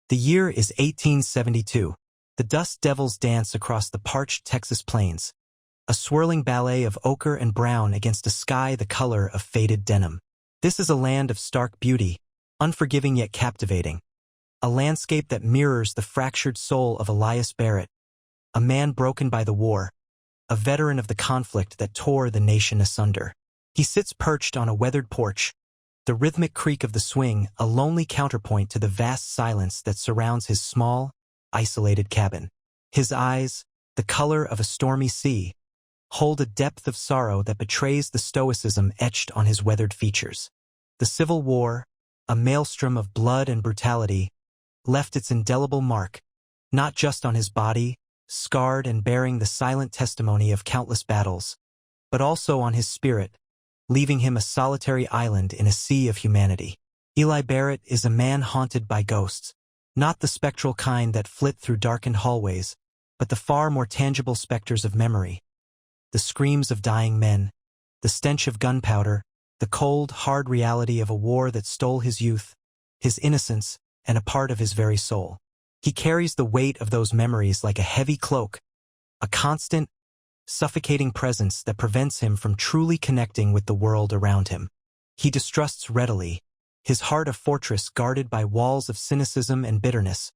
The year is 1872. The dust devils dance across the parched Texas plains, a swirling ballet of ochre and brown against a sky the color of faded denim. This is a land of stark beauty, unforgiving yet captivating. A landscape that mirrors the fractured soul of Elias Barrett, a man broken by the war, a veteran of the conflict that tore the nation asunder. He sits perched on a weathered porch, the rhythmic creak of the swing a lonely counterpoint to the vast silence that surrounds his small, isolated cabin. His eyes, the color of a stormy sea, hold a depth of sorrow that betrays the stoicism etched on his weathered features. The Civil War, a maelstrom of blood and brutality, left its indelible mark, not just on his body, scarred and bearing the silent testimony of countless battles, but also on his spirit, leaving him a solitary island in a sea of humanity. Eli Barrett is a man haunted by ghosts, not the spectral kind that flit through darkened hallways, but the far more tangible specters of memory. The screams of dying men, the stench of gunpowder, the cold, hard reality of a war that stole his youth, his innocence, and a part of his very soul. He carries the weight of those memories like a heavy cloak, a constant, suffocating presence that prevents him from truly connecting with the world around him. He distrusts readily, his heart a fortress guarded by walls of cynicism and bitterness,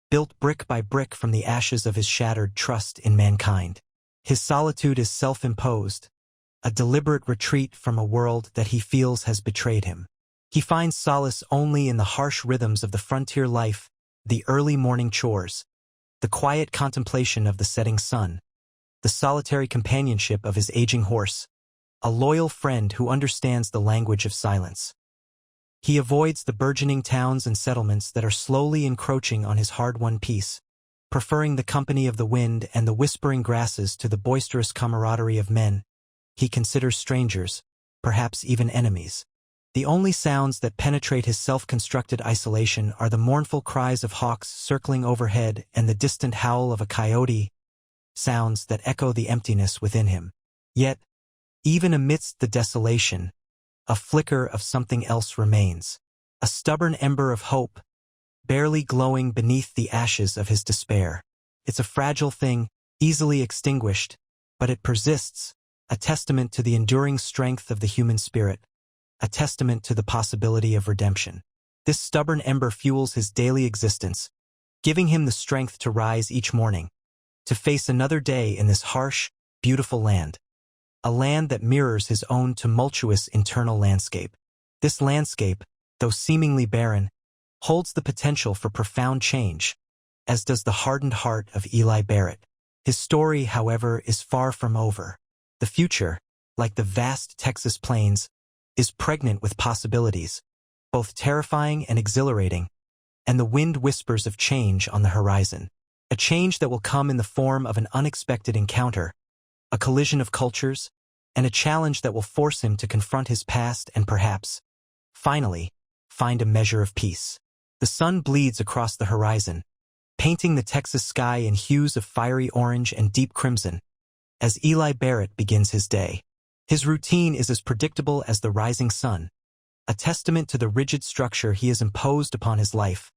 built brick by brick from the ashes of his shattered trust in mankind. His solitude is self-imposed, a deliberate retreat from a world that he feels has betrayed him. He finds solace only in the harsh rhythms of the frontier life, the early morning chores, the quiet contemplation of the setting sun, the solitary companionship of his aging horse, a loyal friend who understands the language of silence. He avoids the burgeoning towns and settlements that are slowly encroaching on his hard-won peace, preferring the company of the wind and the whispering grasses to the boisterous camaraderie of men he considers strangers, perhaps even enemies. The only sounds that penetrate his self-constructed isolation are the mournful cries of hawks circling overhead and the distant howl of a coyote, sounds that echo the emptiness within him. Yet, even amidst the desolation, a flicker of something else remains, a stubborn ember of hope, barely glowing beneath the ashes of his despair. It's a fragile thing, easily extinguished, but it persists, a testament to the enduring strength of the human spirit, a testament to the possibility of redemption. This stubborn ember fuels his daily existence, giving him the strength to rise each morning, to face another day in this harsh, beautiful land, a land that mirrors his own tumultuous internal landscape. This landscape, though seemingly barren, holds the potential for profound change, as does the hardened heart of Eli Barrett. His story, however, is far from over. The future, like the vast Texas plains, is pregnant with possibilities, both terrifying and exhilarating, and the wind whispers of change on the horizon. A change that will come in the form of an unexpected encounter, a collision of cultures, and a challenge that will force him to confront his past and perhaps, finally, find a measure of peace. The sun bleeds across the horizon, painting the Texas sky in hues of fiery orange and deep crimson, as Eli Barrett begins his day. His routine is as predictable as the rising sun, a testament to the rigid structure he has imposed upon his life,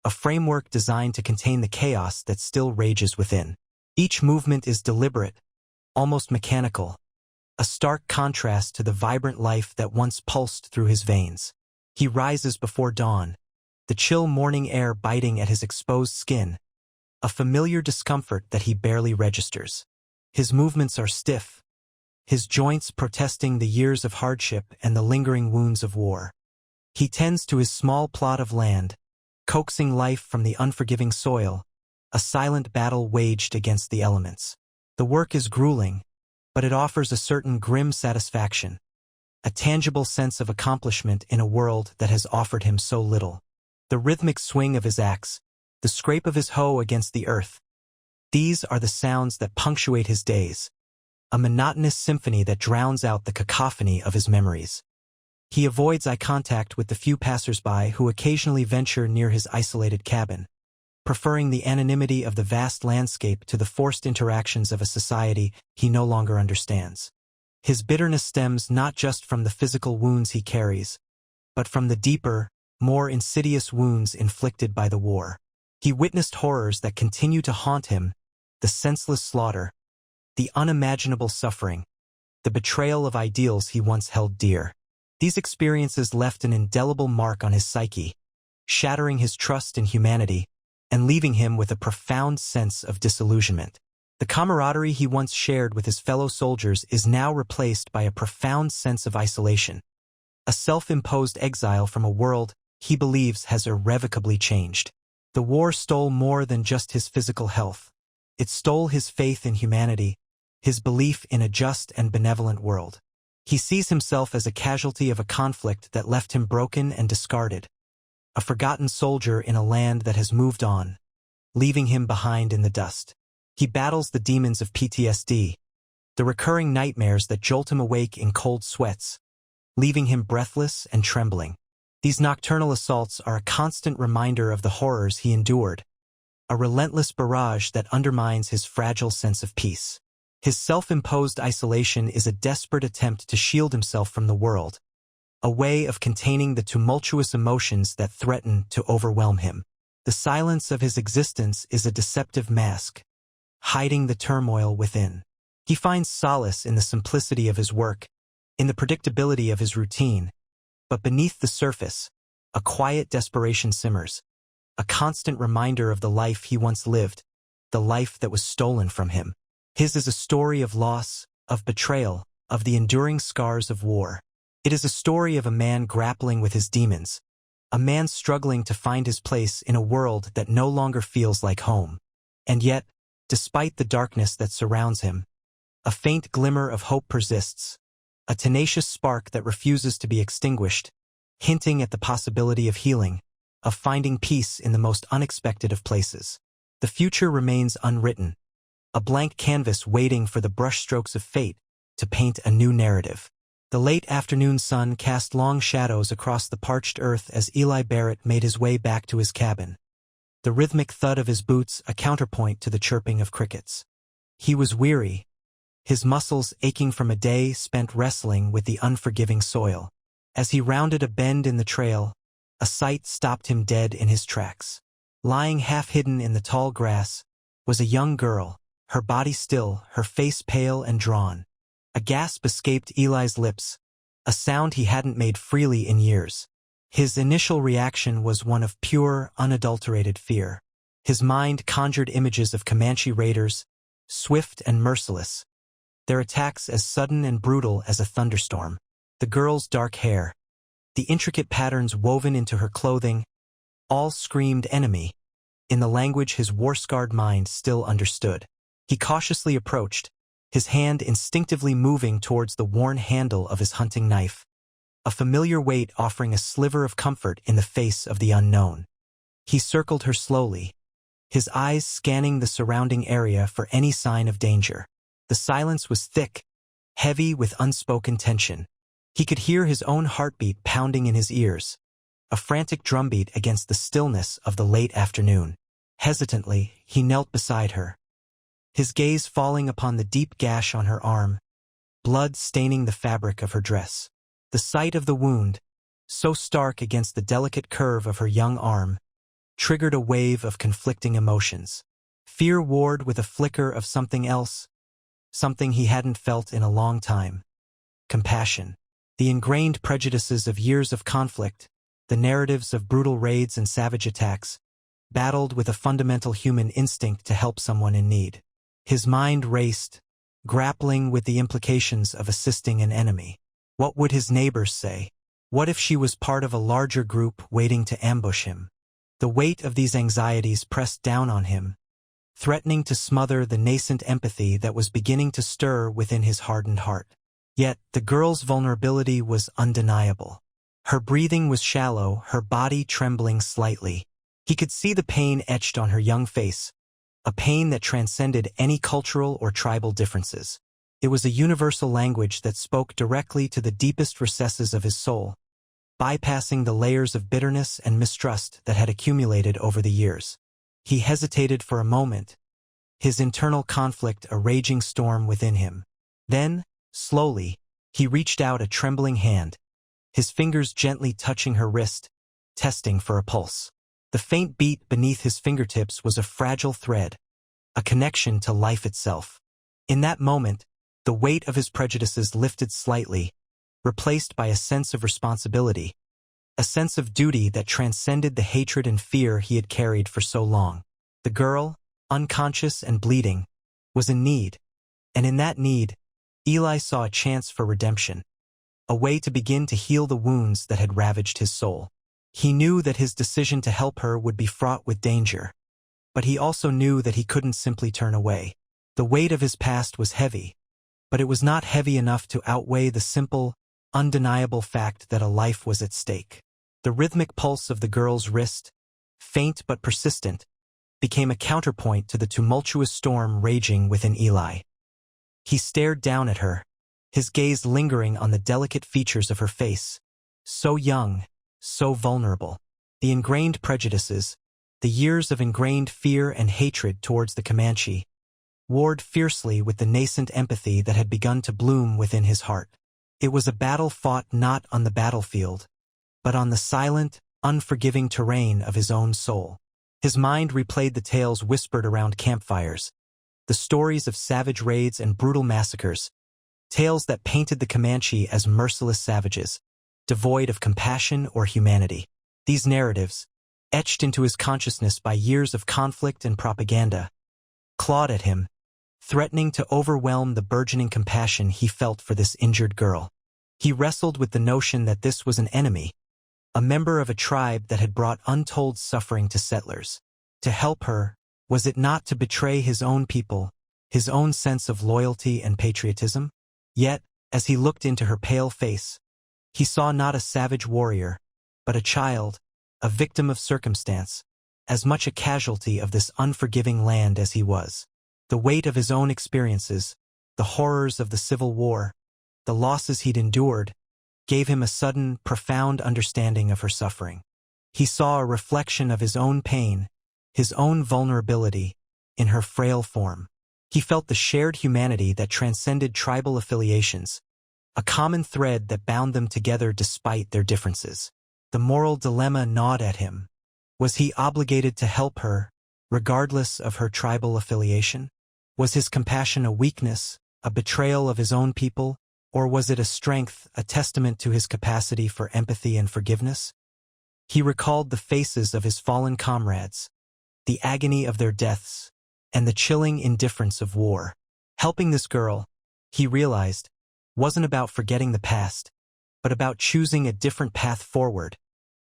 a framework designed to contain the chaos that still rages within. Each movement is deliberate, almost mechanical, a stark contrast to the vibrant life that once pulsed through his veins. He rises before dawn, the chill morning air biting at his exposed skin, a familiar discomfort that he barely registers. His movements are stiff, his joints protesting the years of hardship and the lingering wounds of war. He tends to his small plot of land, coaxing life from the unforgiving soil, a silent battle waged against the elements. The work is grueling, but it offers a certain grim satisfaction, a tangible sense of accomplishment in a world that has offered him so little. The rhythmic swing of his axe, the scrape of his hoe against the earth, these are the sounds that punctuate his days, a monotonous symphony that drowns out the cacophony of his memories. He avoids eye contact with the few passers-by who occasionally venture near his isolated cabin, preferring the anonymity of the vast landscape to the forced interactions of a society he no longer understands. His bitterness stems not just from the physical wounds he carries, but from the deeper, more insidious wounds inflicted by the war. He witnessed horrors that continue to haunt him, the senseless slaughter, the unimaginable suffering, the betrayal of ideals he once held dear. These experiences left an indelible mark on his psyche, shattering his trust in humanity and leaving him with a profound sense of disillusionment. The camaraderie he once shared with his fellow soldiers is now replaced by a profound sense of isolation, a self-imposed exile from a world he believes has irrevocably changed. The war stole more than just his physical health. It stole his faith in humanity, his belief in a just and benevolent world. He sees himself as a casualty of a conflict that left him broken and discarded, a forgotten soldier in a land that has moved on, leaving him behind in the dust. He battles the demons of PTSD, the recurring nightmares that jolt him awake in cold sweats, leaving him breathless and trembling. These nocturnal assaults are a constant reminder of the horrors he endured, a relentless barrage that undermines his fragile sense of peace. His self-imposed isolation is a desperate attempt to shield himself from the world, a way of containing the tumultuous emotions that threaten to overwhelm him. The silence of his existence is a deceptive mask, hiding the turmoil within. He finds solace in the simplicity of his work, in the predictability of his routine, but beneath the surface, a quiet desperation simmers, a constant reminder of the life he once lived, the life that was stolen from him. His is a story of loss, of betrayal, of the enduring scars of war. It is a story of a man grappling with his demons, a man struggling to find his place in a world that no longer feels like home. And yet, despite the darkness that surrounds him, a faint glimmer of hope persists, a tenacious spark that refuses to be extinguished, hinting at the possibility of healing, of finding peace in the most unexpected of places. The future remains unwritten, a blank canvas waiting for the brushstrokes of fate to paint a new narrative. The late afternoon sun cast long shadows across the parched earth as Eli Barrett made his way back to his cabin, the rhythmic thud of his boots a counterpoint to the chirping of crickets. He was weary, his muscles aching from a day spent wrestling with the unforgiving soil. As he rounded a bend in the trail, a sight stopped him dead in his tracks. Lying half-hidden in the tall grass was a young girl, her body still, her face pale and drawn. A gasp escaped Eli's lips, a sound he hadn't made freely in years. His initial reaction was one of pure, unadulterated fear. His mind conjured images of Comanche raiders, swift and merciless, their attacks as sudden and brutal as a thunderstorm. The girl's dark hair, the intricate patterns woven into her clothing, all screamed enemy, in the language his war-scarred mind still understood. He cautiously approached, his hand instinctively moving towards the worn handle of his hunting knife, a familiar weight offering a sliver of comfort in the face of the unknown. He circled her slowly, his eyes scanning the surrounding area for any sign of danger. The silence was thick, heavy with unspoken tension. He could hear his own heartbeat pounding in his ears, a frantic drumbeat against the stillness of the late afternoon. Hesitantly, he knelt beside her, his gaze falling upon the deep gash on her arm, blood staining the fabric of her dress. The sight of the wound, so stark against the delicate curve of her young arm, triggered a wave of conflicting emotions. Fear warred with a flicker of something else, something he hadn't felt in a long time. Compassion. The ingrained prejudices of years of conflict, the narratives of brutal raids and savage attacks, battled with a fundamental human instinct to help someone in need. His mind raced, grappling with the implications of assisting an enemy. What would his neighbors say? What if she was part of a larger group waiting to ambush him? The weight of these anxieties pressed down on him, threatening to smother the nascent empathy that was beginning to stir within his hardened heart. Yet, the girl's vulnerability was undeniable. Her breathing was shallow, her body trembling slightly. He could see the pain etched on her young face, a pain that transcended any cultural or tribal differences. It was a universal language that spoke directly to the deepest recesses of his soul, bypassing the layers of bitterness and mistrust that had accumulated over the years. He hesitated for a moment, his internal conflict a raging storm within him. Then, slowly, he reached out a trembling hand, his fingers gently touching her wrist, testing for a pulse. The faint beat beneath his fingertips was a fragile thread, a connection to life itself. In that moment, the weight of his prejudices lifted slightly, replaced by a sense of responsibility, a sense of duty that transcended the hatred and fear he had carried for so long. The girl, unconscious and bleeding, was in need, and in that need, Eli saw a chance for redemption, a way to begin to heal the wounds that had ravaged his soul. He knew that his decision to help her would be fraught with danger, but he also knew that he couldn't simply turn away. The weight of his past was heavy, but it was not heavy enough to outweigh the simple, undeniable fact that a life was at stake. The rhythmic pulse of the girl's wrist, faint but persistent, became a counterpoint to the tumultuous storm raging within Eli. He stared down at her, his gaze lingering on the delicate features of her face, so young, so vulnerable. The ingrained prejudices, the years of ingrained fear and hatred towards the Comanche, warred fiercely with the nascent empathy that had begun to bloom within his heart. It was a battle fought not on the battlefield, but on the silent, unforgiving terrain of his own soul. His mind replayed the tales whispered around campfires, the stories of savage raids and brutal massacres, tales that painted the Comanche as merciless savages, devoid of compassion or humanity. These narratives, etched into his consciousness by years of conflict and propaganda, clawed at him, threatening to overwhelm the burgeoning compassion he felt for this injured girl. He wrestled with the notion that this was an enemy, a member of a tribe that had brought untold suffering to settlers. To help her, was it not to betray his own people, his own sense of loyalty and patriotism? Yet, as he looked into her pale face, he saw not a savage warrior, but a child, a victim of circumstance, as much a casualty of this unforgiving land as he was. The weight of his own experiences, the horrors of the Civil War, the losses he'd endured, gave him a sudden, profound understanding of her suffering. He saw a reflection of his own pain, his own vulnerability, in her frail form. He felt the shared humanity that transcended tribal affiliations, a common thread that bound them together despite their differences. The moral dilemma gnawed at him. Was he obligated to help her, regardless of her tribal affiliation? Was his compassion a weakness, a betrayal of his own people, or was it a strength, a testament to his capacity for empathy and forgiveness? He recalled the faces of his fallen comrades, the agony of their deaths, and the chilling indifference of war. Helping this girl, he realized, wasn't about forgetting the past, but about choosing a different path forward,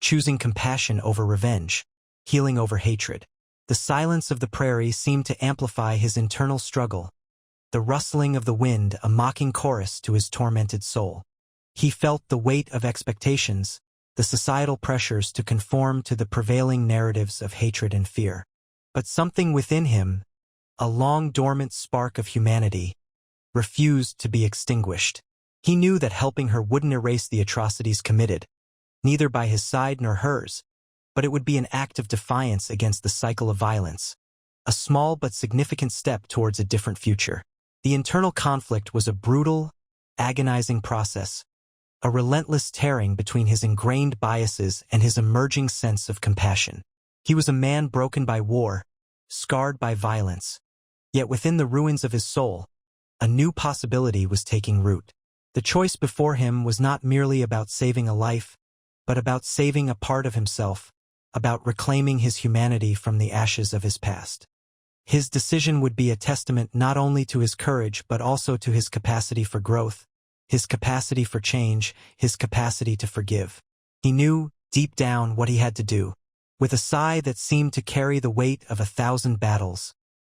choosing compassion over revenge, healing over hatred. The silence of the prairie seemed to amplify his internal struggle, the rustling of the wind a mocking chorus to his tormented soul. He felt the weight of expectations, the societal pressures to conform to the prevailing narratives of hatred and fear. But something within him, a long-dormant spark of humanity, refused to be extinguished. He knew that helping her wouldn't erase the atrocities committed, neither by his side nor hers, but it would be an act of defiance against the cycle of violence, a small but significant step towards a different future. The internal conflict was a brutal, agonizing process, a relentless tearing between his ingrained biases and his emerging sense of compassion. He was a man broken by war, scarred by violence, yet within the ruins of his soul, a new possibility was taking root. The choice before him was not merely about saving a life, but about saving a part of himself, about reclaiming his humanity from the ashes of his past. His decision would be a testament not only to his courage but also to his capacity for growth, his capacity for change, his capacity to forgive. He knew, deep down, what he had to do. With a sigh that seemed to carry the weight of 1,000 battles,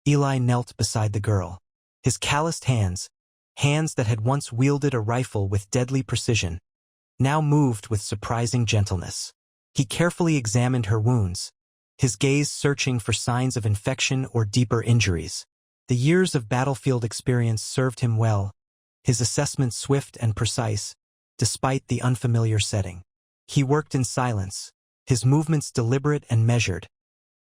Eli knelt beside the girl. His calloused hands, hands that had once wielded a rifle with deadly precision, now moved with surprising gentleness. He carefully examined her wounds, his gaze searching for signs of infection or deeper injuries. The years of battlefield experience served him well, his assessment swift and precise, despite the unfamiliar setting. He worked in silence, his movements deliberate and measured,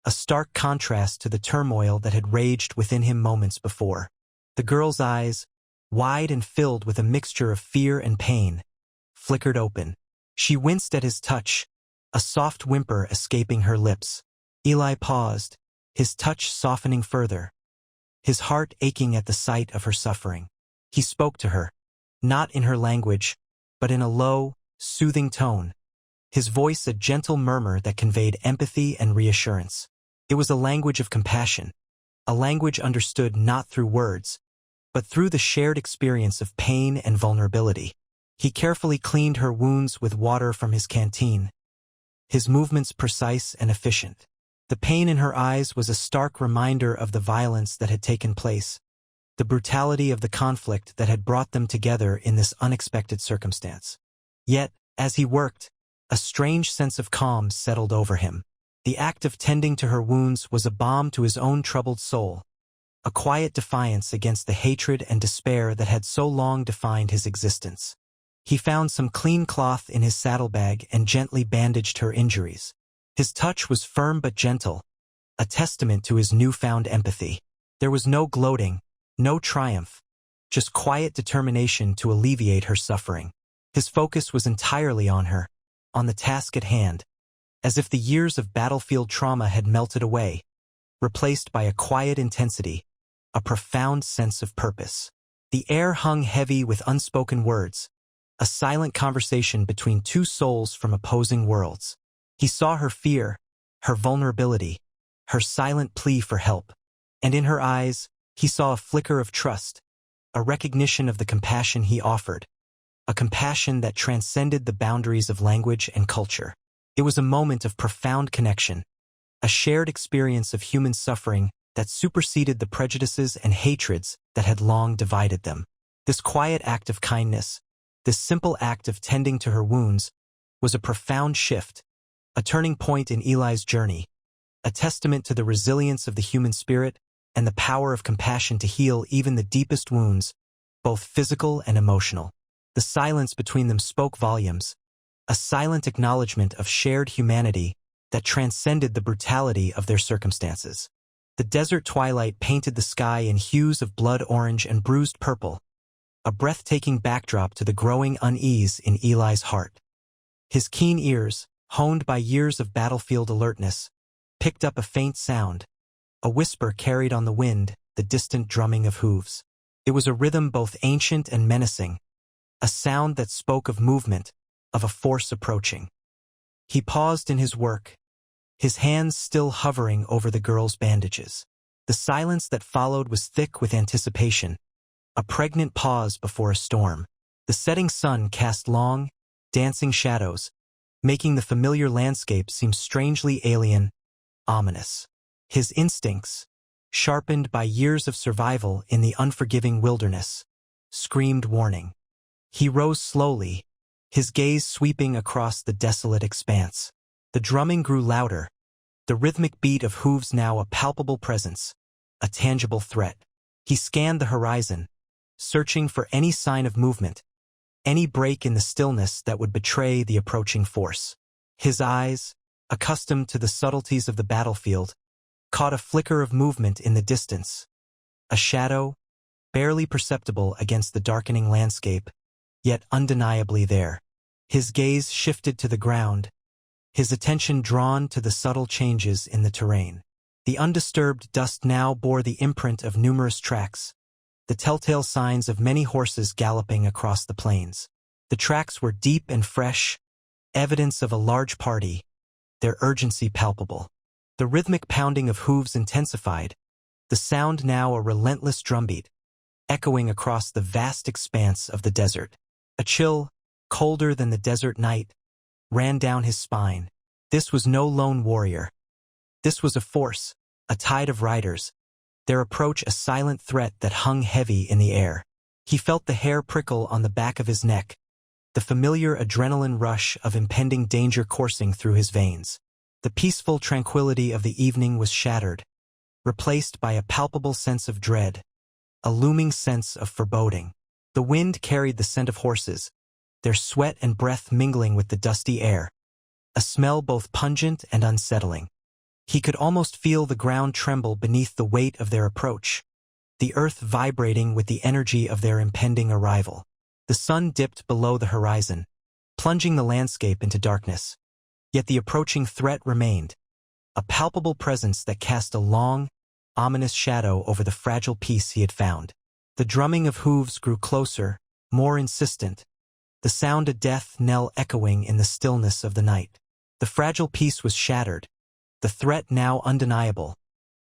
a stark contrast to the turmoil that had raged within him moments before. The girl's eyes, wide and filled with a mixture of fear and pain, flickered open. She winced at his touch, a soft whimper escaping her lips. Eli paused, his touch softening further, his heart aching at the sight of her suffering. He spoke to her, not in her language, but in a low, soothing tone, his voice a gentle murmur that conveyed empathy and reassurance. It was a language of compassion, a language understood not through words, but through the shared experience of pain and vulnerability. He carefully cleaned her wounds with water from his canteen, his movements precise and efficient. The pain in her eyes was a stark reminder of the violence that had taken place, the brutality of the conflict that had brought them together in this unexpected circumstance. Yet, as he worked, a strange sense of calm settled over him. The act of tending to her wounds was a balm to his own troubled soul, a quiet defiance against the hatred and despair that had so long defined his existence. He found some clean cloth in his saddlebag and gently bandaged her injuries. His touch was firm but gentle, a testament to his newfound empathy. There was no gloating, no triumph, just quiet determination to alleviate her suffering. His focus was entirely on her, on the task at hand, as if the years of battlefield trauma had melted away, replaced by a quiet intensity, a profound sense of purpose. The air hung heavy with unspoken words, a silent conversation between two souls from opposing worlds. He saw her fear, her vulnerability, her silent plea for help, and in her eyes, he saw a flicker of trust, a recognition of the compassion he offered, a compassion that transcended the boundaries of language and culture. It was a moment of profound connection, a shared experience of human suffering that superseded the prejudices and hatreds that had long divided them. This quiet act of kindness, this simple act of tending to her wounds, was a profound shift, a turning point in Eli's journey, a testament to the resilience of the human spirit and the power of compassion to heal even the deepest wounds, both physical and emotional. The silence between them spoke volumes, a silent acknowledgement of shared humanity that transcended the brutality of their circumstances. The desert twilight painted the sky in hues of blood orange and bruised purple, a breathtaking backdrop to the growing unease in Eli's heart. His keen ears, honed by years of battlefield alertness, picked up a faint sound, a whisper carried on the wind, the distant drumming of hooves. It was a rhythm both ancient and menacing, a sound that spoke of movement, of a force approaching. He paused in his work, his hands still hovering over the girl's bandages. The silence that followed was thick with anticipation, a pregnant pause before a storm. The setting sun cast long, dancing shadows, making the familiar landscape seem strangely alien, ominous. His instincts, sharpened by years of survival in the unforgiving wilderness, screamed warning. He rose slowly, his gaze sweeping across the desolate expanse. The drumming grew louder, the rhythmic beat of hooves now a palpable presence, a tangible threat. He scanned the horizon, searching for any sign of movement, any break in the stillness that would betray the approaching force. His eyes, accustomed to the subtleties of the battlefield, caught a flicker of movement in the distance, a shadow, barely perceptible against the darkening landscape, yet undeniably there. His gaze shifted to the ground, his attention drawn to the subtle changes in the terrain. The undisturbed dust now bore the imprint of numerous tracks, the telltale signs of many horses galloping across the plains. The tracks were deep and fresh, evidence of a large party, their urgency palpable. The rhythmic pounding of hooves intensified, the sound now a relentless drumbeat, echoing across the vast expanse of the desert. A chill, colder than the desert night, ran down his spine. This was no lone warrior. This was a force, a tide of riders, their approach a silent threat that hung heavy in the air. He felt the hair prickle on the back of his neck, the familiar adrenaline rush of impending danger coursing through his veins. The peaceful tranquility of the evening was shattered, replaced by a palpable sense of dread, a looming sense of foreboding. The wind carried the scent of horses, their sweat and breath mingling with the dusty air, a smell both pungent and unsettling. He could almost feel the ground tremble beneath the weight of their approach, the earth vibrating with the energy of their impending arrival. The sun dipped below the horizon, plunging the landscape into darkness. Yet the approaching threat remained, a palpable presence that cast a long, ominous shadow over the fragile piece he had found. The drumming of hooves grew closer, more insistent, the sound a death knell echoing in the stillness of the night. The fragile piece was shattered, the threat now undeniable,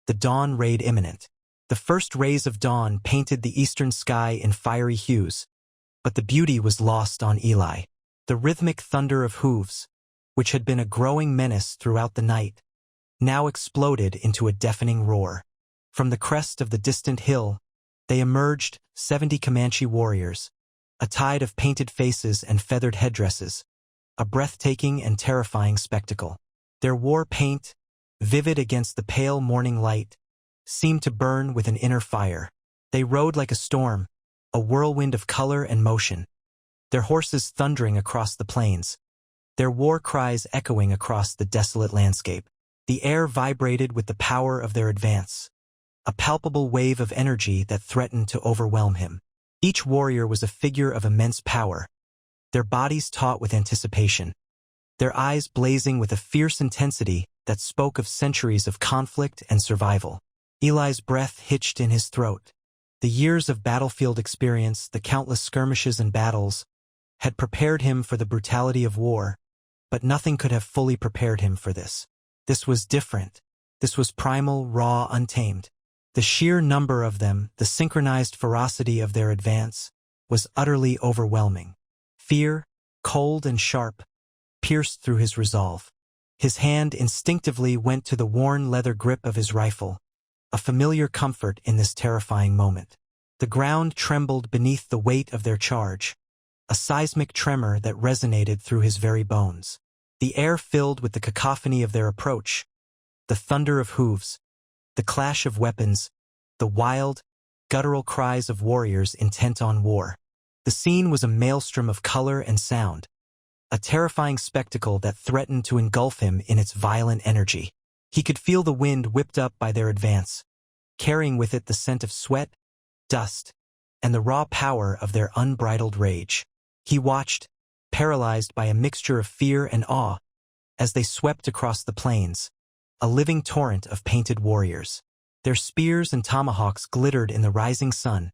the dawn raid imminent. The first rays of dawn painted the eastern sky in fiery hues, but the beauty was lost on Eli. The rhythmic thunder of hooves, which had been a growing menace throughout the night, now exploded into a deafening roar. From the crest of the distant hill, they emerged, 70 Comanche warriors, a tide of painted faces and feathered headdresses, a breathtaking and terrifying spectacle. Their war paint, vivid against the pale morning light, seemed to burn with an inner fire. They rode like a storm, a whirlwind of color and motion, their horses thundering across the plains, their war cries echoing across the desolate landscape. The air vibrated with the power of their advance, a palpable wave of energy that threatened to overwhelm him. Each warrior was a figure of immense power, their bodies taut with anticipation, their eyes blazing with a fierce intensity that spoke of centuries of conflict and survival. Eli's breath hitched in his throat. The years of battlefield experience, the countless skirmishes and battles, had prepared him for the brutality of war, but nothing could have fully prepared him for this. This was different. This was primal, raw, untamed. The sheer number of them, the synchronized ferocity of their advance, was utterly overwhelming. Fear, cold and sharp, pierced through his resolve. His hand instinctively went to the worn leather grip of his rifle, a familiar comfort in this terrifying moment. The ground trembled beneath the weight of their charge, a seismic tremor that resonated through his very bones. The air filled with the cacophony of their approach, the thunder of hooves, the clash of weapons, the wild, guttural cries of warriors intent on war. The scene was a maelstrom of color and sound, a terrifying spectacle that threatened to engulf him in its violent energy. He could feel the wind whipped up by their advance, carrying with it the scent of sweat, dust, and the raw power of their unbridled rage. He watched, paralyzed by a mixture of fear and awe, as they swept across the plains, a living torrent of painted warriors. Their spears and tomahawks glittered in the rising sun,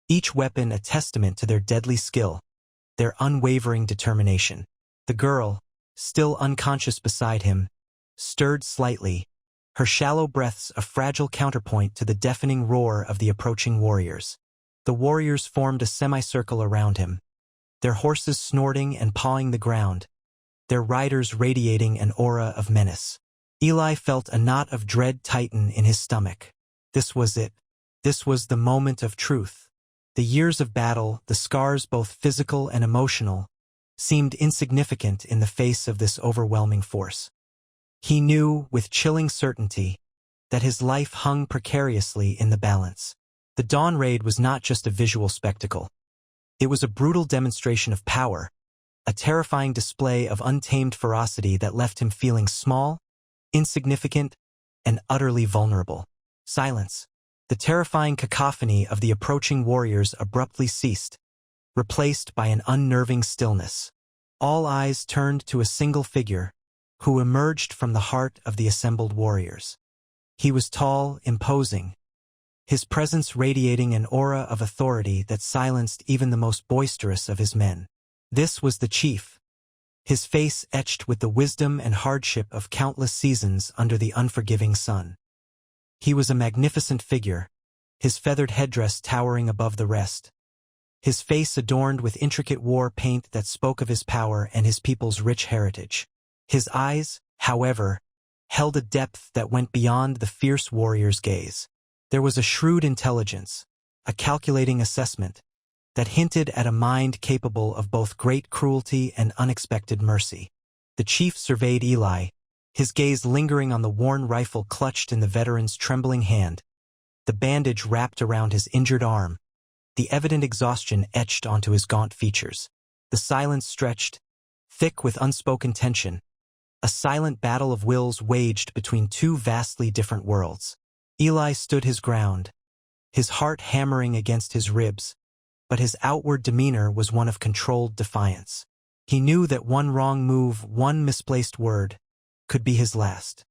each weapon a testament to their deadly skill, their unwavering determination. The girl, still unconscious beside him, stirred slightly, her shallow breaths a fragile counterpoint to the deafening roar of the approaching warriors. The warriors formed a semicircle around him, their horses snorting and pawing the ground, their riders radiating an aura of menace. Eli felt a knot of dread tighten in his stomach. This was it. This was the moment of truth. The years of battle, the scars both physical and emotional, seemed insignificant in the face of this overwhelming force. He knew, with chilling certainty, that his life hung precariously in the balance. The dawn raid was not just a visual spectacle. It was a brutal demonstration of power, a terrifying display of untamed ferocity that left him feeling small, insignificant, and utterly vulnerable. Silence. The terrifying cacophony of the approaching warriors abruptly ceased, replaced by an unnerving stillness. All eyes turned to a single figure, who emerged from the heart of the assembled warriors. He was tall, imposing, his presence radiating an aura of authority that silenced even the most boisterous of his men. This was the chief, his face etched with the wisdom and hardship of countless seasons under the unforgiving sun. He was a magnificent figure, his feathered headdress towering above the rest, his face adorned with intricate war paint that spoke of his power and his people's rich heritage. His eyes, however, held a depth that went beyond the fierce warrior's gaze. There was a shrewd intelligence, a calculating assessment, that hinted at a mind capable of both great cruelty and unexpected mercy. The chief surveyed Eli, his gaze lingering on the worn rifle clutched in the veteran's trembling hand, the bandage wrapped around his injured arm, the evident exhaustion etched onto his gaunt features. The silence stretched, thick with unspoken tension, a silent battle of wills waged between two vastly different worlds. Eli stood his ground, his heart hammering against his ribs, but his outward demeanor was one of controlled defiance. He knew that one wrong move, one misplaced word, could be his last.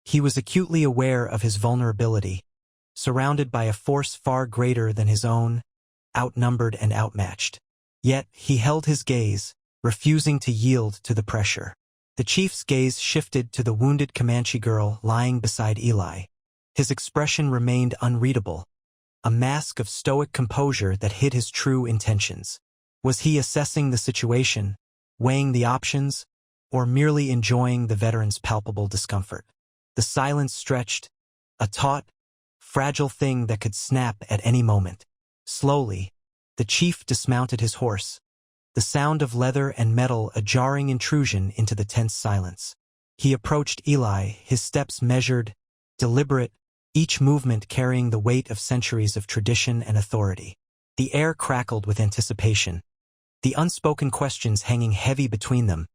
He was acutely aware of his vulnerability, surrounded by a force far greater than his own, outnumbered and outmatched. Yet he held his gaze, refusing to yield to the pressure. The chief's gaze shifted to the wounded Comanche girl lying beside Eli. His expression remained unreadable, a mask of stoic composure that hid his true intentions. Was he assessing the situation, weighing the options, or merely enjoying the veteran's palpable discomfort? The silence stretched, a taut, fragile thing that could snap at any moment. Slowly, the chief dismounted his horse, the sound of leather and metal a jarring intrusion into the tense silence. He approached Eli, his steps measured, deliberate, each movement carrying the weight of centuries of tradition and authority. The air crackled with anticipation, the unspoken questions hanging heavy between them,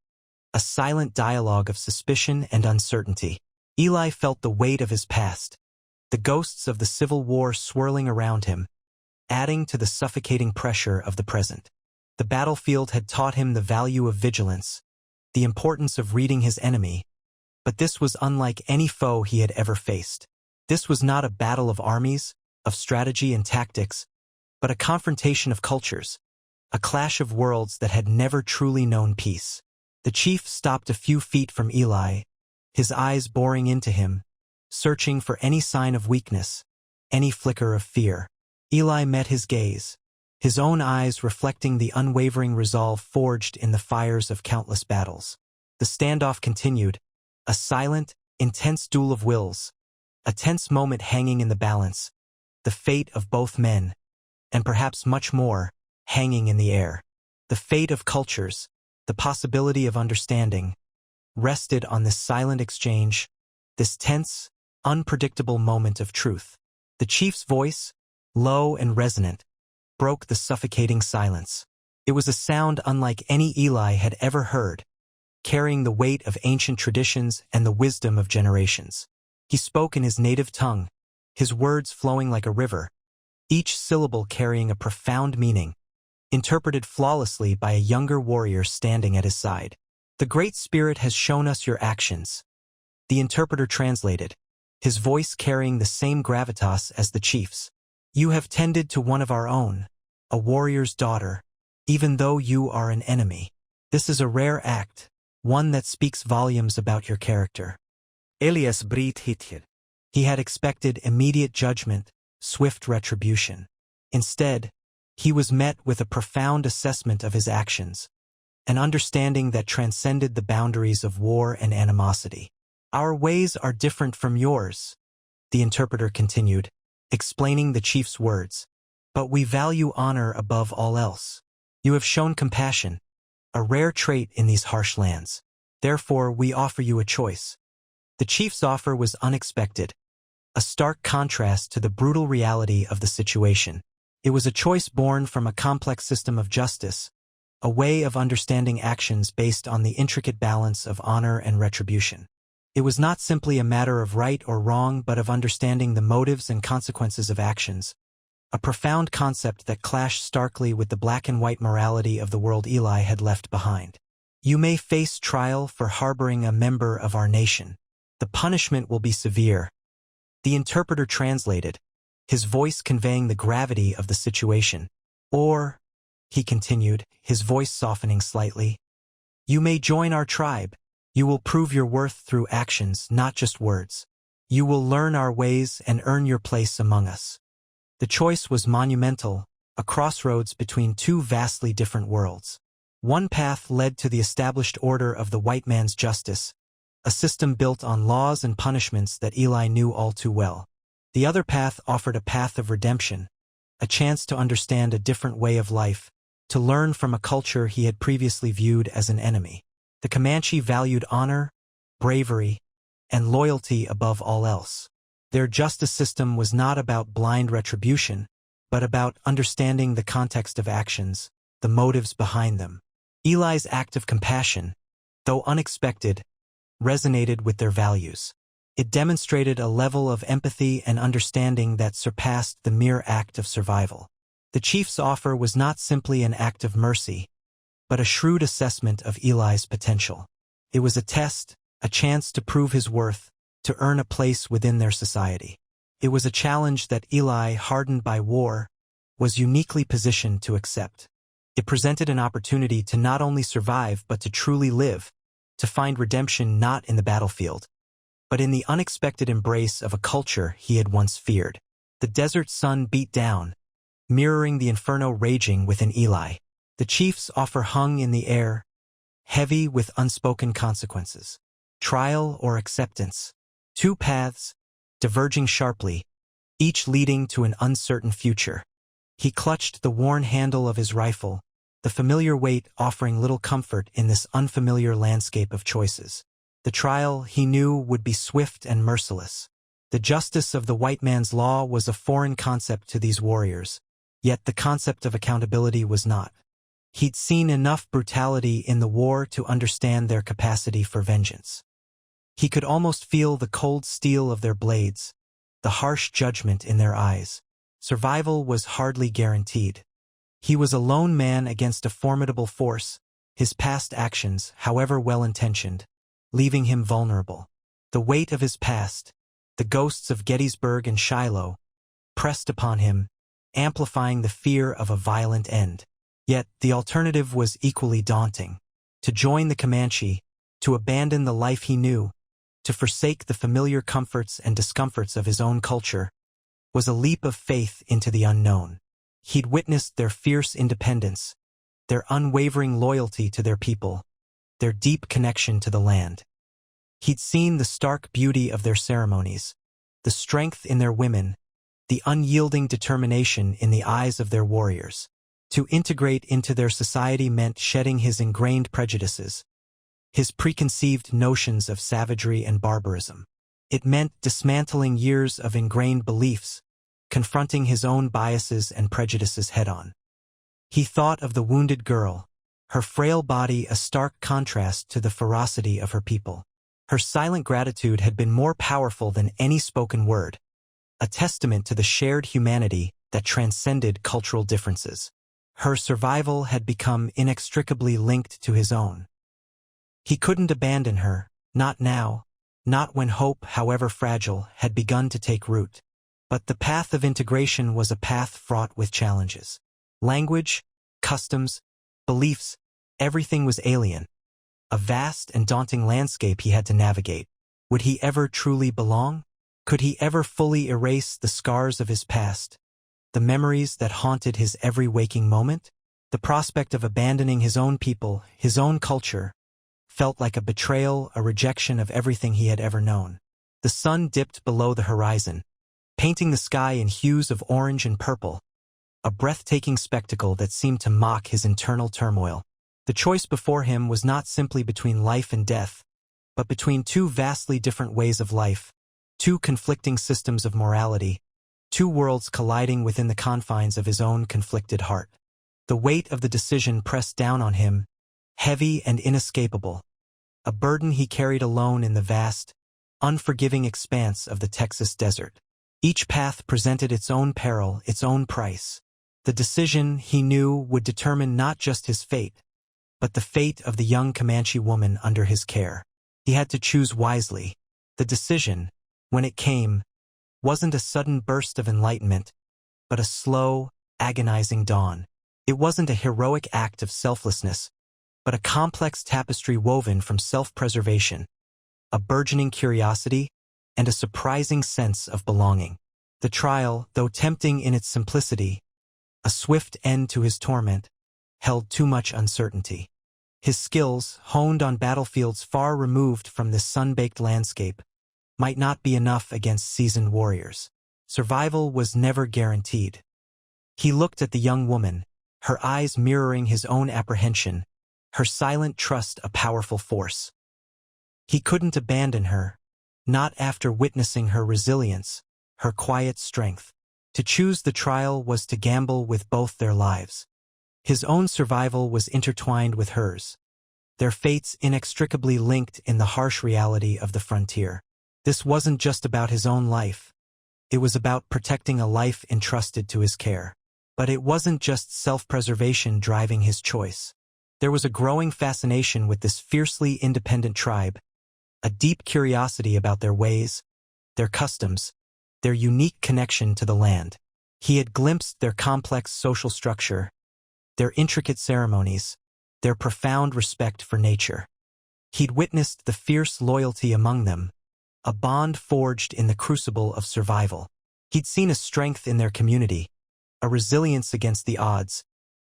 a silent dialogue of suspicion and uncertainty. Eli felt the weight of his past, the ghosts of the Civil War swirling around him, adding to the suffocating pressure of the present. The battlefield had taught him the value of vigilance, the importance of reading his enemy, but this was unlike any foe he had ever faced. This was not a battle of armies, of strategy and tactics, but a confrontation of cultures, a clash of worlds that had never truly known peace. The chief stopped a few feet from Eli, his eyes boring into him, searching for any sign of weakness, any flicker of fear. Eli met his gaze, his own eyes reflecting the unwavering resolve forged in the fires of countless battles. The standoff continued, a silent, intense duel of wills, a tense moment hanging in the balance, the fate of both men, and perhaps much more, hanging in the air. The fate of cultures, the possibility of understanding, rested on this silent exchange, this tense, unpredictable moment of truth. The chief's voice, low and resonant, broke the suffocating silence. It was a sound unlike any Eli had ever heard, carrying the weight of ancient traditions and the wisdom of generations. He spoke in his native tongue, his words flowing like a river, each syllable carrying a profound meaning, interpreted flawlessly by a younger warrior standing at his side. "The Great Spirit has shown us your actions," the interpreter translated, his voice carrying the same gravitas as the chief's. "You have tended to one of our own, a warrior's daughter, even though you are an enemy. This is a rare act, one that speaks volumes about your character." Elias breathed hitjer. He had expected immediate judgment, swift retribution. Instead, he was met with a profound assessment of his actions, an understanding that transcended the boundaries of war and animosity. "Our ways are different from yours," the interpreter continued, explaining the chief's words, "but we value honor above all else. You have shown compassion, a rare trait in these harsh lands. Therefore, we offer you a choice." The chief's offer was unexpected, a stark contrast to the brutal reality of the situation. It was a choice born from a complex system of justice, a way of understanding actions based on the intricate balance of honor and retribution. It was not simply a matter of right or wrong, but of understanding the motives and consequences of actions, a profound concept that clashed starkly with the black and white morality of the world Eli had left behind. "You may face trial for harboring a member of our nation. The punishment will be severe," the interpreter translated, his voice conveying the gravity of the situation. "Or," he continued, his voice softening slightly, "you may join our tribe. You will prove your worth through actions, not just words. You will learn our ways and earn your place among us." The choice was monumental, a crossroads between two vastly different worlds. One path led to the established order of the white man's justice, a system built on laws and punishments that Eli knew all too well. The other path offered a path of redemption, a chance to understand a different way of life, to learn from a culture he had previously viewed as an enemy. The Comanche valued honor, bravery, and loyalty above all else. Their justice system was not about blind retribution, but about understanding the context of actions, the motives behind them. Eli's act of compassion, though unexpected, resonated with their values. It demonstrated a level of empathy and understanding that surpassed the mere act of survival. The chief's offer was not simply an act of mercy, but a shrewd assessment of Eli's potential. It was a test, a chance to prove his worth, to earn a place within their society. It was a challenge that Eli, hardened by war, was uniquely positioned to accept. It presented an opportunity to not only survive but to truly live, to find redemption not in the battlefield, but in the unexpected embrace of a culture he had once feared. The desert sun beat down, mirroring the inferno raging within Eli. The chief's offer hung in the air, heavy with unspoken consequences. Trial or acceptance. Two paths, diverging sharply, each leading to an uncertain future. He clutched the worn handle of his rifle, the familiar weight offering little comfort in this unfamiliar landscape of choices. The trial, he knew, would be swift and merciless. The justice of the white man's law was a foreign concept to these warriors, yet the concept of accountability was not. He'd seen enough brutality in the war to understand their capacity for vengeance. He could almost feel the cold steel of their blades, the harsh judgment in their eyes. Survival was hardly guaranteed. He was a lone man against a formidable force, his past actions, however well-intentioned, leaving him vulnerable. The weight of his past, the ghosts of Gettysburg and Shiloh, pressed upon him, amplifying the fear of a violent end. Yet the alternative was equally daunting. To join the Comanche, to abandon the life he knew, to forsake the familiar comforts and discomforts of his own culture, was a leap of faith into the unknown. He'd witnessed their fierce independence, their unwavering loyalty to their people, their deep connection to the land. He'd seen the stark beauty of their ceremonies, the strength in their women, the unyielding determination in the eyes of their warriors. To integrate into their society meant shedding his ingrained prejudices, his preconceived notions of savagery and barbarism. It meant dismantling years of ingrained beliefs, confronting his own biases and prejudices head-on. He thought of the wounded girl, her frail body a stark contrast to the ferocity of her people. Her silent gratitude had been more powerful than any spoken word, a testament to the shared humanity that transcended cultural differences. Her survival had become inextricably linked to his own. He couldn't abandon her, not now, not when hope, however fragile, had begun to take root. But the path of integration was a path fraught with challenges. Language, customs, beliefs, everything was alien. A vast and daunting landscape he had to navigate. Would he ever truly belong? Could he ever fully erase the scars of his past, the memories that haunted his every waking moment? The prospect of abandoning his own people, his own culture, felt like a betrayal, a rejection of everything he had ever known. The sun dipped below the horizon, painting the sky in hues of orange and purple, a breathtaking spectacle that seemed to mock his internal turmoil. The choice before him was not simply between life and death, but between two vastly different ways of life, two conflicting systems of morality, two worlds colliding within the confines of his own conflicted heart. The weight of the decision pressed down on him, heavy and inescapable, a burden he carried alone in the vast, unforgiving expanse of the Texas desert. Each path presented its own peril, its own price. The decision, he knew, would determine not just his fate, but the fate of the young Comanche woman under his care. He had to choose wisely. The decision, when it came, wasn't a sudden burst of enlightenment, but a slow, agonizing dawn. It wasn't a heroic act of selflessness, but a complex tapestry woven from self-preservation, a burgeoning curiosity, and a surprising sense of belonging. The trial, though tempting in its simplicity, a swift end to his torment, held too much uncertainty. His skills, honed on battlefields far removed from this sun-baked landscape, might not be enough against seasoned warriors. Survival was never guaranteed. He looked at the young woman, her eyes mirroring his own apprehension, her silent trust a powerful force. He couldn't abandon her, not after witnessing her resilience, her quiet strength. To choose the trial was to gamble with both their lives. His own survival was intertwined with hers, their fates inextricably linked in the harsh reality of the frontier. This wasn't just about his own life. It was about protecting a life entrusted to his care. But it wasn't just self-preservation driving his choice. There was a growing fascination with this fiercely independent tribe, a deep curiosity about their ways, their customs, their unique connection to the land. He had glimpsed their complex social structure, their intricate ceremonies, their profound respect for nature. He'd witnessed the fierce loyalty among them, a bond forged in the crucible of survival. He'd seen a strength in their community, a resilience against the odds,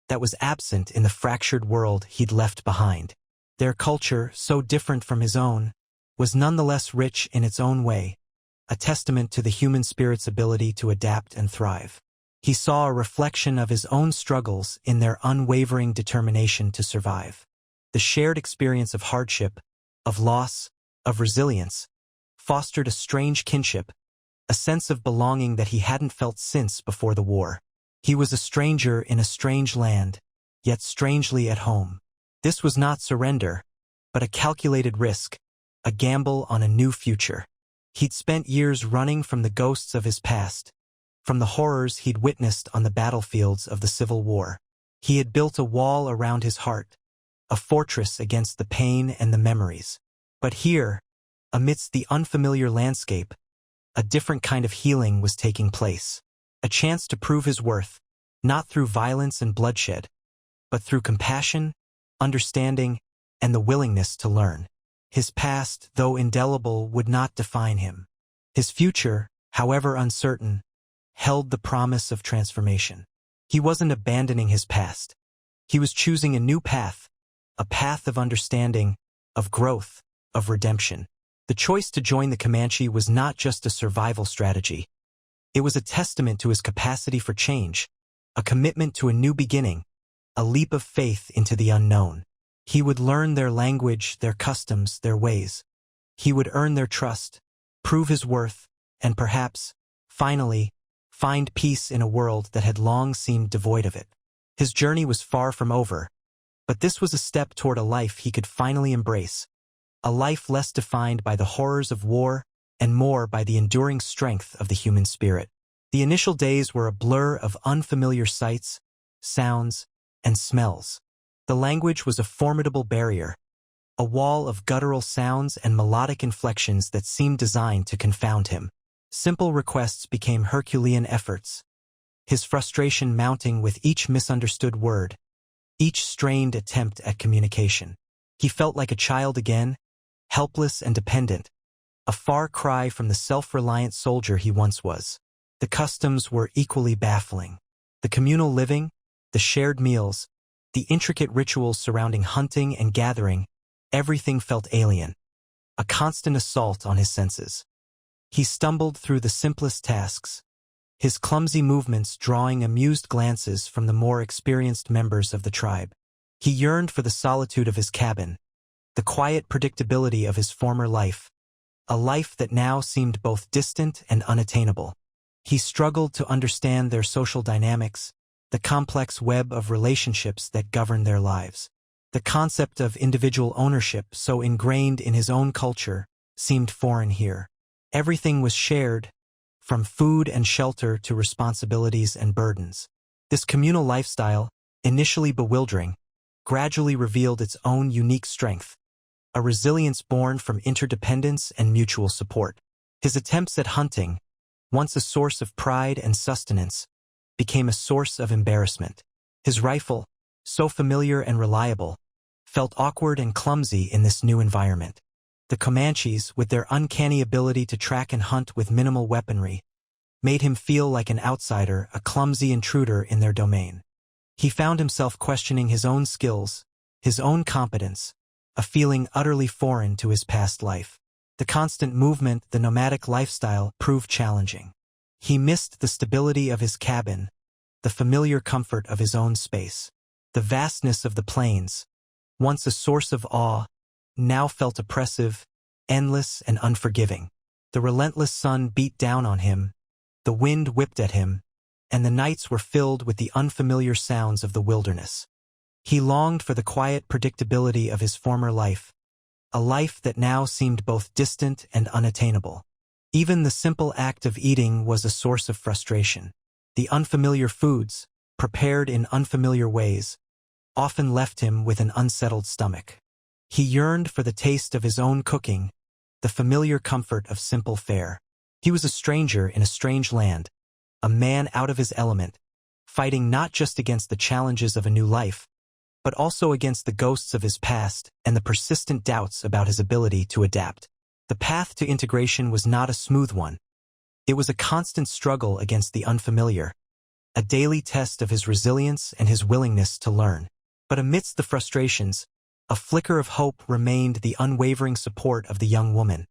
that was absent in the fractured world he'd left behind. Their culture, so different from his own, was nonetheless rich in its own way, a testament to the human spirit's ability to adapt and thrive. He saw a reflection of his own struggles in their unwavering determination to survive. The shared experience of hardship, of loss, of resilience, fostered a strange kinship, a sense of belonging that he hadn't felt since before the war. He was a stranger in a strange land, yet strangely at home. This was not surrender, but a calculated risk, a gamble on a new future. He'd spent years running from the ghosts of his past, from the horrors he'd witnessed on the battlefields of the Civil War. He had built a wall around his heart, a fortress against the pain and the memories. But here, amidst the unfamiliar landscape, a different kind of healing was taking place. A chance to prove his worth, not through violence and bloodshed, but through compassion, understanding, and the willingness to learn. His past, though indelible, would not define him. His future, however uncertain, held the promise of transformation. He wasn't abandoning his past. He was choosing a new path, a path of understanding, of growth, of redemption. The choice to join the Comanche was not just a survival strategy. It was a testament to his capacity for change, a commitment to a new beginning, a leap of faith into the unknown. He would learn their language, their customs, their ways. He would earn their trust, prove his worth, and perhaps, finally, find peace in a world that had long seemed devoid of it. His journey was far from over, but this was a step toward a life he could finally embrace, a life less defined by the horrors of war and more by the enduring strength of the human spirit. The initial days were a blur of unfamiliar sights, sounds, and smells. The language was a formidable barrier, a wall of guttural sounds and melodic inflections that seemed designed to confound him. Simple requests became Herculean efforts, his frustration mounting with each misunderstood word, each strained attempt at communication. He felt like a child again, helpless and dependent, a far cry from the self-reliant soldier he once was. The customs were equally baffling. The communal living, the shared meals, the intricate rituals surrounding hunting and gathering, everything felt alien, a constant assault on his senses. He stumbled through the simplest tasks, his clumsy movements drawing amused glances from the more experienced members of the tribe. He yearned for the solitude of his cabin, the quiet predictability of his former life, a life that now seemed both distant and unattainable. He struggled to understand their social dynamics, the complex web of relationships that governed their lives. The concept of individual ownership, so ingrained in his own culture, seemed foreign here. Everything was shared, from food and shelter to responsibilities and burdens. This communal lifestyle, initially bewildering, gradually revealed its own unique strength, a resilience born from interdependence and mutual support. His attempts at hunting, once a source of pride and sustenance, became a source of embarrassment. His rifle, so familiar and reliable, felt awkward and clumsy in this new environment. The Comanches, with their uncanny ability to track and hunt with minimal weaponry, made him feel like an outsider, a clumsy intruder in their domain. He found himself questioning his own skills, his own competence, a feeling utterly foreign to his past life. The constant movement, the nomadic lifestyle, proved challenging. He missed the stability of his cabin, the familiar comfort of his own space. The vastness of the plains, once a source of awe, now felt oppressive, endless, and unforgiving. The relentless sun beat down on him, the wind whipped at him, and the nights were filled with the unfamiliar sounds of the wilderness. He longed for the quiet predictability of his former life, a life that now seemed both distant and unattainable. Even the simple act of eating was a source of frustration. The unfamiliar foods, prepared in unfamiliar ways, often left him with an unsettled stomach. He yearned for the taste of his own cooking, the familiar comfort of simple fare. He was a stranger in a strange land, a man out of his element, fighting not just against the challenges of a new life, but also against the ghosts of his past and the persistent doubts about his ability to adapt. The path to integration was not a smooth one. It was a constant struggle against the unfamiliar, a daily test of his resilience and his willingness to learn. But amidst the frustrations, a flicker of hope remained, the unwavering support of the young woman,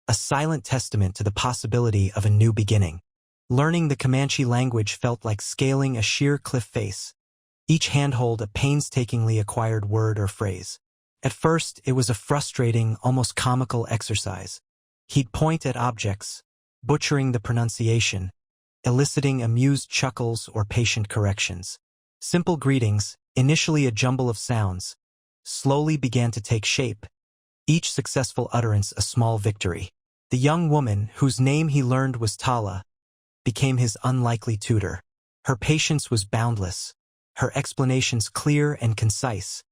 a silent testament to the possibility of a new beginning. Learning the Comanche language felt like scaling a sheer cliff face, each handhold a painstakingly acquired word or phrase. At first, it was a frustrating, almost comical exercise. He'd point at objects, butchering the pronunciation, eliciting amused chuckles or patient corrections. Simple greetings, initially a jumble of sounds, slowly began to take shape, each successful utterance a small victory. The young woman, whose name he learned was Tala, became his unlikely tutor. Her patience was boundless, her explanations clear and concise,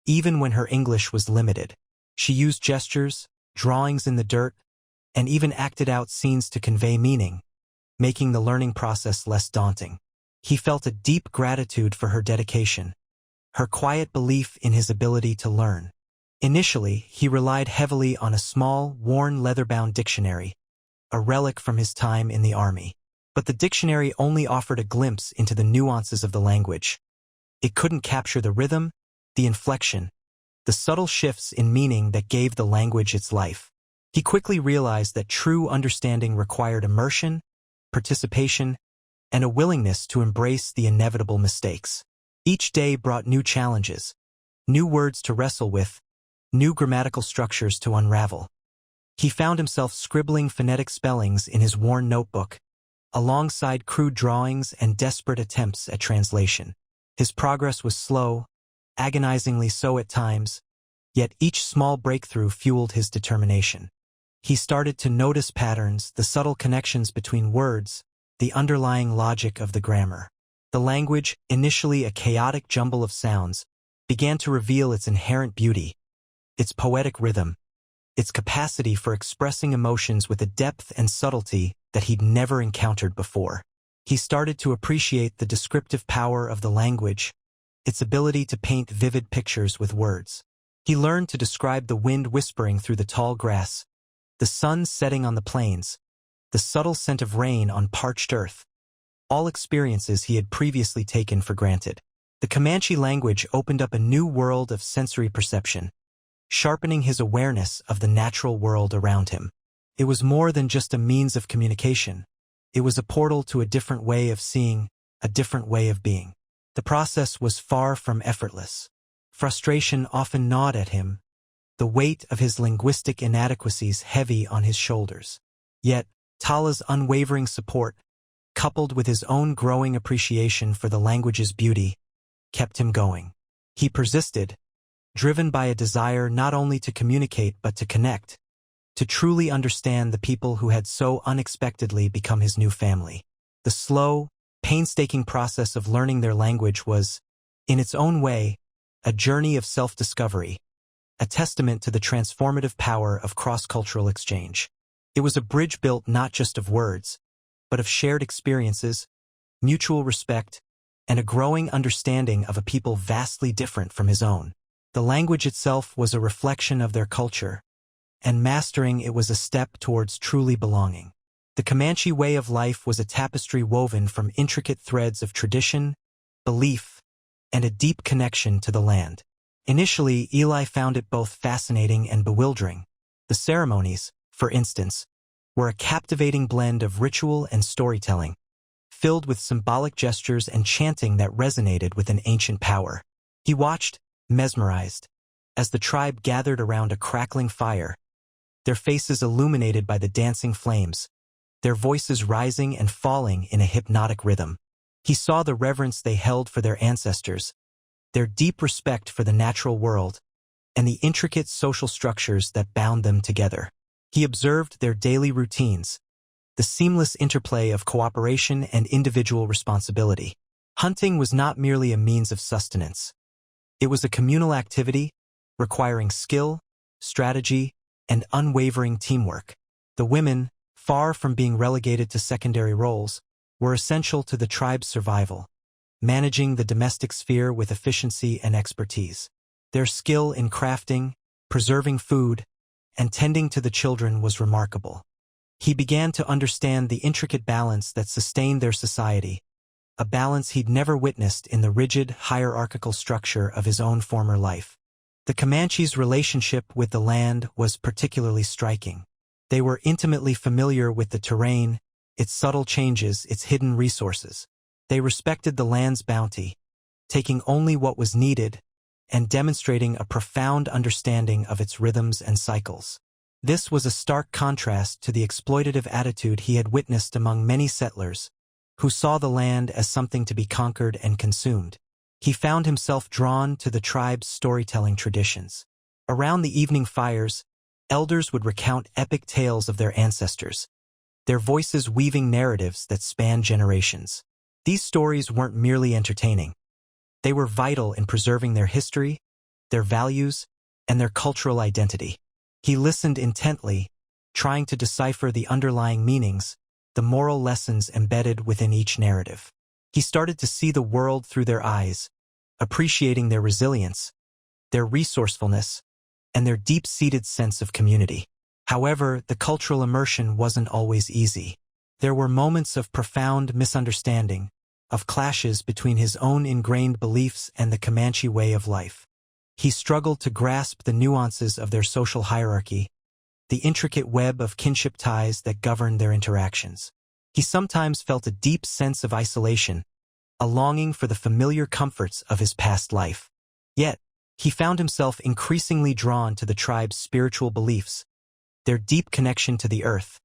even when her English was limited. She used gestures, drawings in the dirt, and even acted out scenes to convey meaning, making the learning process less daunting. He felt a deep gratitude for her dedication, her quiet belief in his ability to learn. Initially, he relied heavily on a small, worn leather-bound dictionary, a relic from his time in the army. But the dictionary only offered a glimpse into the nuances of the language. It couldn't capture the rhythm, the inflection, the subtle shifts in meaning that gave the language its life. He quickly realized that true understanding required immersion, participation, and a willingness to embrace the inevitable mistakes. Each day brought new challenges, new words to wrestle with, new grammatical structures to unravel. He found himself scribbling phonetic spellings in his worn notebook, alongside crude drawings and desperate attempts at translation. His progress was slow, agonizingly so at times, yet each small breakthrough fueled his determination. He started to notice patterns, the subtle connections between words, the underlying logic of the grammar. The language, initially a chaotic jumble of sounds, began to reveal its inherent beauty, its poetic rhythm, its capacity for expressing emotions with a depth and subtlety that he'd never encountered before. He started to appreciate the descriptive power of the language, its ability to paint vivid pictures with words. He learned to describe the wind whispering through the tall grass, the sun setting on the plains, the subtle scent of rain on parched earth, all experiences he had previously taken for granted. The Comanche language opened up a new world of sensory perception, sharpening his awareness of the natural world around him. It was more than just a means of communication. It was a portal to a different way of seeing, a different way of being. The process was far from effortless. Frustration often gnawed at him, the weight of his linguistic inadequacies heavy on his shoulders. Yet, Tala's unwavering support, coupled with his own growing appreciation for the language's beauty, kept him going. He persisted, driven by a desire not only to communicate but to connect, to truly understand the people who had so unexpectedly become his new family. The slow, painstaking process of learning their language was, in its own way, a journey of self-discovery, a testament to the transformative power of cross-cultural exchange. It was a bridge built not just of words, but of shared experiences, mutual respect, and a growing understanding of a people vastly different from his own. The language itself was a reflection of their culture, and mastering it was a step towards truly belonging. The Comanche way of life was a tapestry woven from intricate threads of tradition, belief, and a deep connection to the land. Initially, Eli found it both fascinating and bewildering. The ceremonies, for instance, were a captivating blend of ritual and storytelling, filled with symbolic gestures and chanting that resonated with an ancient power. He watched, mesmerized, as the tribe gathered around a crackling fire, their faces illuminated by the dancing flames, their voices rising and falling in a hypnotic rhythm. He saw the reverence they held for their ancestors, their deep respect for the natural world, and the intricate social structures that bound them together. He observed their daily routines, the seamless interplay of cooperation and individual responsibility. Hunting was not merely a means of sustenance. It was a communal activity, requiring skill, strategy, and unwavering teamwork. The women, far from being relegated to secondary roles, were essential to the tribe's survival, managing the domestic sphere with efficiency and expertise. Their skill in crafting, preserving food, and tending to the children was remarkable. He began to understand the intricate balance that sustained their society, a balance he'd never witnessed in the rigid, hierarchical structure of his own former life. The Comanche's relationship with the land was particularly striking. They were intimately familiar with the terrain, its subtle changes, its hidden resources. They respected the land's bounty, taking only what was needed and demonstrating a profound understanding of its rhythms and cycles. This was a stark contrast to the exploitative attitude he had witnessed among many settlers, who saw the land as something to be conquered and consumed. He found himself drawn to the tribe's storytelling traditions. Around the evening fires, elders would recount epic tales of their ancestors, their voices weaving narratives that spanned generations. These stories weren't merely entertaining. They were vital in preserving their history, their values, and their cultural identity. He listened intently, trying to decipher the underlying meanings, the moral lessons embedded within each narrative. He started to see the world through their eyes, appreciating their resilience, their resourcefulness, and their deep-seated sense of community. However, the cultural immersion wasn't always easy. There were moments of profound misunderstanding, of clashes between his own ingrained beliefs and the Comanche way of life. He struggled to grasp the nuances of their social hierarchy, the intricate web of kinship ties that governed their interactions. He sometimes felt a deep sense of isolation, a longing for the familiar comforts of his past life. Yet, he found himself increasingly drawn to the tribe's spiritual beliefs, their deep connection to the earth,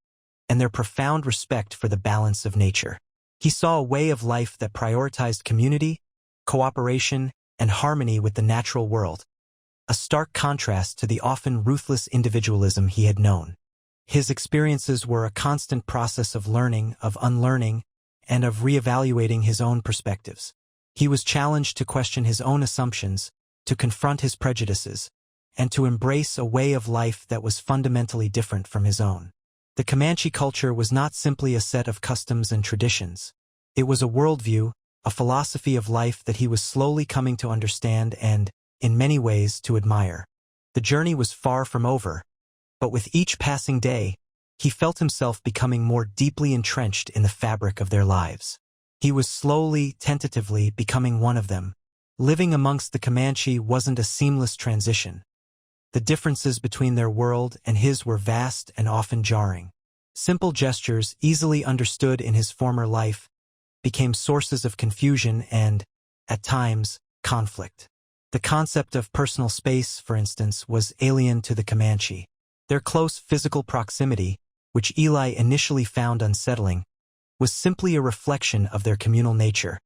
and their profound respect for the balance of nature. He saw a way of life that prioritized community, cooperation, and harmony with the natural world, a stark contrast to the often ruthless individualism he had known. His experiences were a constant process of learning, of unlearning, and of reevaluating his own perspectives. He was challenged to question his own assumptions, to confront his prejudices, and to embrace a way of life that was fundamentally different from his own. The Comanche culture was not simply a set of customs and traditions. It was a worldview, a philosophy of life that he was slowly coming to understand and, in many ways, to admire. The journey was far from over, but with each passing day, he felt himself becoming more deeply entrenched in the fabric of their lives. He was slowly, tentatively becoming one of them. Living amongst the Comanche wasn't a seamless transition. The differences between their world and his were vast and often jarring. Simple gestures, easily understood in his former life, became sources of confusion and, at times, conflict. The concept of personal space, for instance, was alien to the Comanche. Their close physical proximity, which Eli initially found unsettling, was simply a reflection of their communal nature,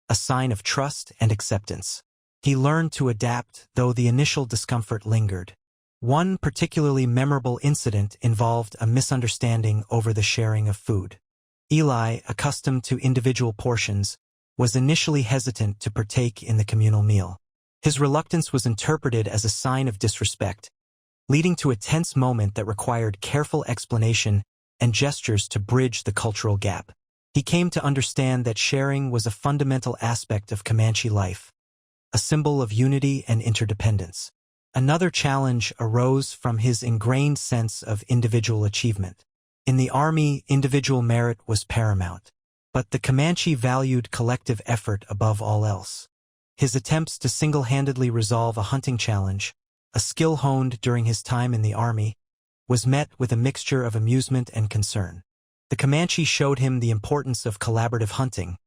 a sign of trust and acceptance. He learned to adapt, though the initial discomfort lingered. One particularly memorable incident involved a misunderstanding over the sharing of food. Eli, accustomed to individual portions, was initially hesitant to partake in the communal meal. His reluctance was interpreted as a sign of disrespect, leading to a tense moment that required careful explanation and gestures to bridge the cultural gap. He came to understand that sharing was a fundamental aspect of Comanche life, a symbol of unity and interdependence. Another challenge arose from his ingrained sense of individual achievement. In the army, individual merit was paramount, but the Comanche valued collective effort above all else. His attempts to single-handedly resolve a hunting challenge, a skill honed during his time in the army, was met with a mixture of amusement and concern. The Comanche showed him the importance of collaborative hunting,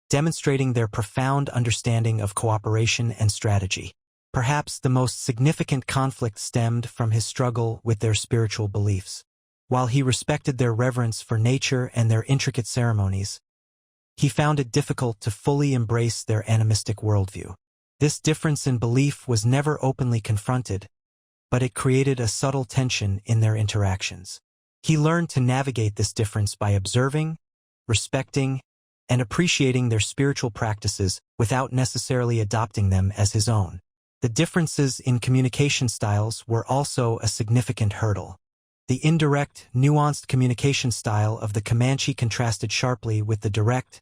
demonstrating their profound understanding of cooperation and strategy. Perhaps the most significant conflict stemmed from his struggle with their spiritual beliefs. While he respected their reverence for nature and their intricate ceremonies, he found it difficult to fully embrace their animistic worldview. This difference in belief was never openly confronted, but it created a subtle tension in their interactions. He learned to navigate this difference by observing, respecting, and appreciating their spiritual practices without necessarily adopting them as his own. The differences in communication styles were also a significant hurdle. The indirect, nuanced communication style of the Comanche contrasted sharply with the direct,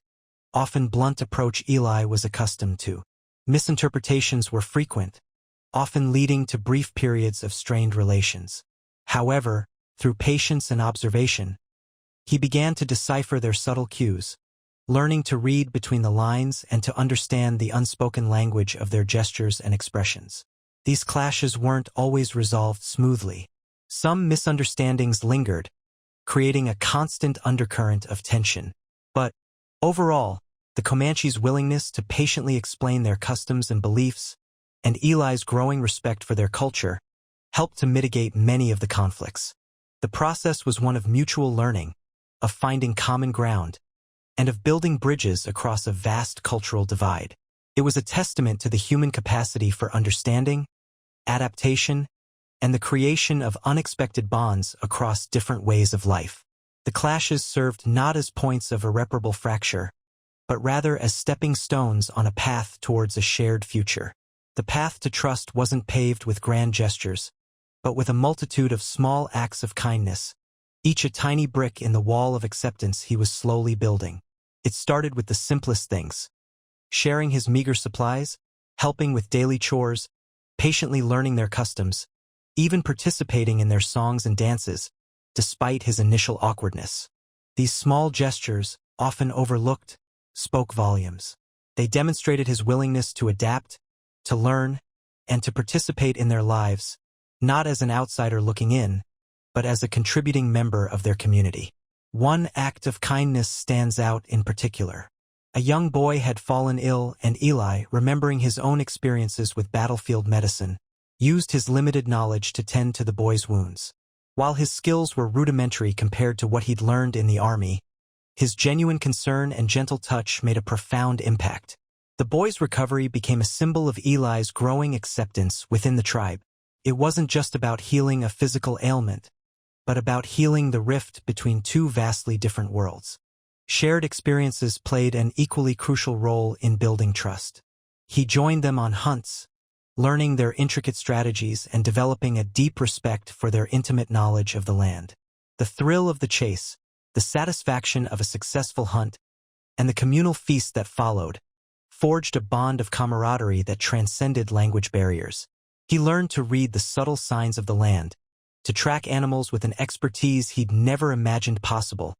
often blunt approach Eli was accustomed to. Misinterpretations were frequent, often leading to brief periods of strained relations. However, through patience and observation, he began to decipher their subtle cues, learning to read between the lines and to understand the unspoken language of their gestures and expressions. These clashes weren't always resolved smoothly. Some misunderstandings lingered, creating a constant undercurrent of tension. But, overall, the Comanche's willingness to patiently explain their customs and beliefs, and Eli's growing respect for their culture, helped to mitigate many of the conflicts. The process was one of mutual learning, of finding common ground, and of building bridges across a vast cultural divide. It was a testament to the human capacity for understanding, adaptation, and the creation of unexpected bonds across different ways of life. The clashes served not as points of irreparable fracture, but rather as stepping stones on a path towards a shared future. The path to trust wasn't paved with grand gestures, but with a multitude of small acts of kindness, each a tiny brick in the wall of acceptance he was slowly building. It started with the simplest things: sharing his meager supplies, helping with daily chores, patiently learning their customs, even participating in their songs and dances, despite his initial awkwardness. These small gestures, often overlooked, spoke volumes. They demonstrated his willingness to adapt, to learn, and to participate in their lives, not as an outsider looking in, but as a contributing member of their community. One act of kindness stands out in particular. A young boy had fallen ill, and Eli, remembering his own experiences with battlefield medicine, used his limited knowledge to tend to the boy's wounds. While his skills were rudimentary compared to what he'd learned in the army, his genuine concern and gentle touch made a profound impact. The boy's recovery became a symbol of Eli's growing acceptance within the tribe. It wasn't just about healing a physical ailment, but about healing the rift between two vastly different worlds. Shared experiences played an equally crucial role in building trust. He joined them on hunts, learning their intricate strategies and developing a deep respect for their intimate knowledge of the land. The thrill of the chase, the satisfaction of a successful hunt, and the communal feast that followed, forged a bond of camaraderie that transcended language barriers. He learned to read the subtle signs of the land, to track animals with an expertise he'd never imagined possible,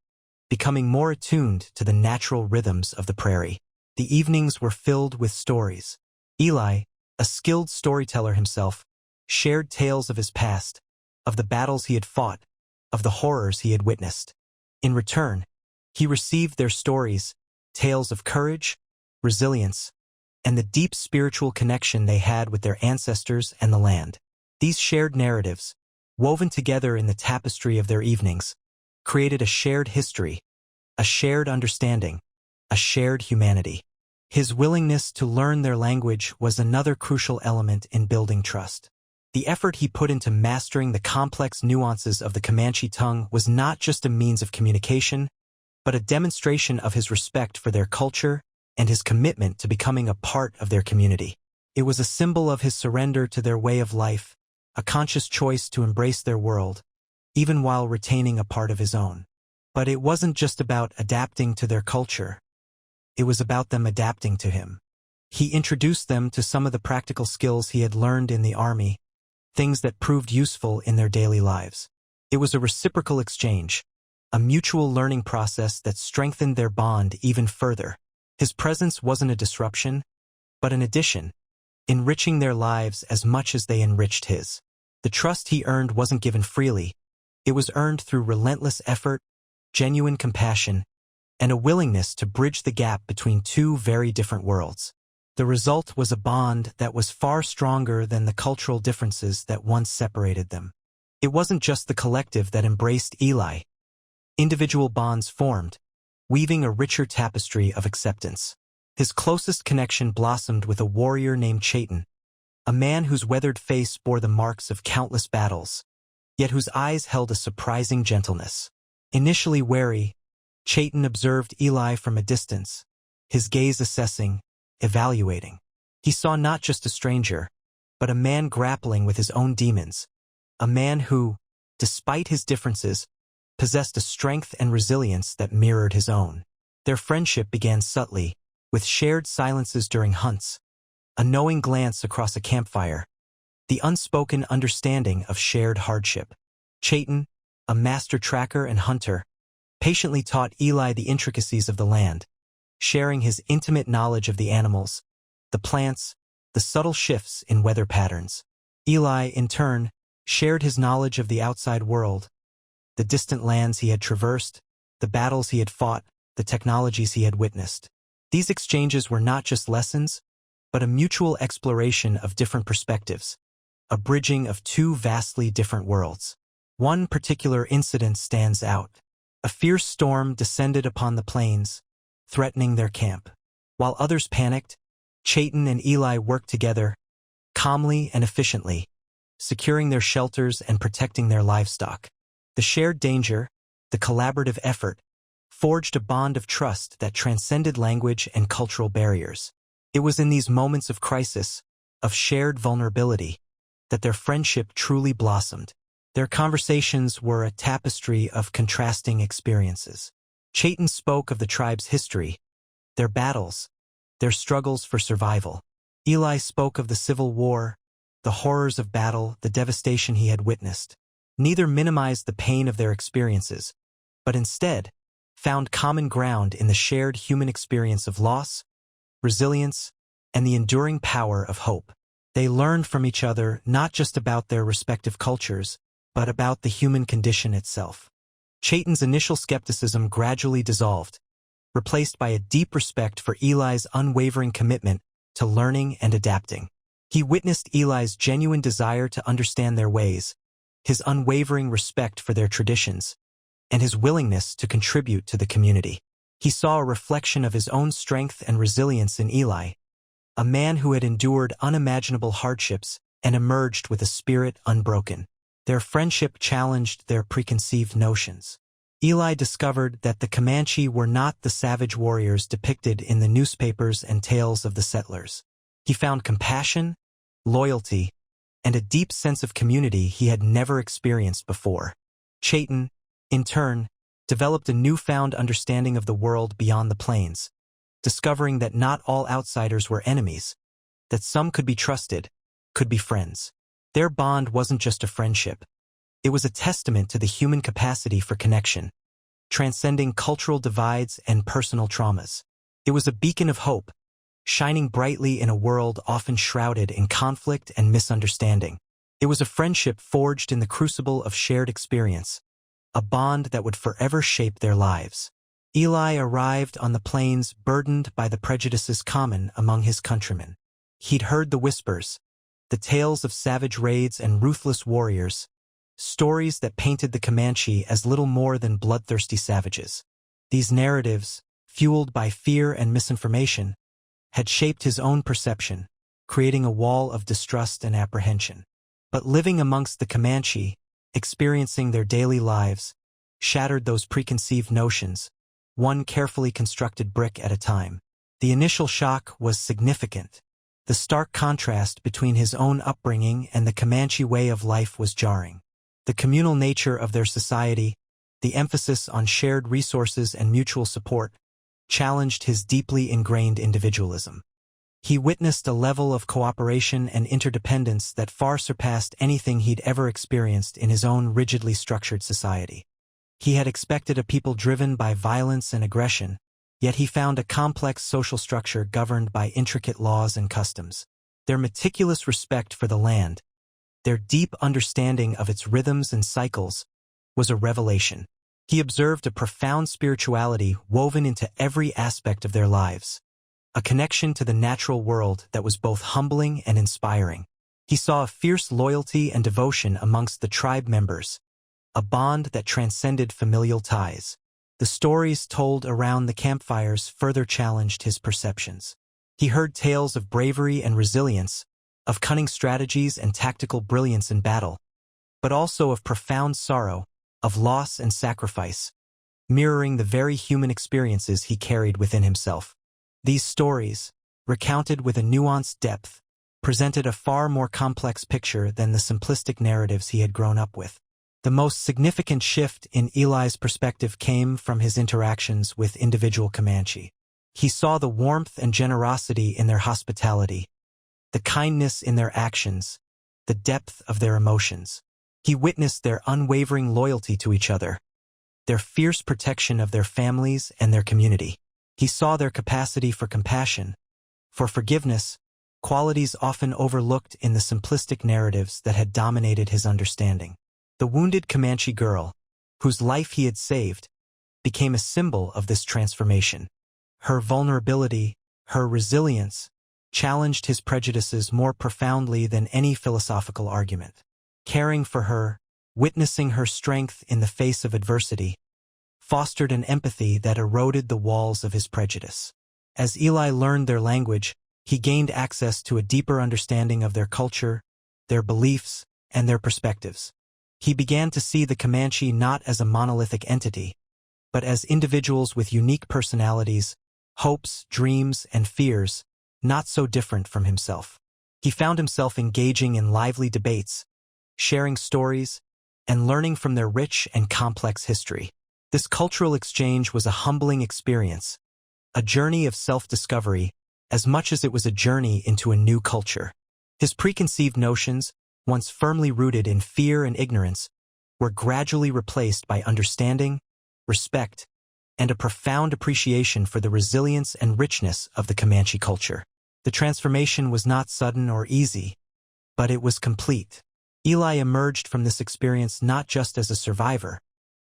becoming more attuned to the natural rhythms of the prairie. The evenings were filled with stories. Eli, a skilled storyteller himself, shared tales of his past, of the battles he had fought, of the horrors he had witnessed. In return, he received their stories, tales of courage, resilience, and the deep spiritual connection they had with their ancestors and the land. These shared narratives, woven together in the tapestry of their evenings, created a shared history, a shared understanding, a shared humanity. His willingness to learn their language was another crucial element in building trust. The effort he put into mastering the complex nuances of the Comanche tongue was not just a means of communication, but a demonstration of his respect for their culture and his commitment to becoming a part of their community. It was a symbol of his surrender to their way of life, a conscious choice to embrace their world, even while retaining a part of his own. But it wasn't just about adapting to their culture. It was about them adapting to him. He introduced them to some of the practical skills he had learned in the army, things that proved useful in their daily lives. It was a reciprocal exchange, a mutual learning process that strengthened their bond even further. His presence wasn't a disruption, but an addition, enriching their lives as much as they enriched his. The trust he earned wasn't given freely. It was earned through relentless effort, genuine compassion, and a willingness to bridge the gap between two very different worlds. The result was a bond that was far stronger than the cultural differences that once separated them. It wasn't just the collective that embraced Eli. Individual bonds formed, weaving a richer tapestry of acceptance. His closest connection blossomed with a warrior named Chaitin, a man whose weathered face bore the marks of countless battles, yet whose eyes held a surprising gentleness. Initially wary, Chaitin observed Eli from a distance, his gaze assessing, evaluating. He saw not just a stranger, but a man grappling with his own demons, a man who, despite his differences, possessed a strength and resilience that mirrored his own. Their friendship began subtly, with shared silences during hunts, a knowing glance across a campfire, the unspoken understanding of shared hardship. Chaitin, a master tracker and hunter, patiently taught Eli the intricacies of the land, sharing his intimate knowledge of the animals, the plants, the subtle shifts in weather patterns. Eli, in turn, shared his knowledge of the outside world, the distant lands he had traversed, the battles he had fought, the technologies he had witnessed. These exchanges were not just lessons, but a mutual exploration of different perspectives, a bridging of two vastly different worlds. One particular incident stands out. A fierce storm descended upon the plains, threatening their camp. While others panicked, Chaitin and Eli worked together, calmly and efficiently, securing their shelters and protecting their livestock. The shared danger, the collaborative effort, forged a bond of trust that transcended language and cultural barriers. It was in these moments of crisis, of shared vulnerability, that their friendship truly blossomed. Their conversations were a tapestry of contrasting experiences. Chaitin spoke of the tribe's history, their battles, their struggles for survival. Eli spoke of the Civil War, the horrors of battle, the devastation he had witnessed. Neither minimized the pain of their experiences, but instead found common ground in the shared human experience of loss, resilience, and the enduring power of hope. They learned from each other not just about their respective cultures, but about the human condition itself. Chaitin's initial skepticism gradually dissolved, replaced by a deep respect for Eli's unwavering commitment to learning and adapting. He witnessed Eli's genuine desire to understand their ways, his unwavering respect for their traditions, and his willingness to contribute to the community. He saw a reflection of his own strength and resilience in Eli, a man who had endured unimaginable hardships and emerged with a spirit unbroken. Their friendship challenged their preconceived notions. Eli discovered that the Comanche were not the savage warriors depicted in the newspapers and tales of the settlers. He found compassion, loyalty, and a deep sense of community he had never experienced before. Chaitin, in turn, developed a newfound understanding of the world beyond the plains, discovering that not all outsiders were enemies, that some could be trusted, could be friends. Their bond wasn't just a friendship. It was a testament to the human capacity for connection, transcending cultural divides and personal traumas. It was a beacon of hope, shining brightly in a world often shrouded in conflict and misunderstanding. It was a friendship forged in the crucible of shared experience, a bond that would forever shape their lives. Eli arrived on the plains burdened by the prejudices common among his countrymen. He'd heard the whispers, the tales of savage raids and ruthless warriors, stories that painted the Comanche as little more than bloodthirsty savages. These narratives, fueled by fear and misinformation, had shaped his own perception, creating a wall of distrust and apprehension. But living amongst the Comanche, experiencing their daily lives, shattered those preconceived notions, one carefully constructed brick at a time. The initial shock was significant. The stark contrast between his own upbringing and the Comanche way of life was jarring. The communal nature of their society, the emphasis on shared resources and mutual support, challenged his deeply ingrained individualism. He witnessed a level of cooperation and interdependence that far surpassed anything he'd ever experienced in his own rigidly structured society. He had expected a people driven by violence and aggression, yet he found a complex social structure governed by intricate laws and customs. Their meticulous respect for the land, their deep understanding of its rhythms and cycles, was a revelation. He observed a profound spirituality woven into every aspect of their lives, a connection to the natural world that was both humbling and inspiring. He saw a fierce loyalty and devotion amongst the tribe members, a bond that transcended familial ties. The stories told around the campfires further challenged his perceptions. He heard tales of bravery and resilience, of cunning strategies and tactical brilliance in battle, but also of profound sorrow, of loss and sacrifice, mirroring the very human experiences he carried within himself. These stories, recounted with a nuanced depth, presented a far more complex picture than the simplistic narratives he had grown up with. The most significant shift in Eli's perspective came from his interactions with individual Comanche. He saw the warmth and generosity in their hospitality, the kindness in their actions, the depth of their emotions. He witnessed their unwavering loyalty to each other, their fierce protection of their families and their community. He saw their capacity for compassion, for forgiveness, qualities often overlooked in the simplistic narratives that had dominated his understanding. The wounded Comanche girl, whose life he had saved, became a symbol of this transformation. Her vulnerability, her resilience, challenged his prejudices more profoundly than any philosophical argument. Caring for her, witnessing her strength in the face of adversity, fostered an empathy that eroded the walls of his prejudice. As Eli learned their language, he gained access to a deeper understanding of their culture, their beliefs, and their perspectives. He began to see the Comanche not as a monolithic entity, but as individuals with unique personalities, hopes, dreams, and fears, not so different from himself. He found himself engaging in lively debates, sharing stories, and learning from their rich and complex history. This cultural exchange was a humbling experience, a journey of self-discovery, as much as it was a journey into a new culture. His preconceived notions, once firmly rooted in fear and ignorance, were gradually replaced by understanding, respect, and a profound appreciation for the resilience and richness of the Comanche culture. The transformation was not sudden or easy, but it was complete. Eli emerged from this experience not just as a survivor,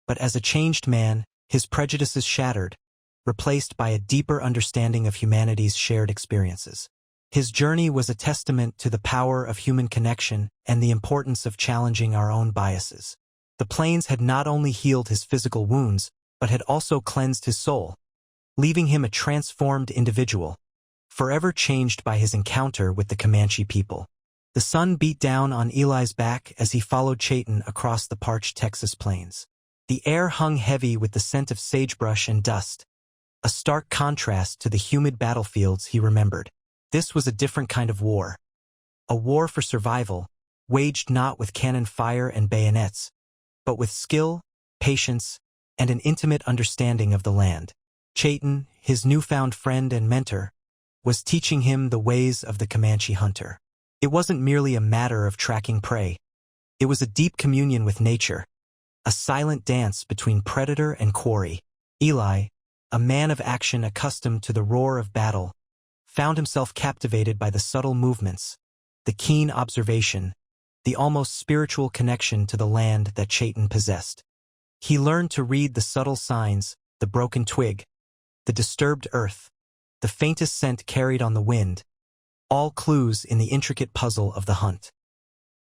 but as a changed man, his prejudices shattered, replaced by a deeper understanding of humanity's shared experiences. His journey was a testament to the power of human connection and the importance of challenging our own biases. The plains had not only healed his physical wounds, but had also cleansed his soul, leaving him a transformed individual, forever changed by his encounter with the Comanche people. The sun beat down on Eli's back as he followed Chayton across the parched Texas plains. The air hung heavy with the scent of sagebrush and dust, a stark contrast to the humid battlefields he remembered. This was a different kind of war. A war for survival, waged not with cannon fire and bayonets, but with skill, patience, and an intimate understanding of the land. Chayton, his newfound friend and mentor, was teaching him the ways of the Comanche hunter. It wasn't merely a matter of tracking prey. It was a deep communion with nature, a silent dance between predator and quarry. Eli, a man of action accustomed to the roar of battle, found himself captivated by the subtle movements, the keen observation, the almost spiritual connection to the land that Chayton possessed. He learned to read the subtle signs, the broken twig, the disturbed earth, the faintest scent carried on the wind, all clues in the intricate puzzle of the hunt.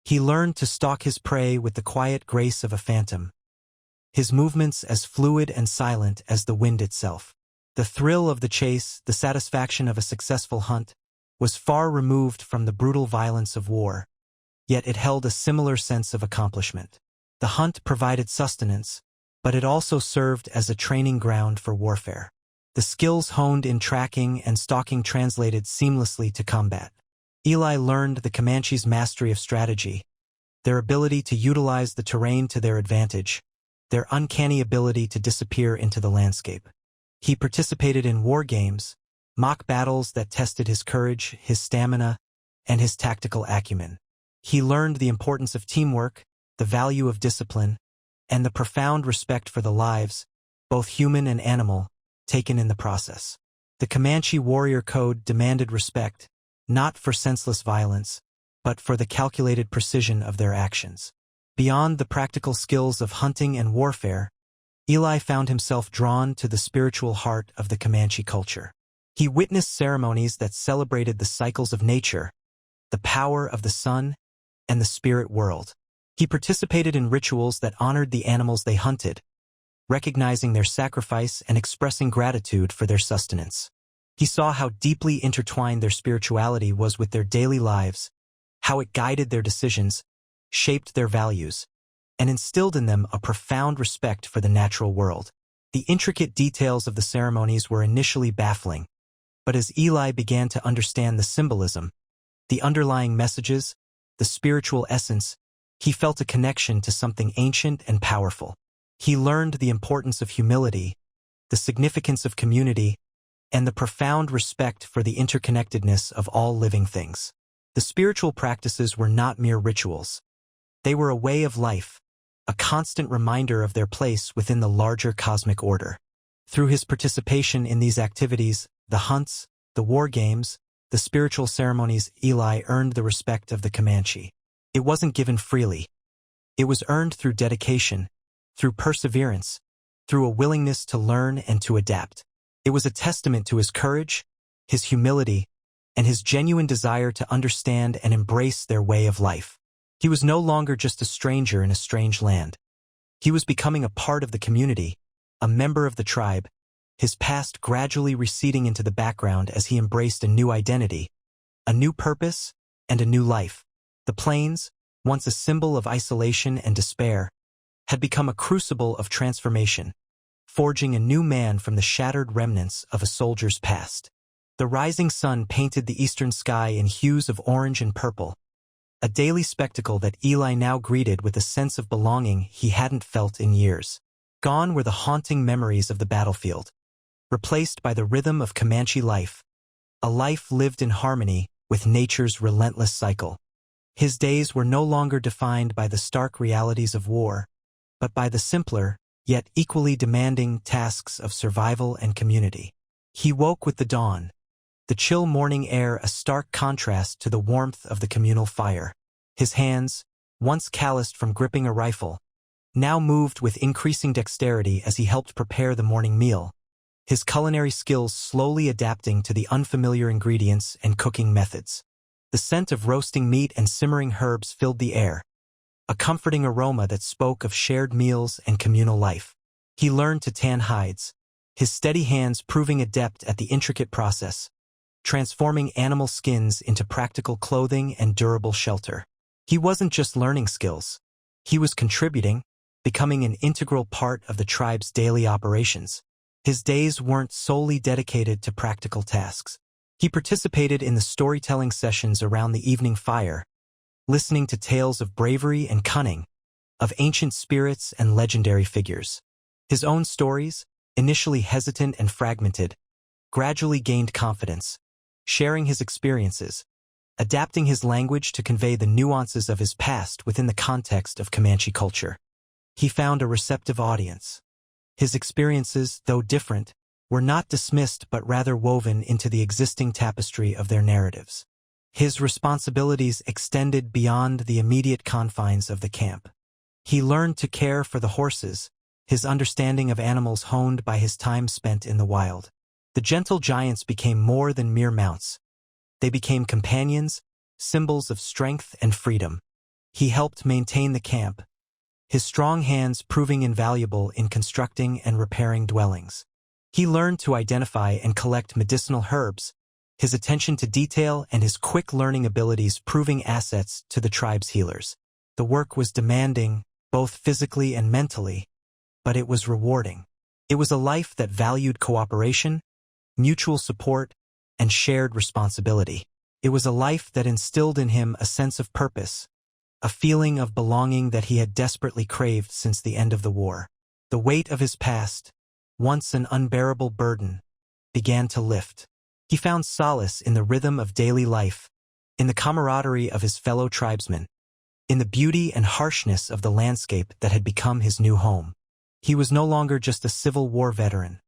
He learned to stalk his prey with the quiet grace of a phantom, his movements as fluid and silent as the wind itself. The thrill of the chase, the satisfaction of a successful hunt, was far removed from the brutal violence of war, yet it held a similar sense of accomplishment. The hunt provided sustenance, but it also served as a training ground for warfare. The skills honed in tracking and stalking translated seamlessly to combat. Eli learned the Comanche's mastery of strategy, their ability to utilize the terrain to their advantage, their uncanny ability to disappear into the landscape. He participated in war games, mock battles that tested his courage, his stamina, and his tactical acumen. He learned the importance of teamwork, the value of discipline, and the profound respect for the lives, both human and animal, taken in the process. The Comanche warrior code demanded respect, not for senseless violence, but for the calculated precision of their actions. Beyond the practical skills of hunting and warfare, Eli found himself drawn to the spiritual heart of the Comanche culture. He witnessed ceremonies that celebrated the cycles of nature, the power of the sun, and the spirit world. He participated in rituals that honored the animals they hunted, recognizing their sacrifice and expressing gratitude for their sustenance. He saw how deeply intertwined their spirituality was with their daily lives, how it guided their decisions, shaped their values, and instilled in them a profound respect for the natural world. The intricate details of the ceremonies were initially baffling, but as Eli began to understand the symbolism, The underlying messages, the spiritual essence, he felt a connection to something ancient and powerful. He learned the importance of humility, the significance of community, and the profound respect for the interconnectedness of all living things. The spiritual practices were not mere rituals. They were a way of life, a constant reminder of their place within the larger cosmic order. Through his participation in these activities, the hunts, the war games, the spiritual ceremonies, Eli earned the respect of the Comanche. It wasn't given freely. It was earned through dedication, through perseverance, through a willingness to learn and to adapt. It was a testament to his courage, his humility, and his genuine desire to understand and embrace their way of life. He was no longer just a stranger in a strange land. He was becoming a part of the community, a member of the tribe, his past gradually receding into the background as he embraced a new identity, a new purpose, and a new life. The plains, once a symbol of isolation and despair, had become a crucible of transformation, forging a new man from the shattered remnants of a soldier's past. The rising sun painted the eastern sky in hues of orange and purple, a daily spectacle that Eli now greeted with a sense of belonging he hadn't felt in years. Gone were the haunting memories of the battlefield, replaced by the rhythm of Comanche life, a life lived in harmony with nature's relentless cycle. His days were no longer defined by the stark realities of war, but by the simpler, yet equally demanding tasks of survival and community. He woke with the dawn, the chill morning air a stark contrast to the warmth of the communal fire. His hands, once calloused from gripping a rifle, now moved with increasing dexterity as he helped prepare the morning meal, his culinary skills slowly adapting to the unfamiliar ingredients and cooking methods. The scent of roasting meat and simmering herbs filled the air, a comforting aroma that spoke of shared meals and communal life. He learned to tan hides, his steady hands proving adept at the intricate process, transforming animal skins into practical clothing and durable shelter. He wasn't just learning skills. He was contributing, becoming an integral part of the tribe's daily operations. His days weren't solely dedicated to practical tasks. He participated in the storytelling sessions around the evening fire, listening to tales of bravery and cunning, of ancient spirits and legendary figures. His own stories, initially hesitant and fragmented, gradually gained confidence, sharing his experiences, adapting his language to convey the nuances of his past within the context of Comanche culture. He found a receptive audience. His experiences, though different, were not dismissed but rather woven into the existing tapestry of their narratives. His responsibilities extended beyond the immediate confines of the camp. He learned to care for the horses, his understanding of animals honed by his time spent in the wild. The gentle giants became more than mere mounts. They became companions, symbols of strength and freedom. He helped maintain the camp, his strong hands proving invaluable in constructing and repairing dwellings. He learned to identify and collect medicinal herbs, his attention to detail and his quick learning abilities proving assets to the tribe's healers. The work was demanding, both physically and mentally, but it was rewarding. It was a life that valued cooperation, mutual support, and shared responsibility. It was a life that instilled in him a sense of purpose, a feeling of belonging that he had desperately craved since the end of the war. The weight of his past, once an unbearable burden, began to lift. He found solace in the rhythm of daily life, in the camaraderie of his fellow tribesmen, in the beauty and harshness of the landscape that had become his new home. He was no longer just a Civil War veteran.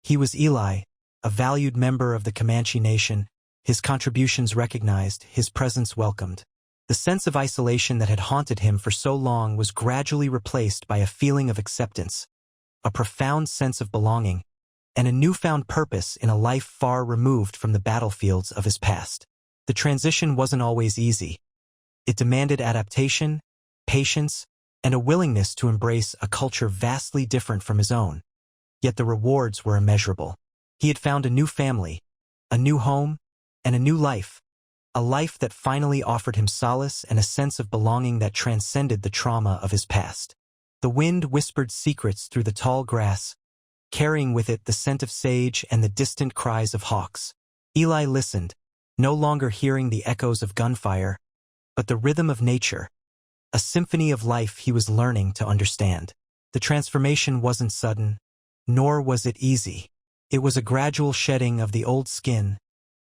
He was Eli, a valued member of the Comanche Nation, his contributions recognized, his presence welcomed. The sense of isolation that had haunted him for so long was gradually replaced by a feeling of acceptance, a profound sense of belonging, and a newfound purpose in a life far removed from the battlefields of his past. The transition wasn't always easy. It demanded adaptation, patience, and a willingness to embrace a culture vastly different from his own. Yet the rewards were immeasurable. He had found a new family, a new home, and a new life, a life that finally offered him solace and a sense of belonging that transcended the trauma of his past. The wind whispered secrets through the tall grass, carrying with it the scent of sage and the distant cries of hawks. Eli listened, no longer hearing the echoes of gunfire, but the rhythm of nature, a symphony of life he was learning to understand. The transformation wasn't sudden, nor was it easy. It was a gradual shedding of the old skin,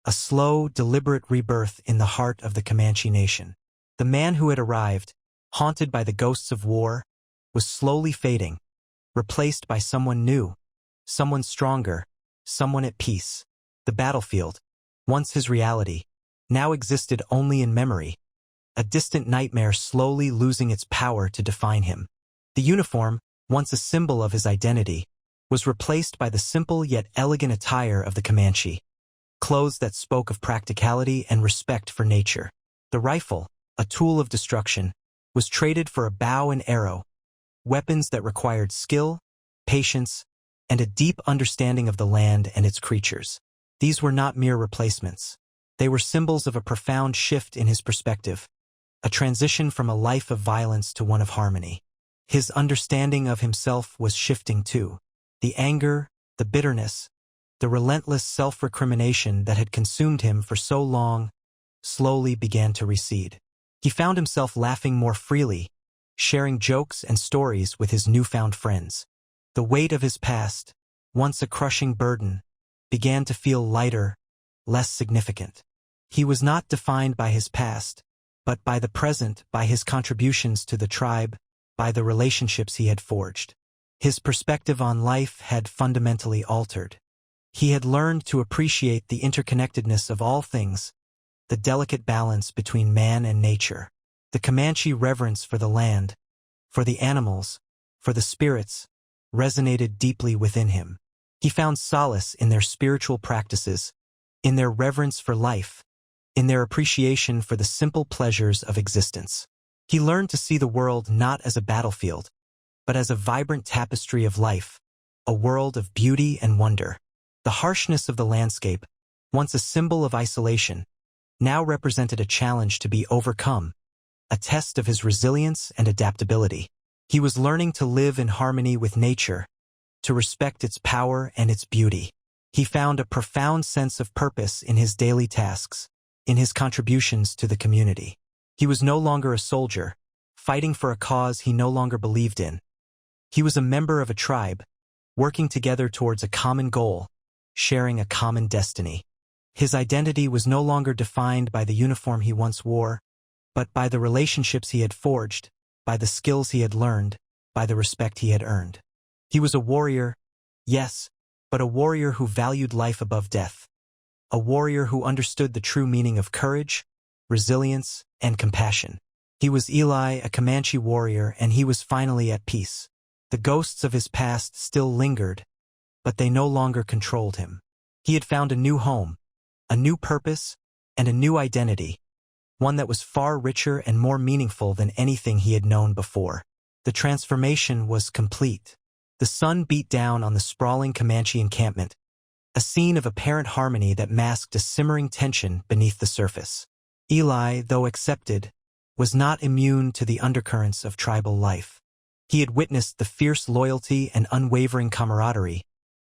a slow, deliberate rebirth in the heart of the Comanche nation. The man who had arrived, haunted by the ghosts of war, was slowly fading, replaced by someone new, someone stronger, someone at peace. The battlefield, once his reality, now existed only in memory, a distant nightmare slowly losing its power to define him. The uniform, once a symbol of his identity, was replaced by the simple yet elegant attire of the Comanche, clothes that spoke of practicality and respect for nature. The rifle, a tool of destruction, was traded for a bow and arrow, weapons that required skill, patience, and a deep understanding of the land and its creatures. These were not mere replacements. They were symbols of a profound shift in his perspective, a transition from a life of violence to one of harmony. His understanding of himself was shifting too. The anger, the bitterness, the relentless self-recrimination that had consumed him for so long slowly began to recede. He found himself laughing more freely, sharing jokes and stories with his newfound friends. The weight of his past, once a crushing burden, began to feel lighter, less significant. He was not defined by his past, but by the present, by his contributions to the tribe, by the relationships he had forged. His perspective on life had fundamentally altered. He had learned to appreciate the interconnectedness of all things, the delicate balance between man and nature. The Comanche reverence for the land, for the animals, for the spirits, resonated deeply within him. He found solace in their spiritual practices, in their reverence for life, in their appreciation for the simple pleasures of existence. He learned to see the world not as a battlefield, but as a vibrant tapestry of life, a world of beauty and wonder. The harshness of the landscape, once a symbol of isolation, now represented a challenge to be overcome, a test of his resilience and adaptability. He was learning to live in harmony with nature, to respect its power and its beauty. He found a profound sense of purpose in his daily tasks, in his contributions to the community. He was no longer a soldier, fighting for a cause he no longer believed in. He was a member of a tribe, working together towards a common goal, sharing a common destiny. His identity was no longer defined by the uniform he once wore, but by the relationships he had forged, by the skills he had learned, by the respect he had earned. He was a warrior, yes, but a warrior who valued life above death. A warrior who understood the true meaning of courage, resilience, and compassion. He was Eli, a Comanche warrior, and he was finally at peace. The ghosts of his past still lingered, but they no longer controlled him. He had found a new home, a new purpose, and a new identity, one that was far richer and more meaningful than anything he had known before. The transformation was complete. The sun beat down on the sprawling Comanche encampment, a scene of apparent harmony that masked a simmering tension beneath the surface. Eli, though accepted, was not immune to the undercurrents of tribal life. He had witnessed the fierce loyalty and unwavering camaraderie,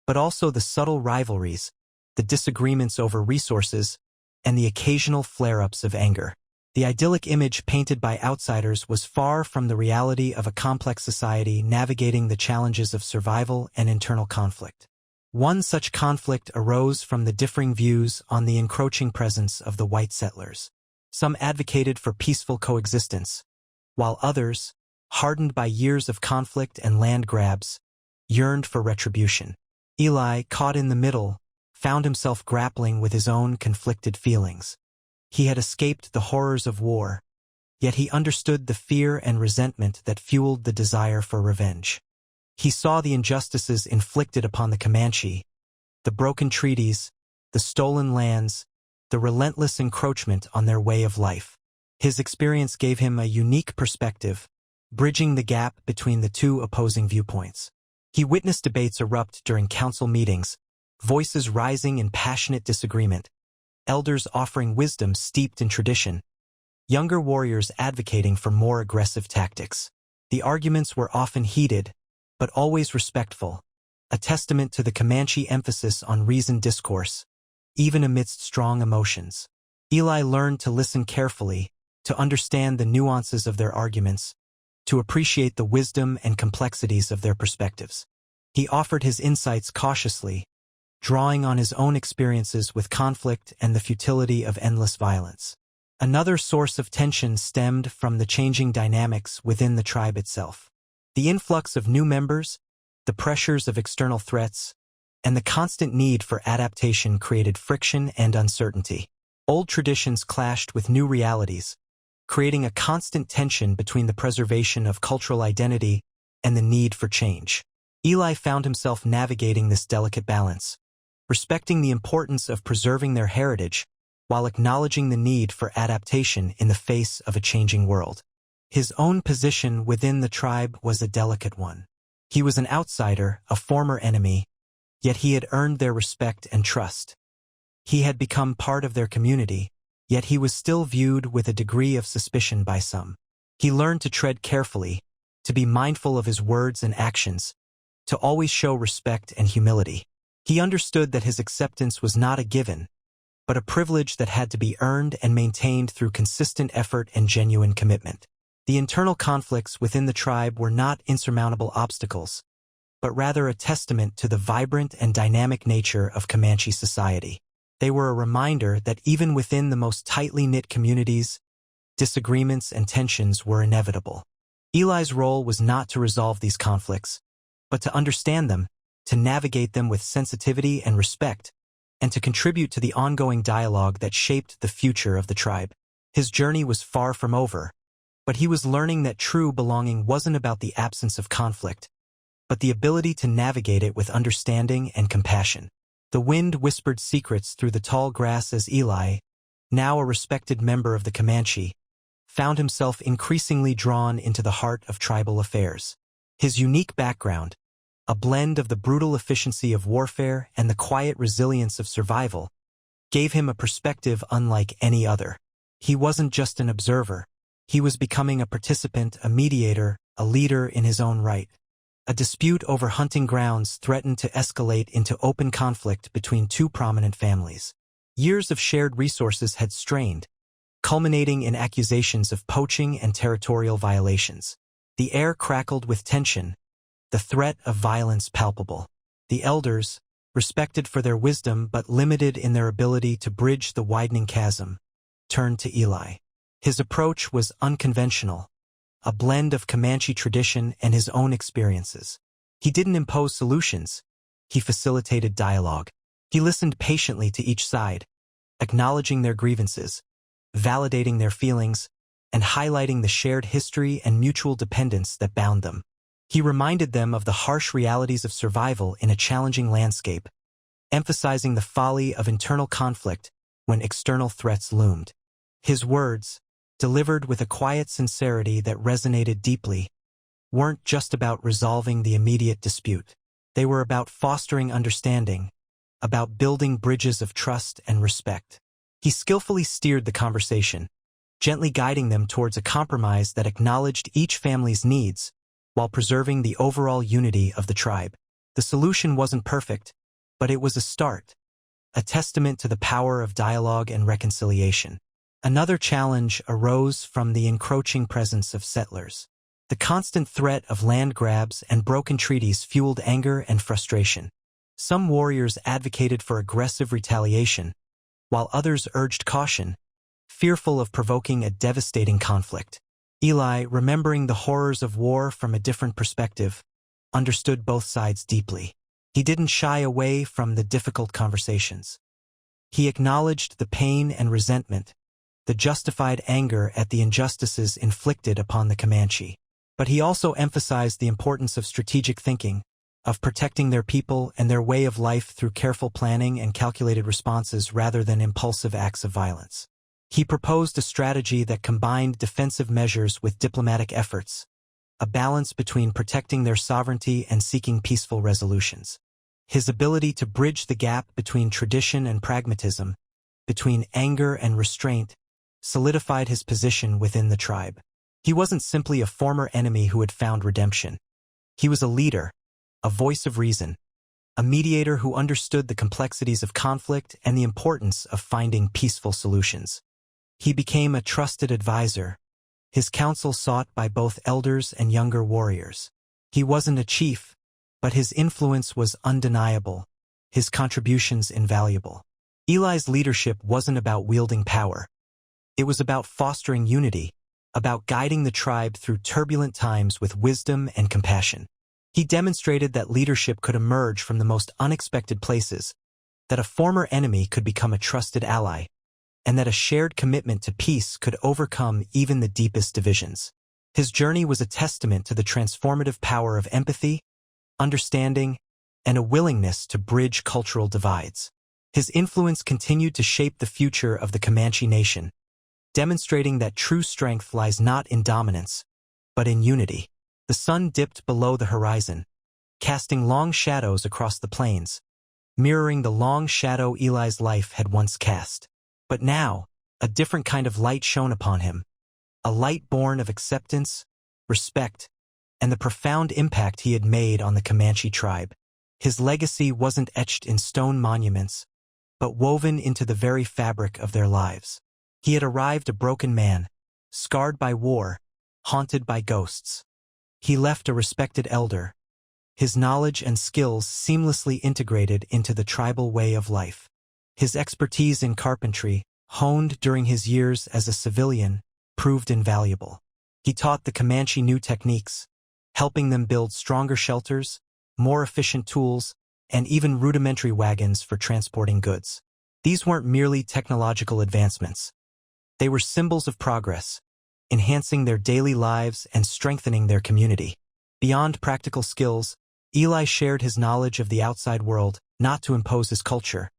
but also the subtle rivalries, the disagreements over resources, and the occasional flare-ups of anger. The idyllic image painted by outsiders was far from the reality of a complex society navigating the challenges of survival and internal conflict. One such conflict arose from the differing views on the encroaching presence of the white settlers. Some advocated for peaceful coexistence, while others, hardened by years of conflict and land grabs, yearned for retribution. Eli, caught in the middle, found himself grappling with his own conflicted feelings. He had escaped the horrors of war, yet he understood the fear and resentment that fueled the desire for revenge. He saw the injustices inflicted upon the Comanche, the broken treaties, the stolen lands, the relentless encroachment on their way of life. His experience gave him a unique perspective, bridging the gap between the two opposing viewpoints. He witnessed debates erupt during council meetings, voices rising in passionate disagreement, elders offering wisdom steeped in tradition, younger warriors advocating for more aggressive tactics. The arguments were often heated, but always respectful, a testament to the Comanche emphasis on reasoned discourse, even amidst strong emotions. Eli learned to listen carefully, to understand the nuances of their arguments, to appreciate the wisdom and complexities of their perspectives. He offered his insights cautiously, drawing on his own experiences with conflict and the futility of endless violence. Another source of tension stemmed from the changing dynamics within the tribe itself. The influx of new members, the pressures of external threats, and the constant need for adaptation created friction and uncertainty. Old traditions clashed with new realities, creating a constant tension between the preservation of cultural identity and the need for change. Eli found himself navigating this delicate balance, respecting the importance of preserving their heritage while acknowledging the need for adaptation in the face of a changing world. His own position within the tribe was a delicate one. He was an outsider, a former enemy, yet he had earned their respect and trust. He had become part of their community, yet he was still viewed with a degree of suspicion by some. He learned to tread carefully, to be mindful of his words and actions, to always show respect and humility. He understood that his acceptance was not a given, but a privilege that had to be earned and maintained through consistent effort and genuine commitment. The internal conflicts within the tribe were not insurmountable obstacles, but rather a testament to the vibrant and dynamic nature of Comanche society. They were a reminder that even within the most tightly knit communities, disagreements and tensions were inevitable. Eli's role was not to resolve these conflicts, but to understand them, to navigate them with sensitivity and respect, and to contribute to the ongoing dialogue that shaped the future of the tribe. His journey was far from over, but he was learning that true belonging wasn't about the absence of conflict, but the ability to navigate it with understanding and compassion. The wind whispered secrets through the tall grass as Eli, now a respected member of the Comanche, found himself increasingly drawn into the heart of tribal affairs. His unique background, a blend of the brutal efficiency of warfare and the quiet resilience of survival, gave him a perspective unlike any other. He wasn't just an observer. He was becoming a participant, a mediator, a leader in his own right. A dispute over hunting grounds threatened to escalate into open conflict between two prominent families. Years of shared resources had strained, culminating in accusations of poaching and territorial violations. The air crackled with tension, the threat of violence palpable. The elders, respected for their wisdom but limited in their ability to bridge the widening chasm, turned to Eli. His approach was unconventional, a blend of Comanche tradition and his own experiences. He didn't impose solutions. He facilitated dialogue. He listened patiently to each side, acknowledging their grievances, validating their feelings, and highlighting the shared history and mutual dependence that bound them. He reminded them of the harsh realities of survival in a challenging landscape, emphasizing the folly of internal conflict when external threats loomed. His words, delivered with a quiet sincerity that resonated deeply, weren't just about resolving the immediate dispute. They were about fostering understanding, about building bridges of trust and respect. He skillfully steered the conversation, gently guiding them towards a compromise that acknowledged each family's needs while preserving the overall unity of the tribe. The solution wasn't perfect, but it was a start, a testament to the power of dialogue and reconciliation. Another challenge arose from the encroaching presence of settlers. The constant threat of land grabs and broken treaties fueled anger and frustration. Some warriors advocated for aggressive retaliation, while others urged caution, fearful of provoking a devastating conflict. Eli, remembering the horrors of war from a different perspective, understood both sides deeply. He didn't shy away from the difficult conversations. He acknowledged the pain and resentment, the justified anger at the injustices inflicted upon the Comanche. But he also emphasized the importance of strategic thinking, of protecting their people and their way of life through careful planning and calculated responses rather than impulsive acts of violence. He proposed a strategy that combined defensive measures with diplomatic efforts, a balance between protecting their sovereignty and seeking peaceful resolutions. His ability to bridge the gap between tradition and pragmatism, between anger and restraint, solidified his position within the tribe. He wasn't simply a former enemy who had found redemption. He was a leader, a voice of reason, a mediator who understood the complexities of conflict and the importance of finding peaceful solutions. He became a trusted advisor, his counsel sought by both elders and younger warriors. He wasn't a chief, but his influence was undeniable, his contributions invaluable. Eli's leadership wasn't about wielding power. It was about fostering unity, about guiding the tribe through turbulent times with wisdom and compassion. He demonstrated that leadership could emerge from the most unexpected places, that a former enemy could become a trusted ally, and that a shared commitment to peace could overcome even the deepest divisions. His journey was a testament to the transformative power of empathy, understanding, and a willingness to bridge cultural divides. His influence continued to shape the future of the Comanche nation, demonstrating that true strength lies not in dominance, but in unity. The sun dipped below the horizon, casting long shadows across the plains, mirroring the long shadow Eli's life had once cast. But now, a different kind of light shone upon him, a light born of acceptance, respect, and the profound impact he had made on the Comanche tribe. His legacy wasn't etched in stone monuments, but woven into the very fabric of their lives. He had arrived a broken man, scarred by war, haunted by ghosts. He left a respected elder, his knowledge and skills seamlessly integrated into the tribal way of life. His expertise in carpentry, honed during his years as a civilian, proved invaluable. He taught the Comanche new techniques, helping them build stronger shelters, more efficient tools, and even rudimentary wagons for transporting goods. These weren't merely technological advancements. They were symbols of progress, enhancing their daily lives and strengthening their community. Beyond practical skills, Eli shared his knowledge of the outside world, not to impose his culture,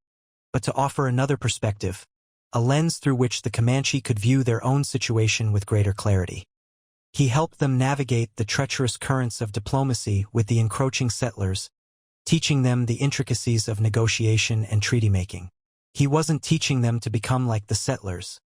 but to offer another perspective, a lens through which the Comanche could view their own situation with greater clarity. He helped them navigate the treacherous currents of diplomacy with the encroaching settlers, teaching them the intricacies of negotiation and treaty-making. He wasn't teaching them to become like the settlers.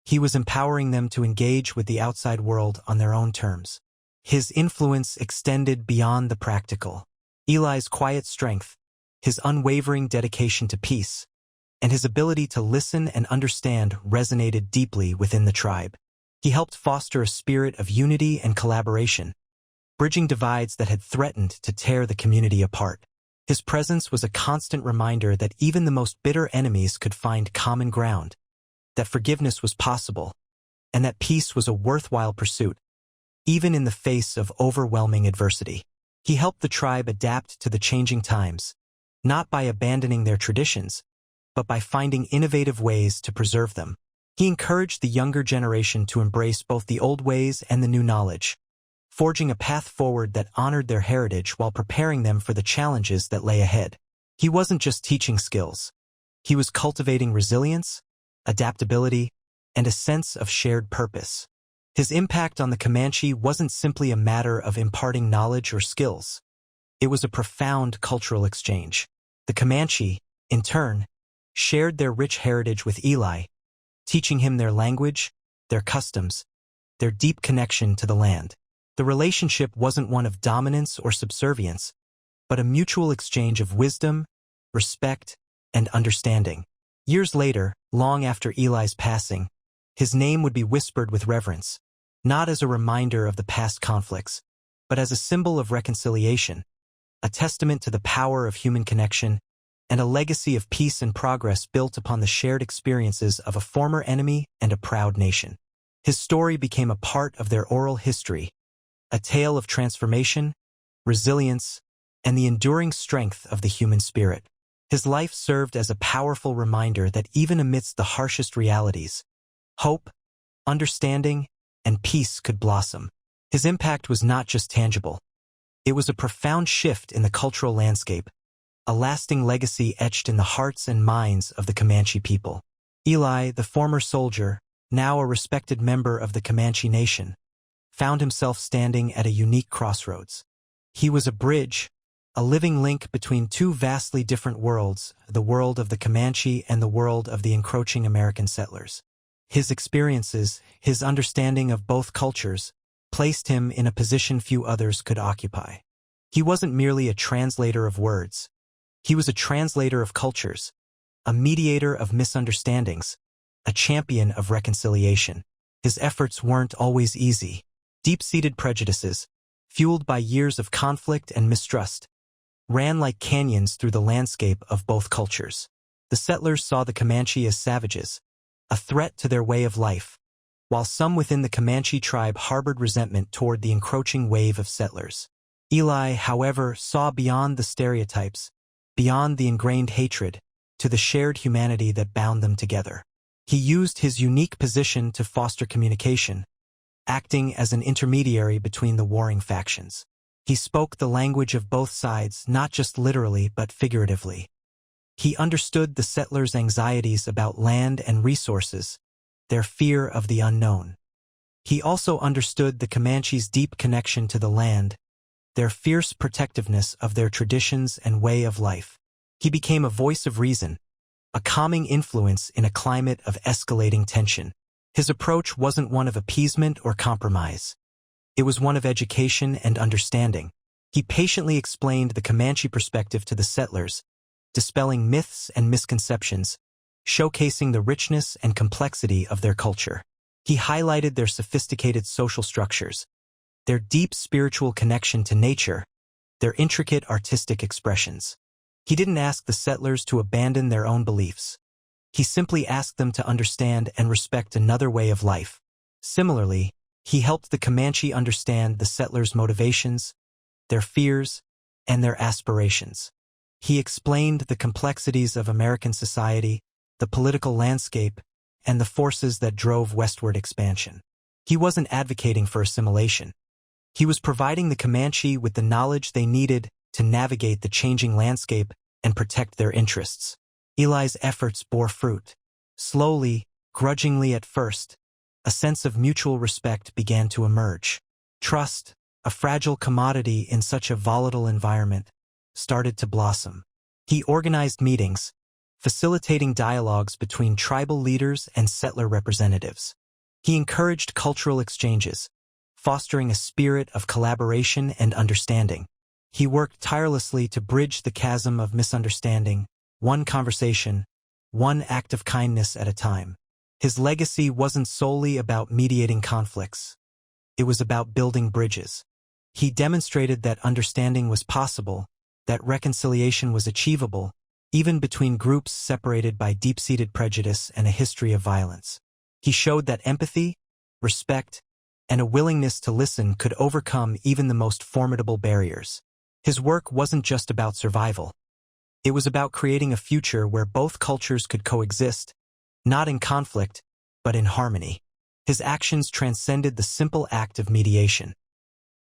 He was empowering them to engage with the outside world on their own terms. His influence extended beyond the practical. Eli's quiet strength, his unwavering dedication to peace, and his ability to listen and understand resonated deeply within the tribe. He helped foster a spirit of unity and collaboration, bridging divides that had threatened to tear the community apart. His presence was a constant reminder that even the most bitter enemies could find common ground, that forgiveness was possible, and that peace was a worthwhile pursuit, even in the face of overwhelming adversity. He helped the tribe adapt to the changing times, not by abandoning their traditions, but by finding innovative ways to preserve them. He encouraged the younger generation to embrace both the old ways and the new knowledge, forging a path forward that honored their heritage while preparing them for the challenges that lay ahead. He wasn't just teaching skills. He was cultivating resilience, adaptability, and a sense of shared purpose. His impact on the Comanche wasn't simply a matter of imparting knowledge or skills. It was a profound cultural exchange. The Comanche, in turn, shared their rich heritage with Eli, teaching him their language, their customs, their deep connection to the land. The relationship wasn't one of dominance or subservience, but a mutual exchange of wisdom, respect, and understanding. Years later, long after Eli's passing, his name would be whispered with reverence, not as a reminder of the past conflicts, but as a symbol of reconciliation, a testament to the power of human connection, and a legacy of peace and progress built upon the shared experiences of a former enemy and a proud nation. His story became a part of their oral history, a tale of transformation, resilience, and the enduring strength of the human spirit. His life served as a powerful reminder that even amidst the harshest realities, hope, understanding, and peace could blossom. His impact was not just tangible. It was a profound shift in the cultural landscape, a lasting legacy etched in the hearts and minds of the Comanche people. Eli, the former soldier, now a respected member of the Comanche nation, found himself standing at a unique crossroads. He was a bridge, a living link between two vastly different worlds, the world of the Comanche and the world of the encroaching American settlers. His experiences, his understanding of both cultures, placed him in a position few others could occupy. He wasn't merely a translator of words. He was a translator of cultures, a mediator of misunderstandings, a champion of reconciliation. His efforts weren't always easy. Deep-seated prejudices, fueled by years of conflict and mistrust, ran like canyons through the landscape of both cultures. The settlers saw the Comanche as savages, a threat to their way of life, while some within the Comanche tribe harbored resentment toward the encroaching wave of settlers. Eli, however, saw beyond the stereotypes, beyond the ingrained hatred, to the shared humanity that bound them together. He used his unique position to foster communication, acting as an intermediary between the warring factions. He spoke the language of both sides, not just literally but figuratively. He understood the settlers' anxieties about land and resources, their fear of the unknown. He also understood the Comanches' deep connection to the land, their fierce protectiveness of their traditions and way of life. He became a voice of reason, a calming influence in a climate of escalating tension. His approach wasn't one of appeasement or compromise. It was one of education and understanding. He patiently explained the Comanche perspective to the settlers, dispelling myths and misconceptions, showcasing the richness and complexity of their culture. He highlighted their sophisticated social structures, their deep spiritual connection to nature, their intricate artistic expressions. He didn't ask the settlers to abandon their own beliefs. He simply asked them to understand and respect another way of life. Similarly, he helped the Comanche understand the settlers' motivations, their fears, and their aspirations. He explained the complexities of American society, the political landscape, and the forces that drove westward expansion. He wasn't advocating for assimilation. He was providing the Comanche with the knowledge they needed to navigate the changing landscape and protect their interests. Eli's efforts bore fruit. Slowly, grudgingly at first, a sense of mutual respect began to emerge. Trust, a fragile commodity in such a volatile environment, started to blossom. He organized meetings, facilitating dialogues between tribal leaders and settler representatives. He encouraged cultural exchanges, fostering a spirit of collaboration and understanding. He worked tirelessly to bridge the chasm of misunderstanding, one conversation, one act of kindness at a time. His legacy wasn't solely about mediating conflicts. It was about building bridges. He demonstrated that understanding was possible, that reconciliation was achievable, even between groups separated by deep-seated prejudice and a history of violence. He showed that empathy, respect, and a willingness to listen could overcome even the most formidable barriers. His work wasn't just about survival. It was about creating a future where both cultures could coexist, not in conflict, but in harmony. His actions transcended the simple act of mediation.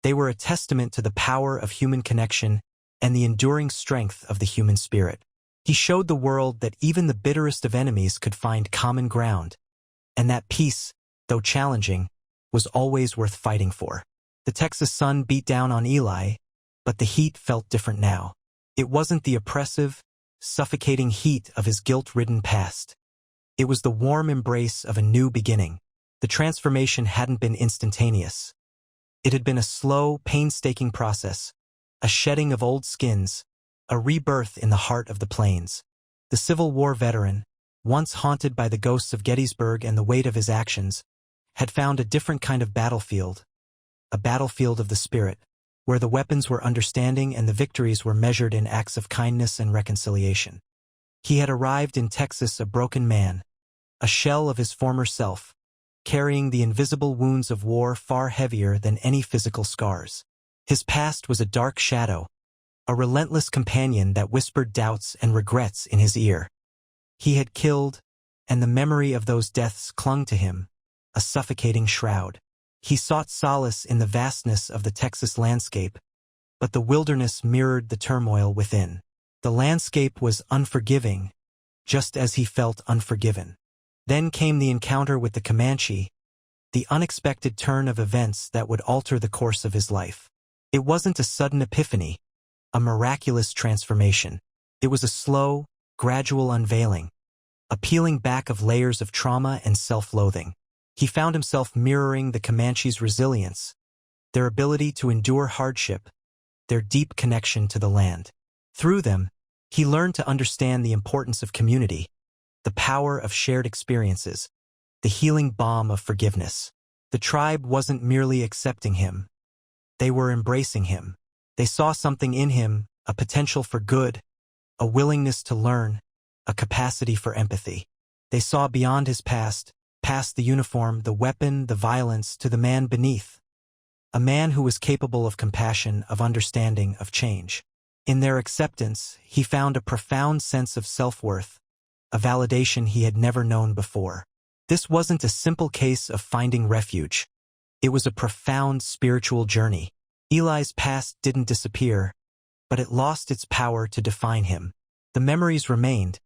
They were a testament to the power of human connection and the enduring strength of the human spirit. He showed the world that even the bitterest of enemies could find common ground, and that peace, though challenging, was always worth fighting for. The Texas sun beat down on Eli, but the heat felt different now. It wasn't the oppressive, suffocating heat of his guilt-ridden past. It was the warm embrace of a new beginning. The transformation hadn't been instantaneous. It had been a slow, painstaking process, a shedding of old skins, a rebirth in the heart of the plains. The Civil War veteran, once haunted by the ghosts of Gettysburg and the weight of his actions, had found a different kind of battlefield, a battlefield of the spirit, where the weapons were understanding and the victories were measured in acts of kindness and reconciliation. He had arrived in Texas a broken man, a shell of his former self, carrying the invisible wounds of war far heavier than any physical scars. His past was a dark shadow, a relentless companion that whispered doubts and regrets in his ear. He had killed, and the memory of those deaths clung to him, a suffocating shroud. He sought solace in the vastness of the Texas landscape, but the wilderness mirrored the turmoil within. The landscape was unforgiving, just as he felt unforgiven. Then came the encounter with the Comanche, the unexpected turn of events that would alter the course of his life. It wasn't a sudden epiphany, a miraculous transformation. It was a slow, gradual unveiling, a peeling back of layers of trauma and self-loathing. He found himself mirroring the Comanche's resilience, their ability to endure hardship, their deep connection to the land. Through them, He learned to understand the importance of community, the power of shared experiences, the healing balm of forgiveness. The tribe wasn't merely accepting him. They were embracing him. They saw something in him, a potential for good, a willingness to learn, a capacity for empathy. They saw beyond his past the uniform, the weapon, the violence, to the man beneath. A man who was capable of compassion, of understanding, of change. In their acceptance, he found a profound sense of self-worth, a validation he had never known before. This wasn't a simple case of finding refuge. It was a profound spiritual journey. Eli's past didn't disappear, but it lost its power to define him. The memories remained,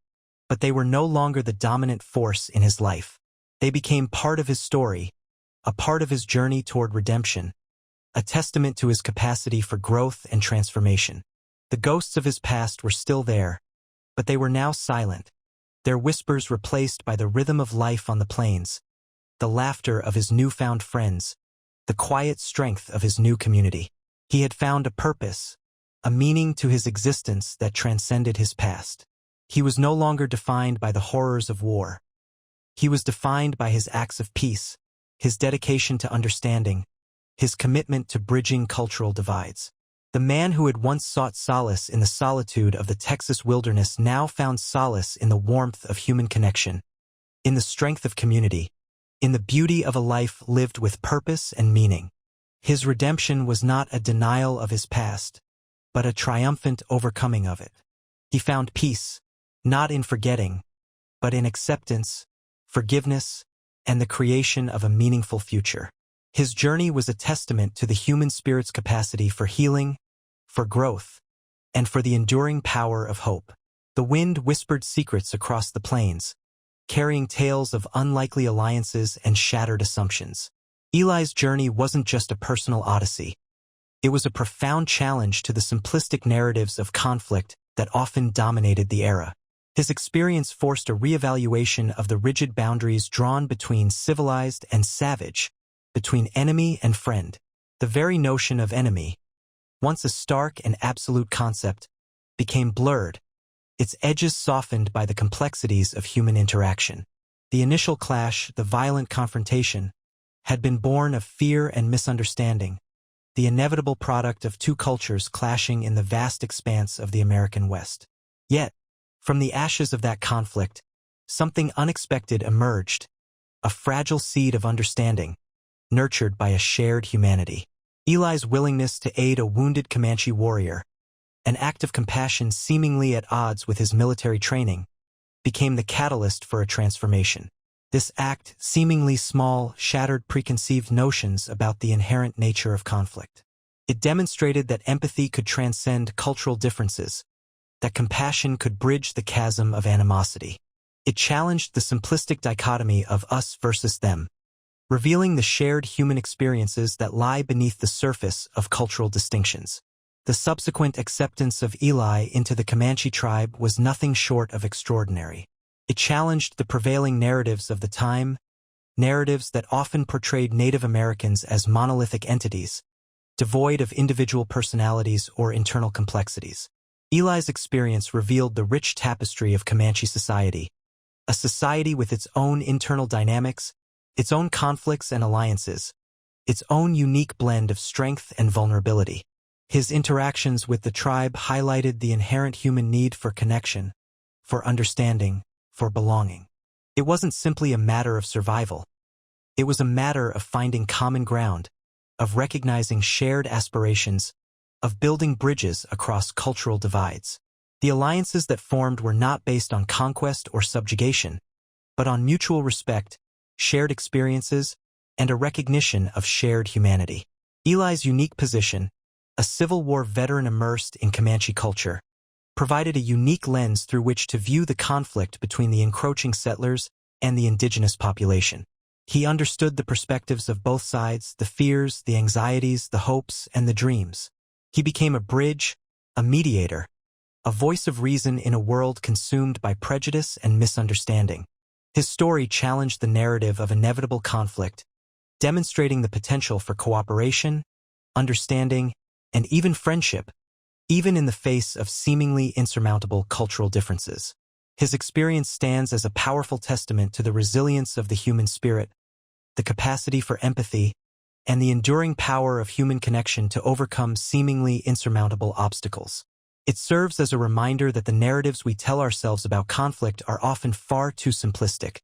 but they were no longer the dominant force in his life. They became part of his story, a part of his journey toward redemption, a testament to his capacity for growth and transformation. The ghosts of his past were still there, but they were now silent, their whispers replaced by the rhythm of life on the plains, the laughter of his newfound friends, the quiet strength of his new community. He had found a purpose, a meaning to his existence that transcended his past. He was no longer defined by the horrors of war. He was defined by his acts of peace, his dedication to understanding, his commitment to bridging cultural divides. The man who had once sought solace in the solitude of the Texas wilderness now found solace in the warmth of human connection, in the strength of community, in the beauty of a life lived with purpose and meaning. His redemption was not a denial of his past, but a triumphant overcoming of it. He found peace, not in forgetting, but in acceptance, forgiveness, and the creation of a meaningful future. His journey was a testament to the human spirit's capacity for healing, for growth, and for the enduring power of hope. The wind whispered secrets across the plains, carrying tales of unlikely alliances and shattered assumptions. Eli's journey wasn't just a personal odyssey. It was a profound challenge to the simplistic narratives of conflict that often dominated the era. His experience forced a reevaluation of the rigid boundaries drawn between civilized and savage, between enemy and friend. The very notion of enemy, once a stark and absolute concept, became blurred, its edges softened by the complexities of human interaction. The initial clash, the violent confrontation, had been born of fear and misunderstanding, the inevitable product of two cultures clashing in the vast expanse of the American West. Yet, from the ashes of that conflict, something unexpected emerged, a fragile seed of understanding, nurtured by a shared humanity. Eli's willingness to aid a wounded Comanche warrior, an act of compassion seemingly at odds with his military training, became the catalyst for a transformation. This act, seemingly small, shattered preconceived notions about the inherent nature of conflict. It demonstrated that empathy could transcend cultural differences, that compassion could bridge the chasm of animosity. It challenged the simplistic dichotomy of us versus them, revealing the shared human experiences that lie beneath the surface of cultural distinctions. The subsequent acceptance of Eli into the Comanche tribe was nothing short of extraordinary. It challenged the prevailing narratives of the time, narratives that often portrayed Native Americans as monolithic entities, devoid of individual personalities or internal complexities. Eli's experience revealed the rich tapestry of Comanche society, a society with its own internal dynamics, its own conflicts and alliances, its own unique blend of strength and vulnerability. His interactions with the tribe highlighted the inherent human need for connection, for understanding, for belonging. It wasn't simply a matter of survival. It was a matter of finding common ground, of recognizing shared aspirations, of building bridges across cultural divides. The alliances that formed were not based on conquest or subjugation, but on mutual respect, shared experiences, and a recognition of shared humanity. Eli's unique position, a Civil War veteran immersed in Comanche culture, provided a unique lens through which to view the conflict between the encroaching settlers and the indigenous population. He understood the perspectives of both sides, the fears, the anxieties, the hopes, and the dreams. He became a bridge, a mediator, a voice of reason in a world consumed by prejudice and misunderstanding. His story challenged the narrative of inevitable conflict, demonstrating the potential for cooperation, understanding, and even friendship even in the face of seemingly insurmountable cultural differences. His experience stands as a powerful testament to the resilience of the human spirit, the capacity for empathy, and the enduring power of human connection to overcome seemingly insurmountable obstacles. It serves as a reminder that the narratives we tell ourselves about conflict are often far too simplistic,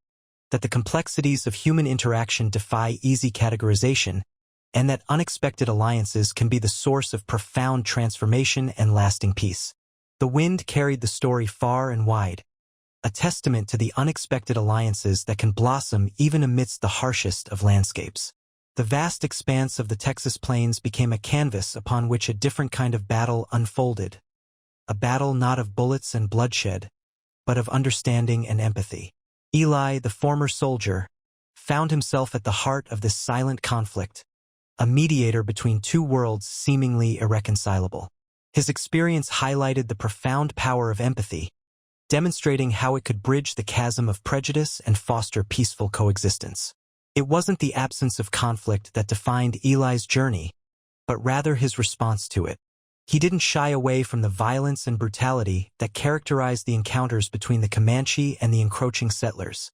that the complexities of human interaction defy easy categorization, and that unexpected alliances can be the source of profound transformation and lasting peace. The wind carried the story far and wide, a testament to the unexpected alliances that can blossom even amidst the harshest of landscapes. The vast expanse of the Texas plains became a canvas upon which a different kind of battle unfolded, a battle not of bullets and bloodshed, but of understanding and empathy. Eli, the former soldier, found himself at the heart of this silent conflict, a mediator between two worlds seemingly irreconcilable. His experience highlighted the profound power of empathy, demonstrating how it could bridge the chasm of prejudice and foster peaceful coexistence. It wasn't the absence of conflict that defined Eli's journey, but rather his response to it. He didn't shy away from the violence and brutality that characterized the encounters between the Comanche and the encroaching settlers.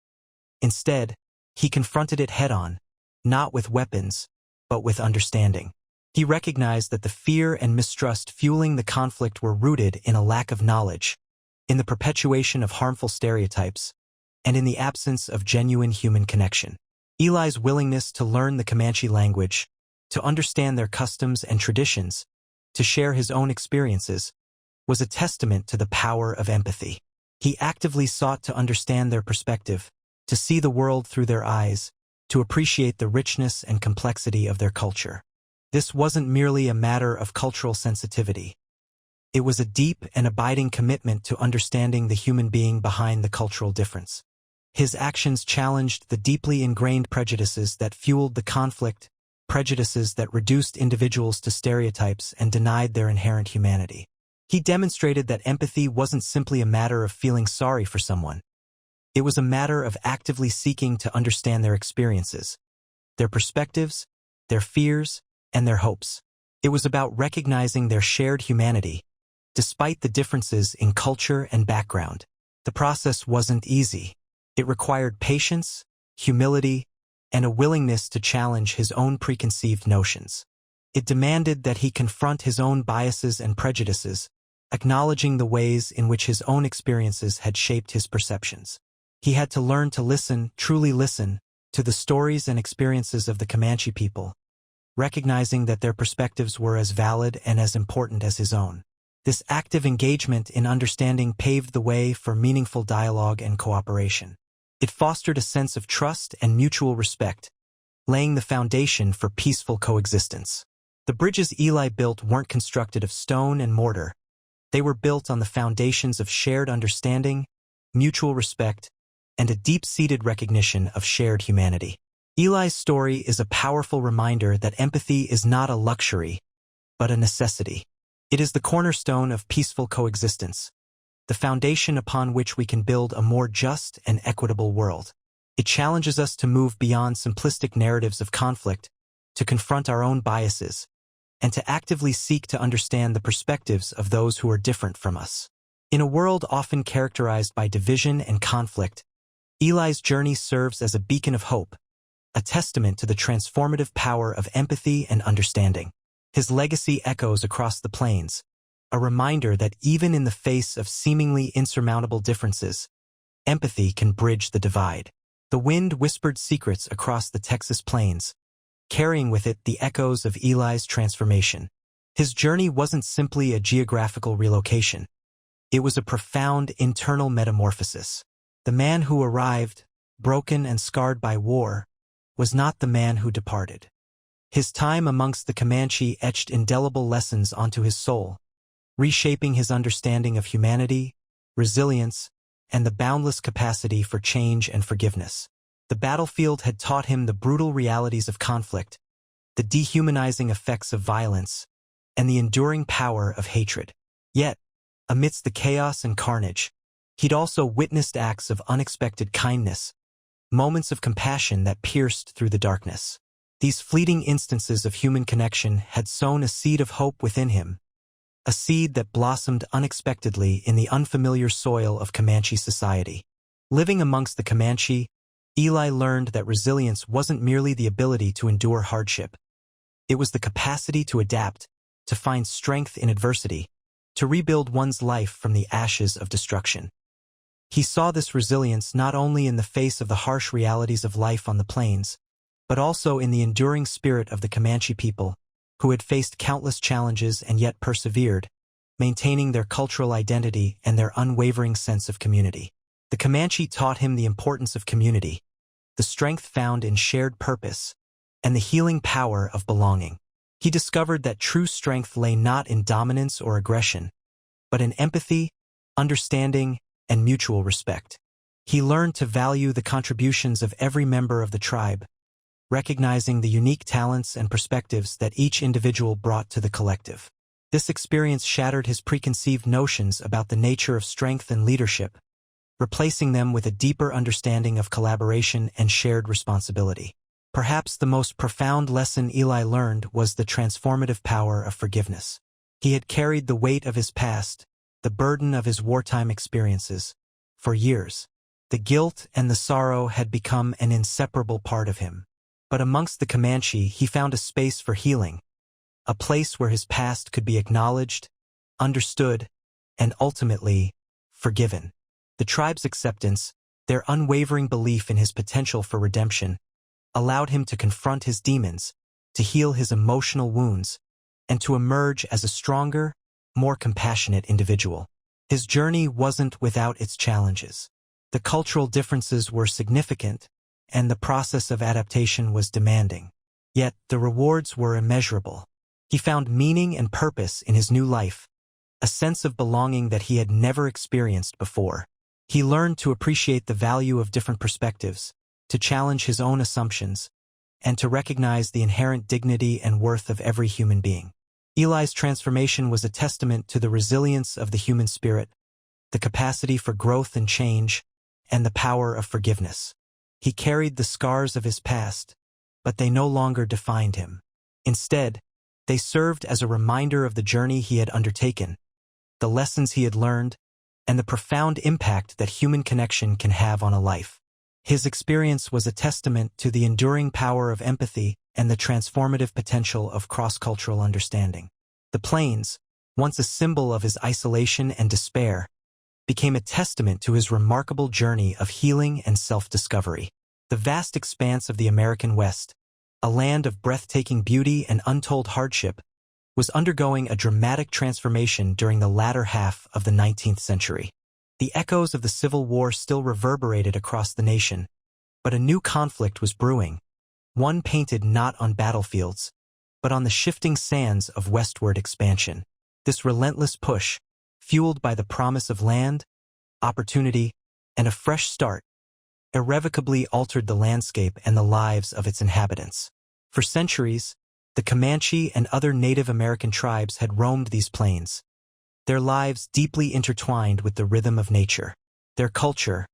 Instead, he confronted it head-on, not with weapons, but with understanding. He recognized that the fear and mistrust fueling the conflict were rooted in a lack of knowledge, in the perpetuation of harmful stereotypes, and in the absence of genuine human connection. Eli's willingness to learn the Comanche language, to understand their customs and traditions, to share his own experiences, was a testament to the power of empathy. He actively sought to understand their perspective, to see the world through their eyes, to appreciate the richness and complexity of their culture. This wasn't merely a matter of cultural sensitivity. It was a deep and abiding commitment to understanding the human being behind the cultural difference. His actions challenged the deeply ingrained prejudices that fueled the conflict, prejudices that reduced individuals to stereotypes and denied their inherent humanity. He demonstrated that empathy wasn't simply a matter of feeling sorry for someone. It was a matter of actively seeking to understand their experiences, their perspectives, their fears, and their hopes. It was about recognizing their shared humanity, despite the differences in culture and background. The process wasn't easy. It required patience, humility, and a willingness to challenge his own preconceived notions. It demanded that he confront his own biases and prejudices, acknowledging the ways in which his own experiences had shaped his perceptions. He had to learn to listen, truly listen, to the stories and experiences of the Comanche people, recognizing that their perspectives were as valid and as important as his own. This active engagement in understanding paved the way for meaningful dialogue and cooperation. It fostered a sense of trust and mutual respect, laying the foundation for peaceful coexistence. The bridges Eli built weren't constructed of stone and mortar. They were built on the foundations of shared understanding, mutual respect, and a deep-seated recognition of shared humanity. Eli's story is a powerful reminder that empathy is not a luxury, but a necessity. It is the cornerstone of peaceful coexistence, the foundation upon which we can build a more just and equitable world. It challenges us to move beyond simplistic narratives of conflict, to confront our own biases, and to actively seek to understand the perspectives of those who are different from us. In a world often characterized by division and conflict, Eli's journey serves as a beacon of hope, a testament to the transformative power of empathy and understanding. His legacy echoes across the plains, a reminder that even in the face of seemingly insurmountable differences, empathy can bridge the divide. The wind whispered secrets across the Texas plains, carrying with it the echoes of Eli's transformation. His journey wasn't simply a geographical relocation. It was a profound internal metamorphosis. The man who arrived, broken and scarred by war, was not the man who departed. His time amongst the Comanche etched indelible lessons onto his soul, reshaping his understanding of humanity, resilience, and the boundless capacity for change and forgiveness. The battlefield had taught him the brutal realities of conflict, the dehumanizing effects of violence, and the enduring power of hatred. Yet, amidst the chaos and carnage, he'd also witnessed acts of unexpected kindness, moments of compassion that pierced through the darkness. These fleeting instances of human connection had sown a seed of hope within him, a seed that blossomed unexpectedly in the unfamiliar soil of Comanche society. Living amongst the Comanche, Eli learned that resilience wasn't merely the ability to endure hardship. It was the capacity to adapt, to find strength in adversity, to rebuild one's life from the ashes of destruction. He saw this resilience not only in the face of the harsh realities of life on the plains, but also in the enduring spirit of the Comanche people, who had faced countless challenges and yet persevered, maintaining their cultural identity and their unwavering sense of community. The Comanche taught him the importance of community, the strength found in shared purpose, and the healing power of belonging. He discovered that true strength lay not in dominance or aggression, but in empathy, understanding, and mutual respect. He learned to value the contributions of every member of the tribe, recognizing the unique talents and perspectives that each individual brought to the collective. This experience shattered his preconceived notions about the nature of strength and leadership, replacing them with a deeper understanding of collaboration and shared responsibility. Perhaps the most profound lesson Eli learned was the transformative power of forgiveness. He had carried the weight of his past, the burden of his wartime experiences, for years. The guilt and the sorrow had become an inseparable part of him. But amongst the Comanche, he found a space for healing, a place where his past could be acknowledged, understood, and ultimately forgiven. The tribe's acceptance, their unwavering belief in his potential for redemption, allowed him to confront his demons, to heal his emotional wounds, and to emerge as a stronger, more compassionate individual. His journey wasn't without its challenges. The cultural differences were significant, and the process of adaptation was demanding. Yet the rewards were immeasurable. He found meaning and purpose in his new life, a sense of belonging that he had never experienced before. He learned to appreciate the value of different perspectives, to challenge his own assumptions, and to recognize the inherent dignity and worth of every human being. Eli's transformation was a testament to the resilience of the human spirit, the capacity for growth and change, and the power of forgiveness. He carried the scars of his past, but they no longer defined him. Instead, they served as a reminder of the journey he had undertaken, the lessons he had learned, and the profound impact that human connection can have on a life. His experience was a testament to the enduring power of empathy and the transformative potential of cross-cultural understanding. The plains, once a symbol of his isolation and despair, became a testament to his remarkable journey of healing and self-discovery. The vast expanse of the American West, a land of breathtaking beauty and untold hardship, was undergoing a dramatic transformation during the latter half of the 19th century. The echoes of the Civil War still reverberated across the nation, but a new conflict was brewing, one painted not on battlefields, but on the shifting sands of westward expansion. This relentless push, fueled by the promise of land, opportunity, and a fresh start, irrevocably altered the landscape and the lives of its inhabitants. For centuries, the Comanche and other Native American tribes had roamed these plains, their lives deeply intertwined with the rhythm of nature. Their culture,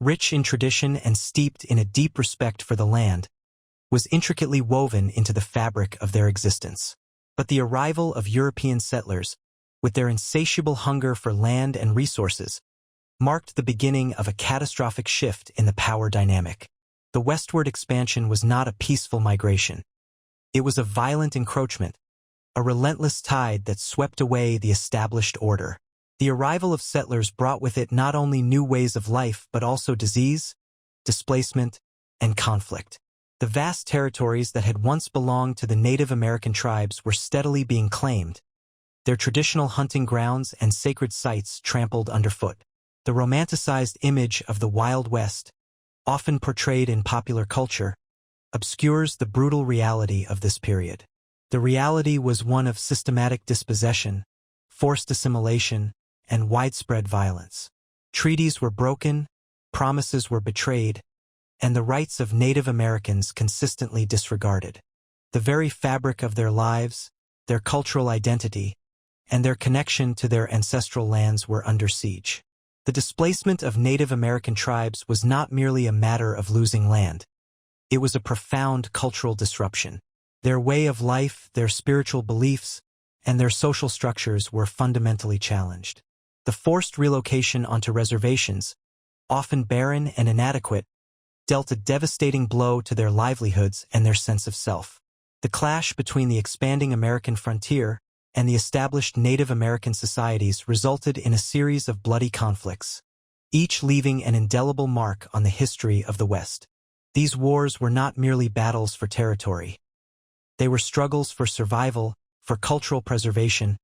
rich in tradition and steeped in a deep respect for the land, was intricately woven into the fabric of their existence. But the arrival of European settlers, with their insatiable hunger for land and resources, marked the beginning of a catastrophic shift in the power dynamic. The westward expansion was not a peaceful migration. It was a violent encroachment, a relentless tide that swept away the established order. The arrival of settlers brought with it not only new ways of life but also disease, displacement, and conflict. The vast territories that had once belonged to the Native American tribes were steadily being claimed, their traditional hunting grounds and sacred sites trampled underfoot. The romanticized image of the Wild West, often portrayed in popular culture, obscures the brutal reality of this period. The reality was one of systematic dispossession, forced assimilation, and widespread violence. Treaties were broken, promises were betrayed, and the rights of Native Americans consistently disregarded. The very fabric of their lives, their cultural identity, and their connection to their ancestral lands were under siege. The displacement of Native American tribes was not merely a matter of losing land. It was a profound cultural disruption. Their way of life, their spiritual beliefs, and their social structures were fundamentally challenged. The forced relocation onto reservations, often barren and inadequate, dealt a devastating blow to their livelihoods and their sense of self. The clash between the expanding American frontier and the established Native American societies resulted in a series of bloody conflicts, each leaving an indelible mark on the history of the West. These wars were not merely battles for territory. They were struggles for survival, for cultural preservation,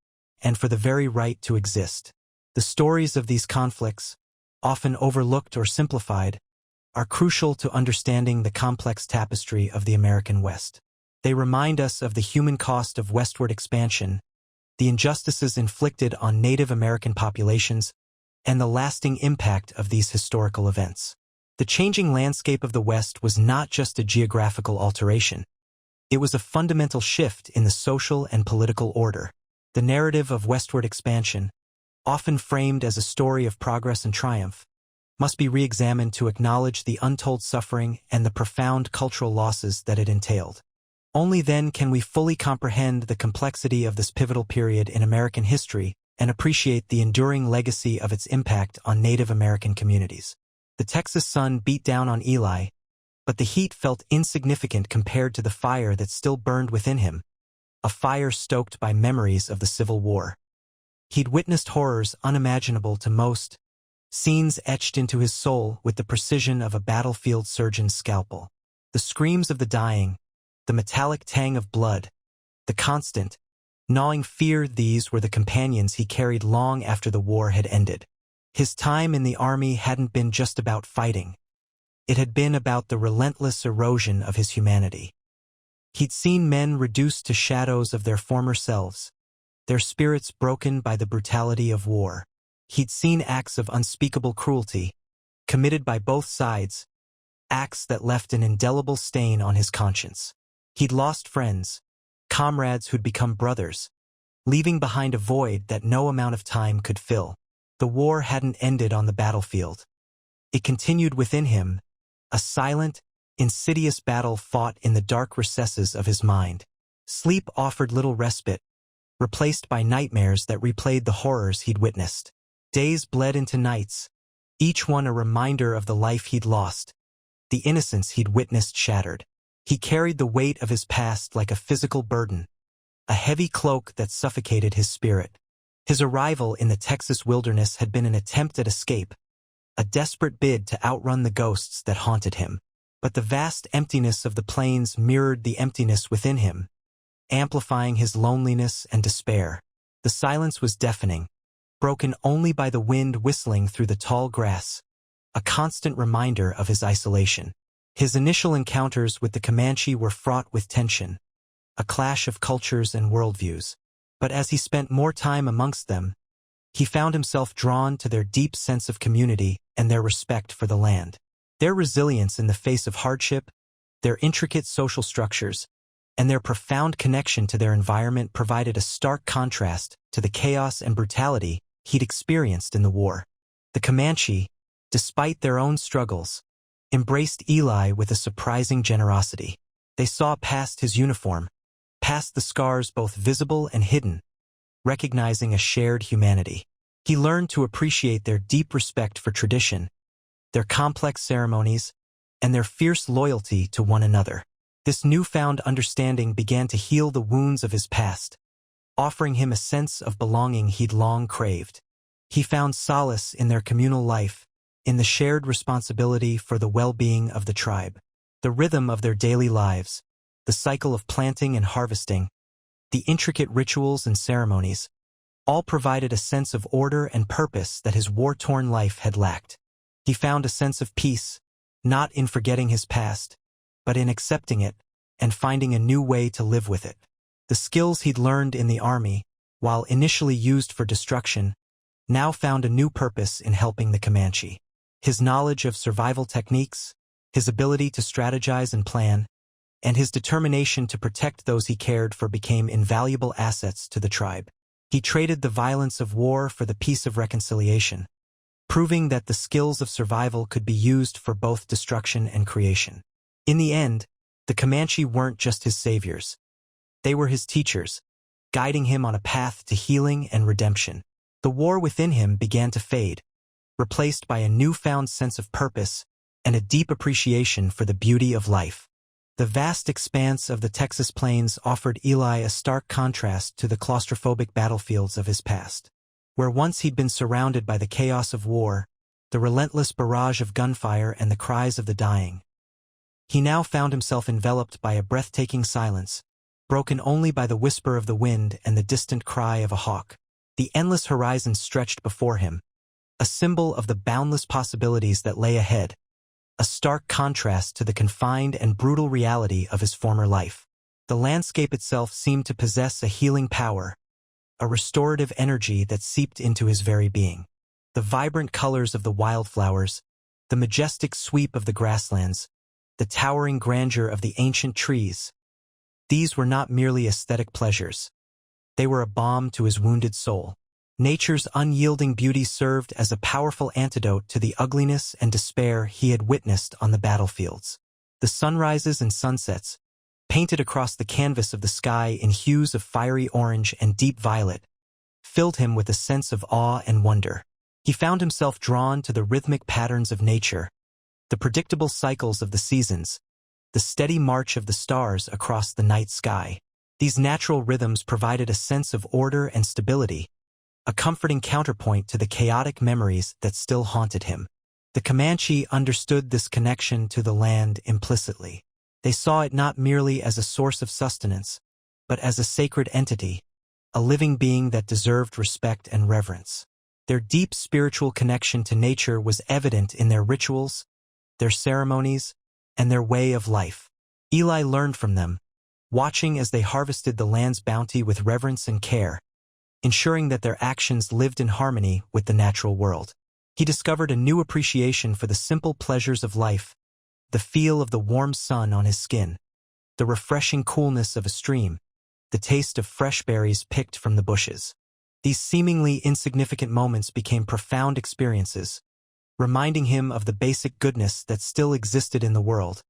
and for the very right to exist. The stories of these conflicts, often overlooked or simplified, are crucial to understanding the complex tapestry of the American West. They remind us of the human cost of westward expansion, the injustices inflicted on Native American populations, and the lasting impact of these historical events. The changing landscape of the West was not just a geographical alteration. It was a fundamental shift in the social and political order. The narrative of westward expansion, often framed as a story of progress and triumph, must be re-examined to acknowledge the untold suffering and the profound cultural losses that it entailed. Only then can we fully comprehend the complexity of this pivotal period in American history and appreciate the enduring legacy of its impact on Native American communities. The Texas sun beat down on Eli, but the heat felt insignificant compared to the fire that still burned within him, a fire stoked by memories of the Civil War. He'd witnessed horrors unimaginable to most, scenes etched into his soul with the precision of a battlefield surgeon's scalpel. The screams of the dying, the metallic tang of blood, the constant, gnawing fear, these were the companions he carried long after the war had ended. His time in the army hadn't been just about fighting. It had been about the relentless erosion of his humanity. He'd seen men reduced to shadows of their former selves, their spirits broken by the brutality of war. He'd seen acts of unspeakable cruelty, committed by both sides, acts that left an indelible stain on his conscience. He'd lost friends, comrades who'd become brothers, leaving behind a void that no amount of time could fill. The war hadn't ended on the battlefield. It continued within him, a silent, insidious battle fought in the dark recesses of his mind. Sleep offered little respite, replaced by nightmares that replayed the horrors he'd witnessed. Days bled into nights, each one a reminder of the life he'd lost, the innocence he'd witnessed shattered. He carried the weight of his past like a physical burden, a heavy cloak that suffocated his spirit. His arrival in the Texas wilderness had been an attempt at escape, a desperate bid to outrun the ghosts that haunted him. But the vast emptiness of the plains mirrored the emptiness within him, amplifying his loneliness and despair. The silence was deafening, broken only by the wind whistling through the tall grass, a constant reminder of his isolation. His initial encounters with the Comanche were fraught with tension, a clash of cultures and worldviews. But as he spent more time amongst them, he found himself drawn to their deep sense of community and their respect for the land. Their resilience in the face of hardship, their intricate social structures, and their profound connection to their environment provided a stark contrast to the chaos and brutality he'd experienced in the war. The Comanche, despite their own struggles, embraced Eli with a surprising generosity. They saw past his uniform, past the scars both visible and hidden, recognizing a shared humanity. He learned to appreciate their deep respect for tradition, their complex ceremonies, and their fierce loyalty to one another. This newfound understanding began to heal the wounds of his past, offering him a sense of belonging he'd long craved. He found solace in their communal life, in the shared responsibility for the well-being of the tribe. The rhythm of their daily lives, the cycle of planting and harvesting, the intricate rituals and ceremonies, all provided a sense of order and purpose that his war-torn life had lacked. He found a sense of peace, not in forgetting his past, but in accepting it and finding a new way to live with it. The skills he'd learned in the army, while initially used for destruction, now found a new purpose in helping the Comanche. His knowledge of survival techniques, his ability to strategize and plan, and his determination to protect those he cared for became invaluable assets to the tribe. He traded the violence of war for the peace of reconciliation, proving that the skills of survival could be used for both destruction and creation. In the end, the Comanche weren't just his saviors. They were his teachers, guiding him on a path to healing and redemption. The war within him began to fade, replaced by a newfound sense of purpose and a deep appreciation for the beauty of life. The vast expanse of the Texas plains offered Eli a stark contrast to the claustrophobic battlefields of his past. Where once he'd been surrounded by the chaos of war, the relentless barrage of gunfire and the cries of the dying, he now found himself enveloped by a breathtaking silence, broken only by the whisper of the wind and the distant cry of a hawk. The endless horizon stretched before him, a symbol of the boundless possibilities that lay ahead, a stark contrast to the confined and brutal reality of his former life. The landscape itself seemed to possess a healing power, a restorative energy that seeped into his very being. The vibrant colors of the wildflowers, the majestic sweep of the grasslands, the towering grandeur of the ancient trees, these were not merely aesthetic pleasures. They were a balm to his wounded soul. Nature's unyielding beauty served as a powerful antidote to the ugliness and despair he had witnessed on the battlefields. The sunrises and sunsets, painted across the canvas of the sky in hues of fiery orange and deep violet, filled him with a sense of awe and wonder. He found himself drawn to the rhythmic patterns of nature, the predictable cycles of the seasons, the steady march of the stars across the night sky. These natural rhythms provided a sense of order and stability, a comforting counterpoint to the chaotic memories that still haunted him. The Comanche understood this connection to the land implicitly. They saw it not merely as a source of sustenance, but as a sacred entity, a living being that deserved respect and reverence. Their deep spiritual connection to nature was evident in their rituals, their ceremonies, and their way of life. Eli learned from them, watching as they harvested the land's bounty with reverence and care, ensuring that their actions lived in harmony with the natural world. He discovered a new appreciation for the simple pleasures of life, the feel of the warm sun on his skin, the refreshing coolness of a stream, the taste of fresh berries picked from the bushes. These seemingly insignificant moments became profound experiences, reminding him of the basic goodness that still existed in the world,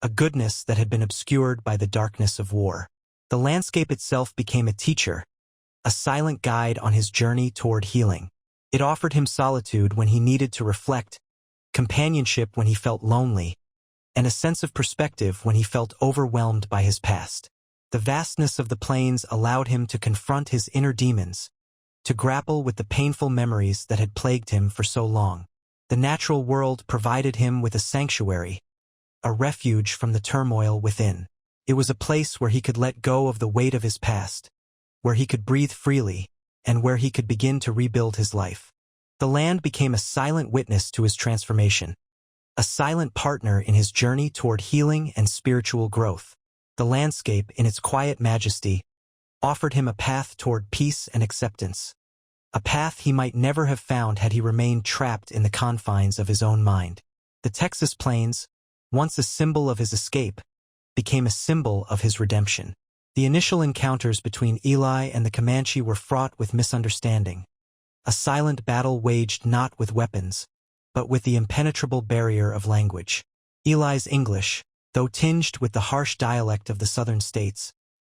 a goodness that had been obscured by the darkness of war. The landscape itself became a teacher, a silent guide on his journey toward healing. It offered him solitude when he needed to reflect, companionship when he felt lonely, and a sense of perspective when he felt overwhelmed by his past. The vastness of the plains allowed him to confront his inner demons, to grapple with the painful memories that had plagued him for so long. The natural world provided him with a sanctuary, a refuge from the turmoil within. It was a place where he could let go of the weight of his past, where he could breathe freely, and where he could begin to rebuild his life. The land became a silent witness to his transformation, a silent partner in his journey toward healing and spiritual growth. The landscape, in its quiet majesty, offered him a path toward peace and acceptance, a path he might never have found had he remained trapped in the confines of his own mind. The Texas plains, once a symbol of his escape, became a symbol of his redemption. The initial encounters between Eli and the Comanche were fraught with misunderstanding, a silent battle waged not with weapons, but with the impenetrable barrier of language. Eli's English, though tinged with the harsh dialect of the southern states,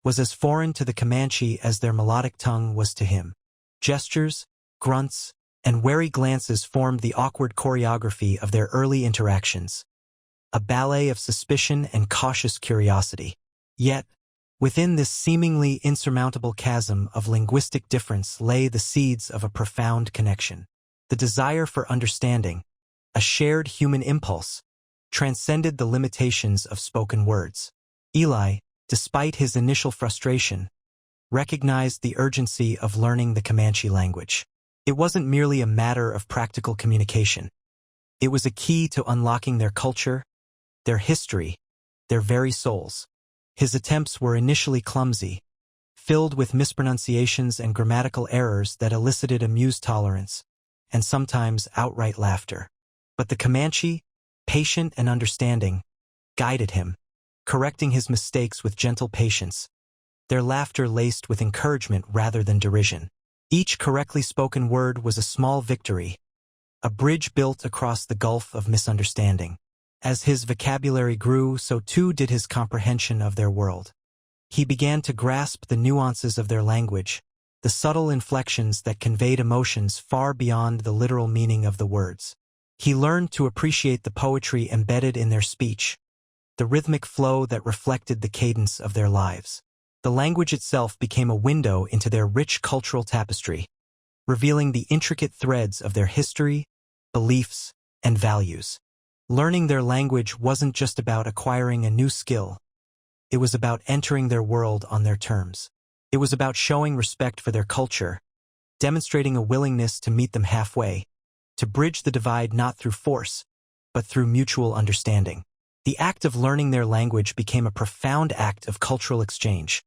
was as foreign to the Comanche as their melodic tongue was to him. Gestures, grunts, and wary glances formed the awkward choreography of their early interactions, a ballet of suspicion and cautious curiosity. Yet, within this seemingly insurmountable chasm of linguistic difference lay the seeds of a profound connection. The desire for understanding, a shared human impulse, transcended the limitations of spoken words. Eli, despite his initial frustration, recognized the urgency of learning the Comanche language. It wasn't merely a matter of practical communication. It was a key to unlocking their culture, their history, their very souls. His attempts were initially clumsy, filled with mispronunciations and grammatical errors that elicited amused tolerance, and sometimes outright laughter. But the Comanche, patient and understanding, guided him, correcting his mistakes with gentle patience, their laughter laced with encouragement rather than derision. Each correctly spoken word was a small victory, a bridge built across the gulf of misunderstanding. As his vocabulary grew, so too did his comprehension of their world. He began to grasp the nuances of their language, the subtle inflections that conveyed emotions far beyond the literal meaning of the words. He learned to appreciate the poetry embedded in their speech, the rhythmic flow that reflected the cadence of their lives. The language itself became a window into their rich cultural tapestry, revealing the intricate threads of their history, beliefs, and values. Learning their language wasn't just about acquiring a new skill. It was about entering their world on their terms. It was about showing respect for their culture, demonstrating a willingness to meet them halfway, to bridge the divide not through force, but through mutual understanding. The act of learning their language became a profound act of cultural exchange,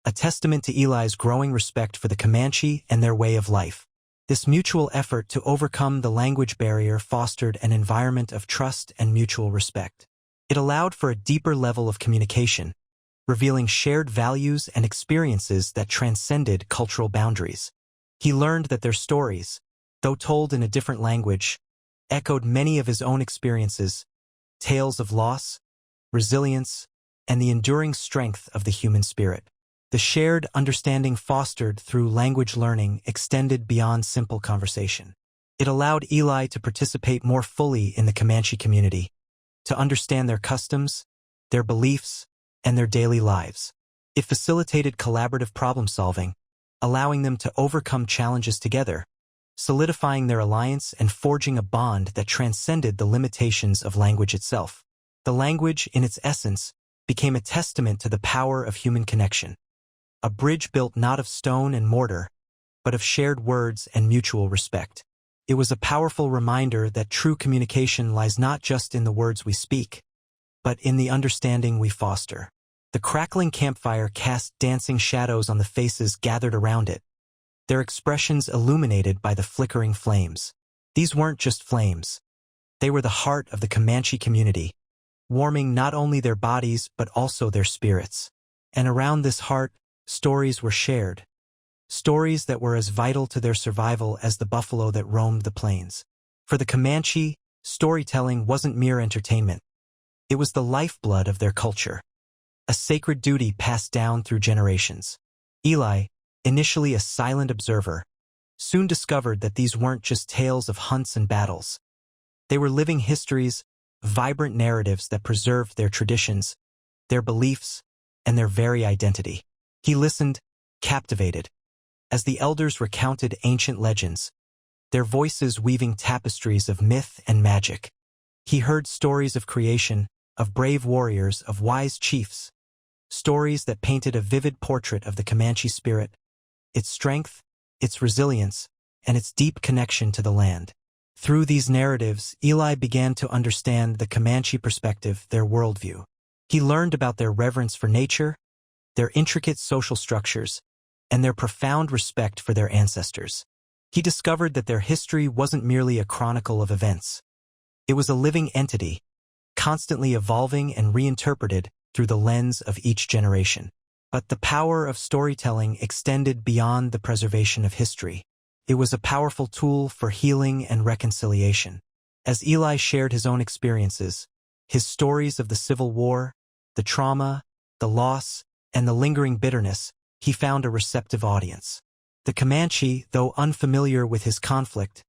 a testament to Eli's growing respect for the Comanche and their way of life. This mutual effort to overcome the language barrier fostered an environment of trust and mutual respect. It allowed for a deeper level of communication, revealing shared values and experiences that transcended cultural boundaries. He learned that their stories, though told in a different language, echoed many of his own experiences, tales of loss, resilience, and the enduring strength of the human spirit. The shared understanding fostered through language learning extended beyond simple conversation. It allowed Eli to participate more fully in the Comanche community, to understand their customs, their beliefs, and their daily lives. It facilitated collaborative problem-solving, allowing them to overcome challenges together, solidifying their alliance and forging a bond that transcended the limitations of language itself. The language, in its essence, became a testament to the power of human connection, a bridge built not of stone and mortar, but of shared words and mutual respect. It was a powerful reminder that true communication lies not just in the words we speak, but in the understanding we foster. The crackling campfire cast dancing shadows on the faces gathered around it, their expressions illuminated by the flickering flames. These weren't just flames. They were the heart of the Comanche community, warming not only their bodies but also their spirits. And around this heart, stories were shared, stories that were as vital to their survival as the buffalo that roamed the plains. For the Comanche, storytelling wasn't mere entertainment. It was the lifeblood of their culture, a sacred duty passed down through generations. Eli, initially a silent observer, soon discovered that these weren't just tales of hunts and battles. They were living histories, vibrant narratives that preserved their traditions, their beliefs, and their very identity. He listened, captivated, as the elders recounted ancient legends, their voices weaving tapestries of myth and magic. He heard stories of creation, of brave warriors, of wise chiefs, stories that painted a vivid portrait of the Comanche spirit, its strength, its resilience, and its deep connection to the land. Through these narratives, Eli began to understand the Comanche perspective, their worldview. He learned about their reverence for nature, their intricate social structures, and their profound respect for their ancestors. He discovered that their history wasn't merely a chronicle of events. It was a living entity, constantly evolving and reinterpreted through the lens of each generation. But the power of storytelling extended beyond the preservation of history. It was a powerful tool for healing and reconciliation. As Eli shared his own experiences, his stories of the Civil War, the trauma, the loss, and the lingering bitterness, he found a receptive audience. The Comanche, though unfamiliar with his conflict,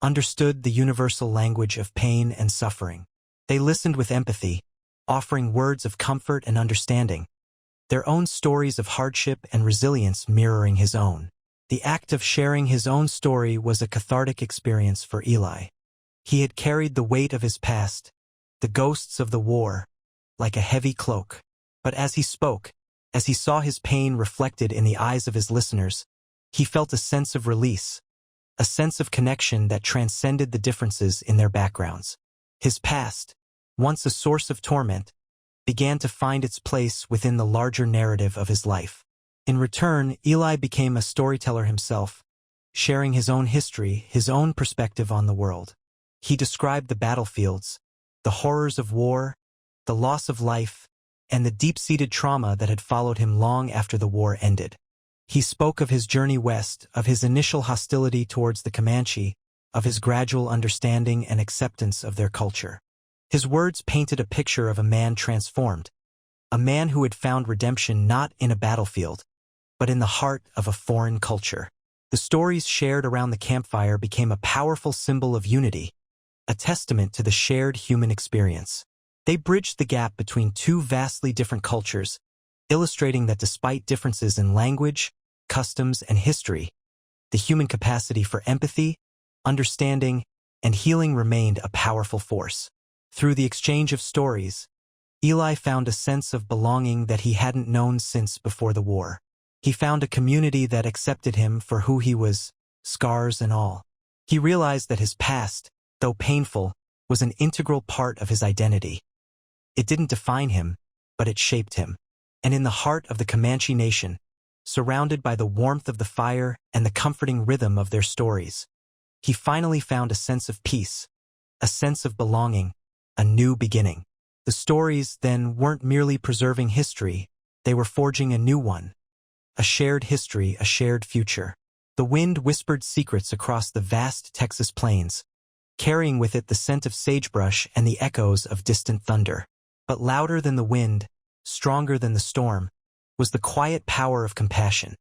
understood the universal language of pain and suffering. They listened with empathy, offering words of comfort and understanding, their own stories of hardship and resilience mirroring his own. The act of sharing his own story was a cathartic experience for Eli. He had carried the weight of his past, the ghosts of the war, like a heavy cloak. But as he spoke, as he saw his pain reflected in the eyes of his listeners, he felt a sense of release, a sense of connection that transcended the differences in their backgrounds. His past, once a source of torment, began to find its place within the larger narrative of his life. In return, Eli became a storyteller himself, sharing his own history, his own perspective on the world. He described the battlefields, the horrors of war, the loss of life, and the deep-seated trauma that had followed him long after the war ended. He spoke of his journey west, of his initial hostility towards the Comanche, of his gradual understanding and acceptance of their culture. His words painted a picture of a man transformed, a man who had found redemption not in a battlefield, but in the heart of a foreign culture. The stories shared around the campfire became a powerful symbol of unity, a testament to the shared human experience. They bridged the gap between two vastly different cultures, illustrating that despite differences in language, customs, and history, the human capacity for empathy, understanding, and healing remained a powerful force. Through the exchange of stories, Eli found a sense of belonging that he hadn't known since before the war. He found a community that accepted him for who he was, scars and all. He realized that his past, though painful, was an integral part of his identity. It didn't define him, but it shaped him. And in the heart of the Comanche nation, surrounded by the warmth of the fire and the comforting rhythm of their stories, he finally found a sense of peace, a sense of belonging, a new beginning. The stories, then, weren't merely preserving history, they were forging a new one. A shared history, a shared future. The wind whispered secrets across the vast Texas plains, carrying with it the scent of sagebrush and the echoes of distant thunder. But louder than the wind, stronger than the storm, was the quiet power of compassion,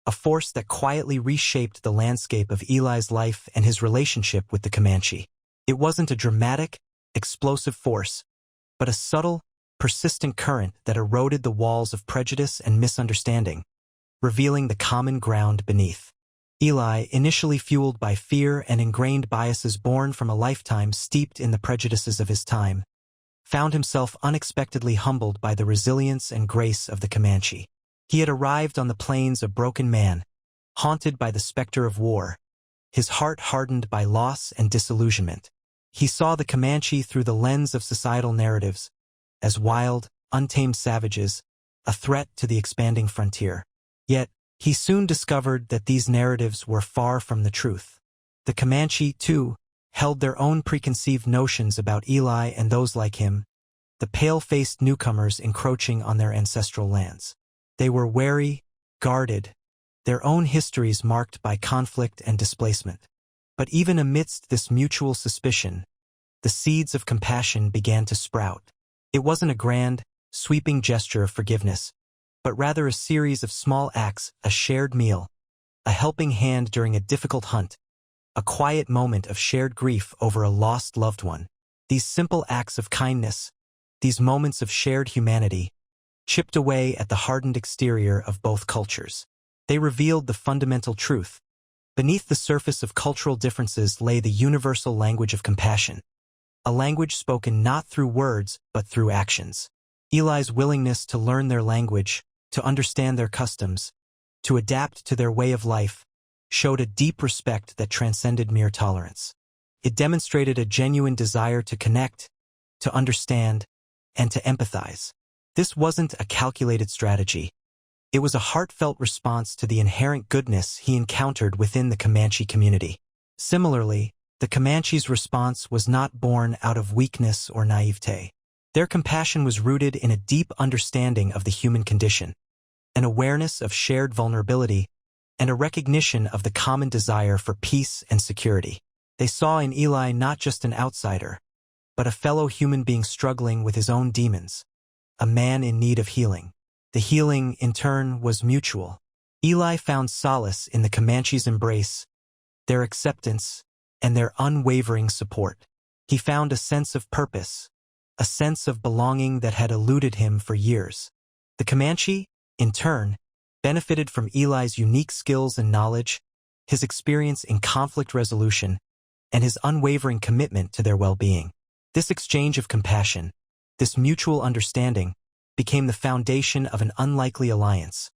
a force that quietly reshaped the landscape of Eli's life and his relationship with the Comanche. It wasn't a dramatic, explosive force, but a subtle, persistent current that eroded the walls of prejudice and misunderstanding, revealing the common ground beneath. Eli, initially fueled by fear and ingrained biases born from a lifetime steeped in the prejudices of his time, found himself unexpectedly humbled by the resilience and grace of the Comanche. He had arrived on the plains a broken man, haunted by the specter of war, his heart hardened by loss and disillusionment. He saw the Comanche through the lens of societal narratives, as wild, untamed savages, a threat to the expanding frontier. Yet, he soon discovered that these narratives were far from the truth. The Comanche, too, held their own preconceived notions about Eli and those like him, the pale-faced newcomers encroaching on their ancestral lands. They were wary, guarded, their own histories marked by conflict and displacement. But even amidst this mutual suspicion, the seeds of compassion began to sprout. It wasn't a grand, sweeping gesture of forgiveness, but rather a series of small acts, a shared meal, a helping hand during a difficult hunt, a quiet moment of shared grief over a lost loved one. These simple acts of kindness, these moments of shared humanity, chipped away at the hardened exterior of both cultures. They revealed the fundamental truth. Beneath the surface of cultural differences lay the universal language of compassion, a language spoken not through words but through actions. Eli's willingness to learn their language, to understand their customs, to adapt to their way of life, showed a deep respect that transcended mere tolerance. It demonstrated a genuine desire to connect, to understand, and to empathize. This wasn't a calculated strategy. It was a heartfelt response to the inherent goodness he encountered within the Comanche community. Similarly, the Comanche's response was not born out of weakness or naivete. Their compassion was rooted in a deep understanding of the human condition, an awareness of shared vulnerability, and a recognition of the common desire for peace and security. They saw in Eli not just an outsider, but a fellow human being struggling with his own demons, a man in need of healing. The healing, in turn, was mutual. Eli found solace in the Comanche's embrace, their acceptance, and their unwavering support. He found a sense of purpose, a sense of belonging that had eluded him for years. The Comanche, in turn, benefited from Eli's unique skills and knowledge, his experience in conflict resolution, and his unwavering commitment to their well-being. This exchange of compassion, this mutual understanding, became the foundation of an unlikely alliance,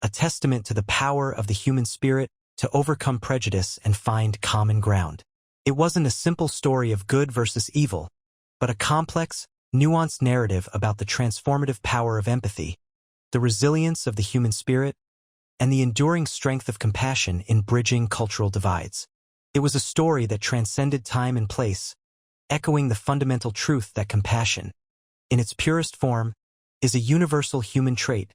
a testament to the power of the human spirit to overcome prejudice and find common ground. It wasn't a simple story of good versus evil, but a complex, nuanced narrative about the transformative power of empathy, the resilience of the human spirit, and the enduring strength of compassion in bridging cultural divides. It was a story that transcended time and place, echoing the fundamental truth that compassion, in its purest form, is a universal human trait,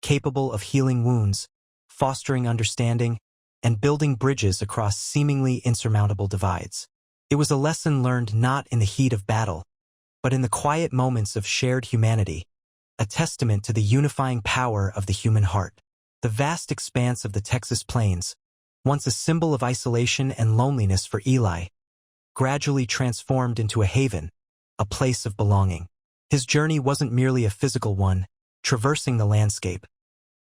capable of healing wounds, fostering understanding, and building bridges across seemingly insurmountable divides. It was a lesson learned not in the heat of battle, but in the quiet moments of shared humanity, a testament to the unifying power of the human heart. The vast expanse of the Texas plains, once a symbol of isolation and loneliness for Eli, gradually transformed into a haven, a place of belonging. His journey wasn't merely a physical one, traversing the landscape.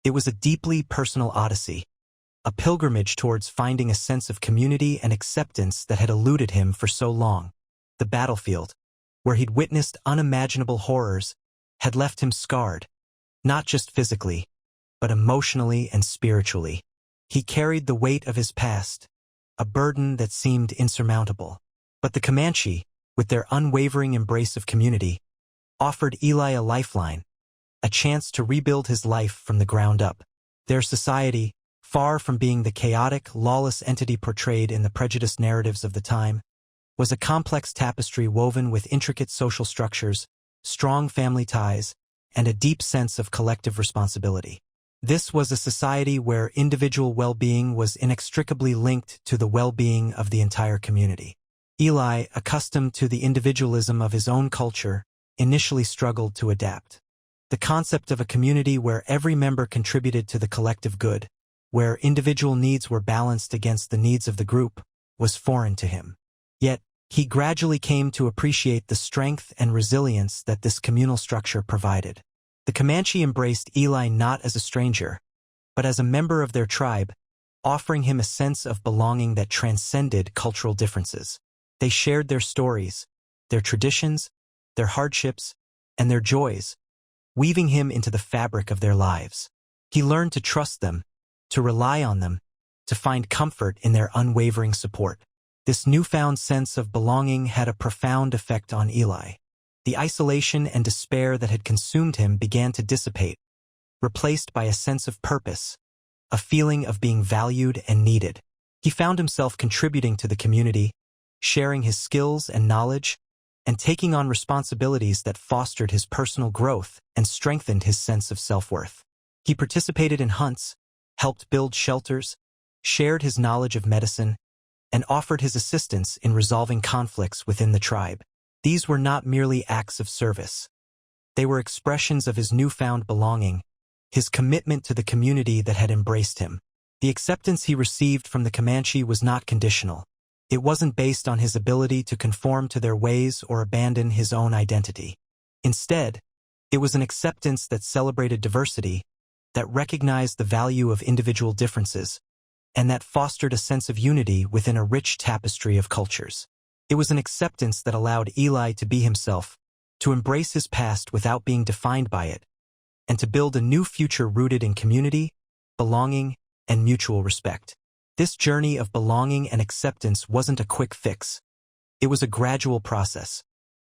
It was a deeply personal odyssey, a pilgrimage towards finding a sense of community and acceptance that had eluded him for so long. The battlefield, where he'd witnessed unimaginable horrors, had left him scarred, not just physically, but emotionally and spiritually. He carried the weight of his past, a burden that seemed insurmountable. But the Comanche, with their unwavering embrace of community, offered Eli a lifeline, a chance to rebuild his life from the ground up. Their society, far from being the chaotic, lawless entity portrayed in the prejudiced narratives of the time, was a complex tapestry woven with intricate social structures, strong family ties, and a deep sense of collective responsibility. This was a society where individual well-being was inextricably linked to the well-being of the entire community. Eli, accustomed to the individualism of his own culture, initially struggled to adapt. The concept of a community where every member contributed to the collective good, where individual needs were balanced against the needs of the group, was foreign to him. Yet, he gradually came to appreciate the strength and resilience that this communal structure provided. The Comanche embraced Eli not as a stranger, but as a member of their tribe, offering him a sense of belonging that transcended cultural differences. They shared their stories, their traditions, their hardships, and their joys, weaving him into the fabric of their lives. He learned to trust them, to rely on them, to find comfort in their unwavering support. This newfound sense of belonging had a profound effect on Eli. The isolation and despair that had consumed him began to dissipate, replaced by a sense of purpose, a feeling of being valued and needed. He found himself contributing to the community, sharing his skills and knowledge, and taking on responsibilities that fostered his personal growth and strengthened his sense of self-worth. He participated in hunts, helped build shelters, shared his knowledge of medicine, and offered his assistance in resolving conflicts within the tribe. These were not merely acts of service. They were expressions of his newfound belonging, his commitment to the community that had embraced him. The acceptance he received from the Comanche was not conditional. It wasn't based on his ability to conform to their ways or abandon his own identity. Instead, it was an acceptance that celebrated diversity, that recognized the value of individual differences, and that fostered a sense of unity within a rich tapestry of cultures. It was an acceptance that allowed Eli to be himself, to embrace his past without being defined by it, and to build a new future rooted in community, belonging, and mutual respect. This journey of belonging and acceptance wasn't a quick fix. It was a gradual process,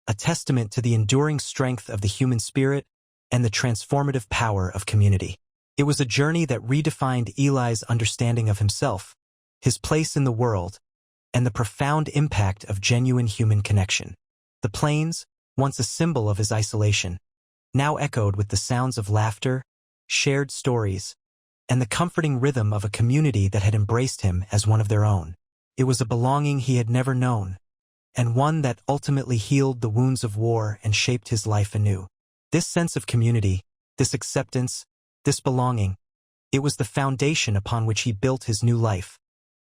a testament to the enduring strength of the human spirit and the transformative power of community. It was a journey that redefined Eli's understanding of himself, his place in the world, and the profound impact of genuine human connection. The plains, once a symbol of his isolation, now echoed with the sounds of laughter, shared stories, and the comforting rhythm of a community that had embraced him as one of their own. It was a belonging he had never known, and one that ultimately healed the wounds of war and shaped his life anew. This sense of community, this acceptance, this belonging, it was the foundation upon which he built his new life,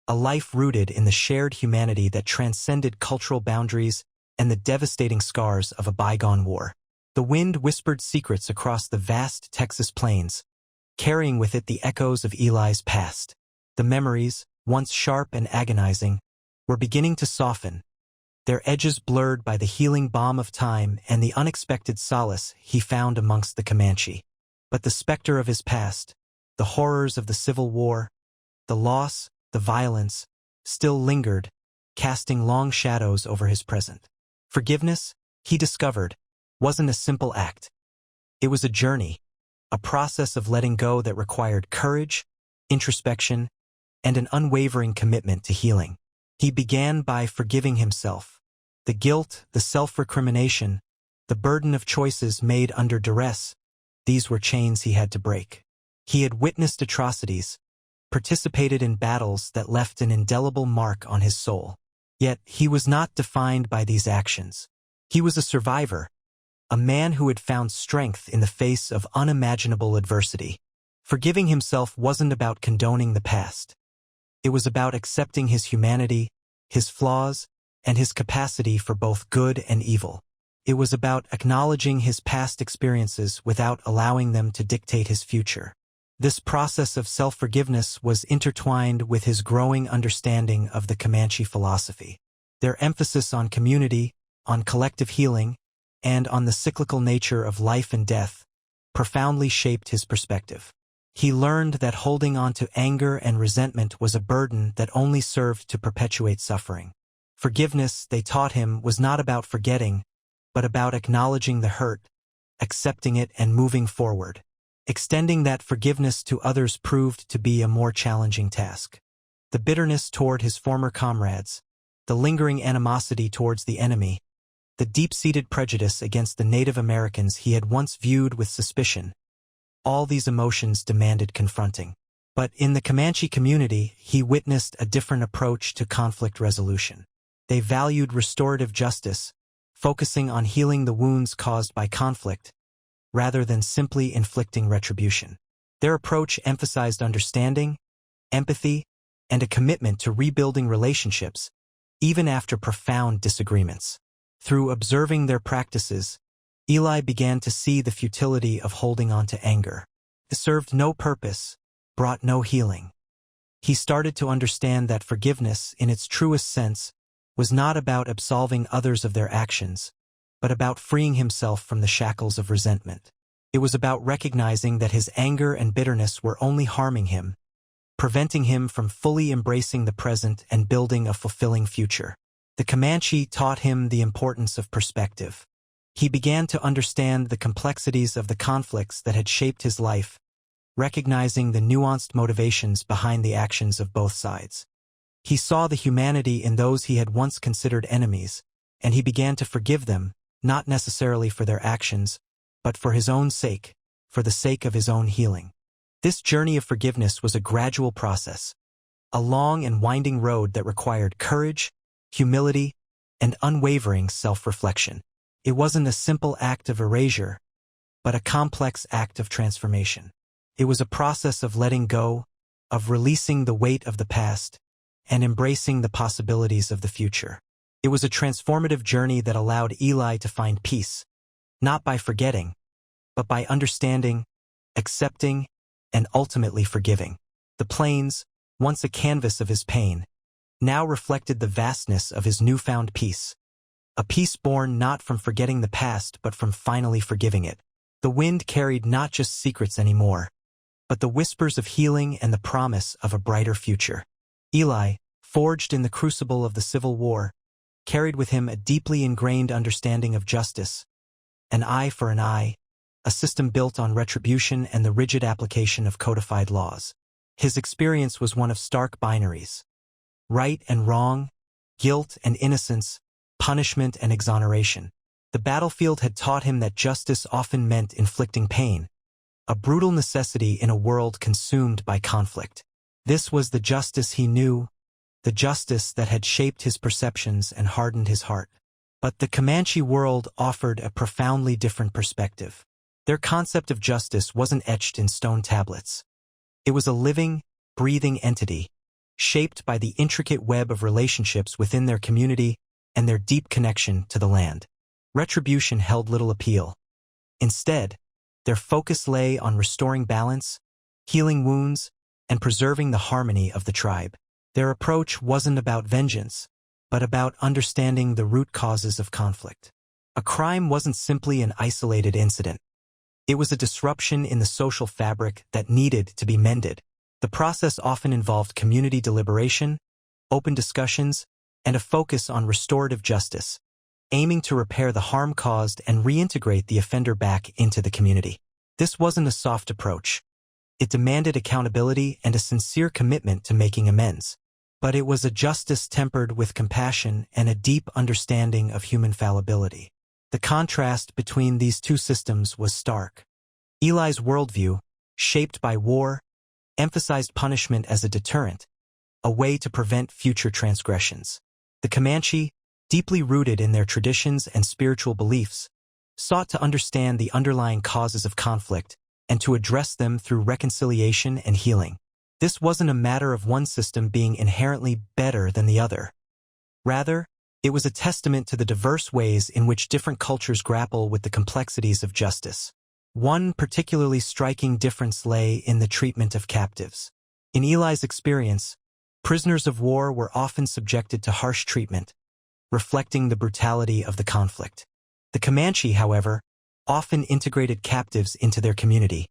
a life rooted in the shared humanity that transcended cultural boundaries and the devastating scars of a bygone war. The wind whispered secrets across the vast Texas plains, carrying with it the echoes of Eli's past. The memories, once sharp and agonizing, were beginning to soften, their edges blurred by the healing balm of time and the unexpected solace he found amongst the Comanche. But the specter of his past, the horrors of the Civil War, the loss, the violence, still lingered, casting long shadows over his present. Forgiveness, he discovered, wasn't a simple act. It was a journey, a process of letting go that required courage, introspection, and an unwavering commitment to healing. He began by forgiving himself. The guilt, the self-recrimination, the burden of choices made under duress, these were chains he had to break. He had witnessed atrocities, participated in battles that left an indelible mark on his soul. Yet he was not defined by these actions. He was a survivor, a man who had found strength in the face of unimaginable adversity. Forgiving himself wasn't about condoning the past. It was about accepting his humanity, his flaws, and his capacity for both good and evil. It was about acknowledging his past experiences without allowing them to dictate his future. This process of self-forgiveness was intertwined with his growing understanding of the Comanche philosophy. Their emphasis on community, on collective healing, and on the cyclical nature of life and death profoundly shaped his perspective. He learned that holding on to anger and resentment was a burden that only served to perpetuate suffering. Forgiveness, they taught him, was not about forgetting, but about acknowledging the hurt, accepting it, and moving forward. Extending that forgiveness to others proved to be a more challenging task. The bitterness toward his former comrades, the lingering animosity towards the enemy, the deep-seated prejudice against the Native Americans he had once viewed with suspicion, all these emotions demanded confronting. But in the Comanche community, he witnessed a different approach to conflict resolution. They valued restorative justice, focusing on healing the wounds caused by conflict, rather than simply inflicting retribution. Their approach emphasized understanding, empathy, and a commitment to rebuilding relationships, even after profound disagreements. Through observing their practices, Eli began to see the futility of holding on to anger. It served no purpose, brought no healing. He started to understand that forgiveness, in its truest sense, was not about absolving others of their actions, but about freeing himself from the shackles of resentment. It was about recognizing that his anger and bitterness were only harming him, preventing him from fully embracing the present and building a fulfilling future. The Comanche taught him the importance of perspective. He began to understand the complexities of the conflicts that had shaped his life, recognizing the nuanced motivations behind the actions of both sides. He saw the humanity in those he had once considered enemies, and he began to forgive them, not necessarily for their actions, but for his own sake, for the sake of his own healing. This journey of forgiveness was a gradual process, a long and winding road that required courage, humility, and unwavering self-reflection. It wasn't a simple act of erasure, but a complex act of transformation. It was a process of letting go, of releasing the weight of the past, and embracing the possibilities of the future. It was a transformative journey that allowed Eli to find peace, not by forgetting, but by understanding, accepting, and ultimately forgiving. The plains, once a canvas of his pain, now reflected the vastness of his newfound peace. A peace born not from forgetting the past, but from finally forgiving it. The wind carried not just secrets anymore, but the whispers of healing and the promise of a brighter future. Eli, forged in the crucible of the Civil War, carried with him a deeply ingrained understanding of justice, an eye for an eye, a system built on retribution and the rigid application of codified laws. His experience was one of stark binaries: right and wrong, guilt and innocence, punishment and exoneration. The battlefield had taught him that justice often meant inflicting pain, a brutal necessity in a world consumed by conflict. This was the justice he knew, the justice that had shaped his perceptions and hardened his heart. But the Comanche world offered a profoundly different perspective. Their concept of justice wasn't etched in stone tablets. It was a living, breathing entity, shaped by the intricate web of relationships within their community and their deep connection to the land. Retribution held little appeal. Instead, their focus lay on restoring balance, healing wounds, and preserving the harmony of the tribe. Their approach wasn't about vengeance, but about understanding the root causes of conflict. A crime wasn't simply an isolated incident. It was a disruption in the social fabric that needed to be mended. The process often involved community deliberation, open discussions, and a focus on restorative justice, aiming to repair the harm caused and reintegrate the offender back into the community. This wasn't a soft approach. It demanded accountability and a sincere commitment to making amends. But it was a justice tempered with compassion and a deep understanding of human fallibility. The contrast between these two systems was stark. Eli's worldview, shaped by war, emphasized punishment as a deterrent, a way to prevent future transgressions. The Comanche, deeply rooted in their traditions and spiritual beliefs, sought to understand the underlying causes of conflict and to address them through reconciliation and healing. This wasn't a matter of one system being inherently better than the other. Rather, it was a testament to the diverse ways in which different cultures grapple with the complexities of justice. One particularly striking difference lay in the treatment of captives. In Eli's experience, prisoners of war were often subjected to harsh treatment, reflecting the brutality of the conflict. The Comanche, however, often integrated captives into their community,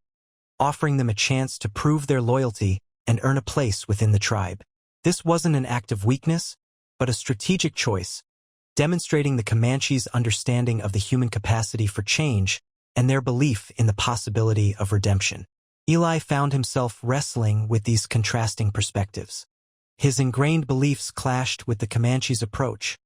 offering them a chance to prove their loyalty and earn a place within the tribe. This wasn't an act of weakness, but a strategic choice, demonstrating the Comanche's understanding of the human capacity for change and their belief in the possibility of redemption. Eli found himself wrestling with these contrasting perspectives. His ingrained beliefs clashed with the Comanche's approach,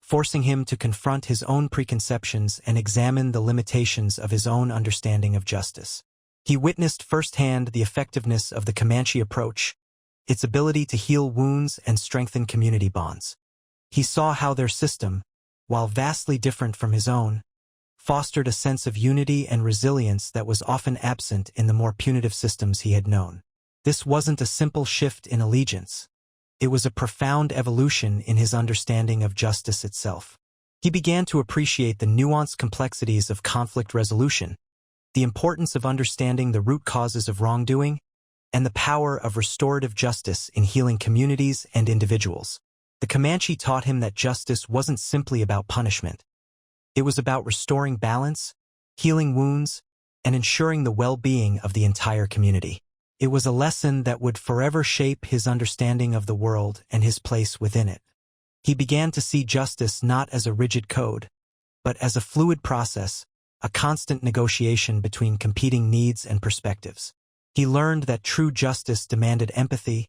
forcing him to confront his own preconceptions and examine the limitations of his own understanding of justice. He witnessed firsthand the effectiveness of the Comanche approach, its ability to heal wounds and strengthen community bonds. He saw how their system, while vastly different from his own, fostered a sense of unity and resilience that was often absent in the more punitive systems he had known. This wasn't a simple shift in allegiance. It was a profound evolution in his understanding of justice itself. He began to appreciate the nuanced complexities of conflict resolution, the importance of understanding the root causes of wrongdoing, and the power of restorative justice in healing communities and individuals. The Comanche taught him that justice wasn't simply about punishment. It was about restoring balance, healing wounds, and ensuring the well-being of the entire community. It was a lesson that would forever shape his understanding of the world and his place within it. He began to see justice not as a rigid code, but as a fluid process, a constant negotiation between competing needs and perspectives. He learned that true justice demanded empathy,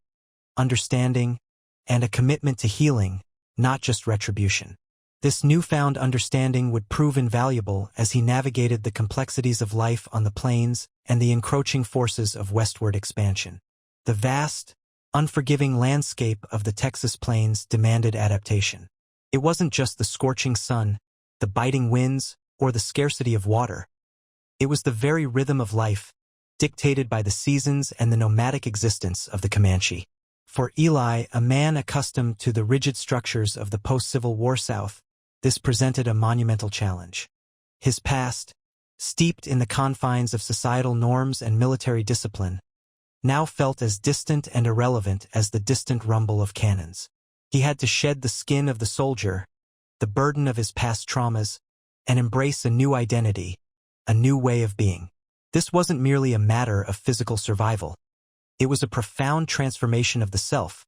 understanding, and a commitment to healing, not just retribution. This newfound understanding would prove invaluable as he navigated the complexities of life on the plains and the encroaching forces of westward expansion. The vast, unforgiving landscape of the Texas plains demanded adaptation. It wasn't just the scorching sun, the biting winds, or the scarcity of water. It was the very rhythm of life, dictated by the seasons and the nomadic existence of the Comanche. For Eli, a man accustomed to the rigid structures of the post-Civil War South, this presented a monumental challenge. His past, steeped in the confines of societal norms and military discipline, now felt as distant and irrelevant as the distant rumble of cannons. He had to shed the skin of the soldier, the burden of his past traumas, and embrace a new identity, a new way of being. This wasn't merely a matter of physical survival. It was a profound transformation of the self,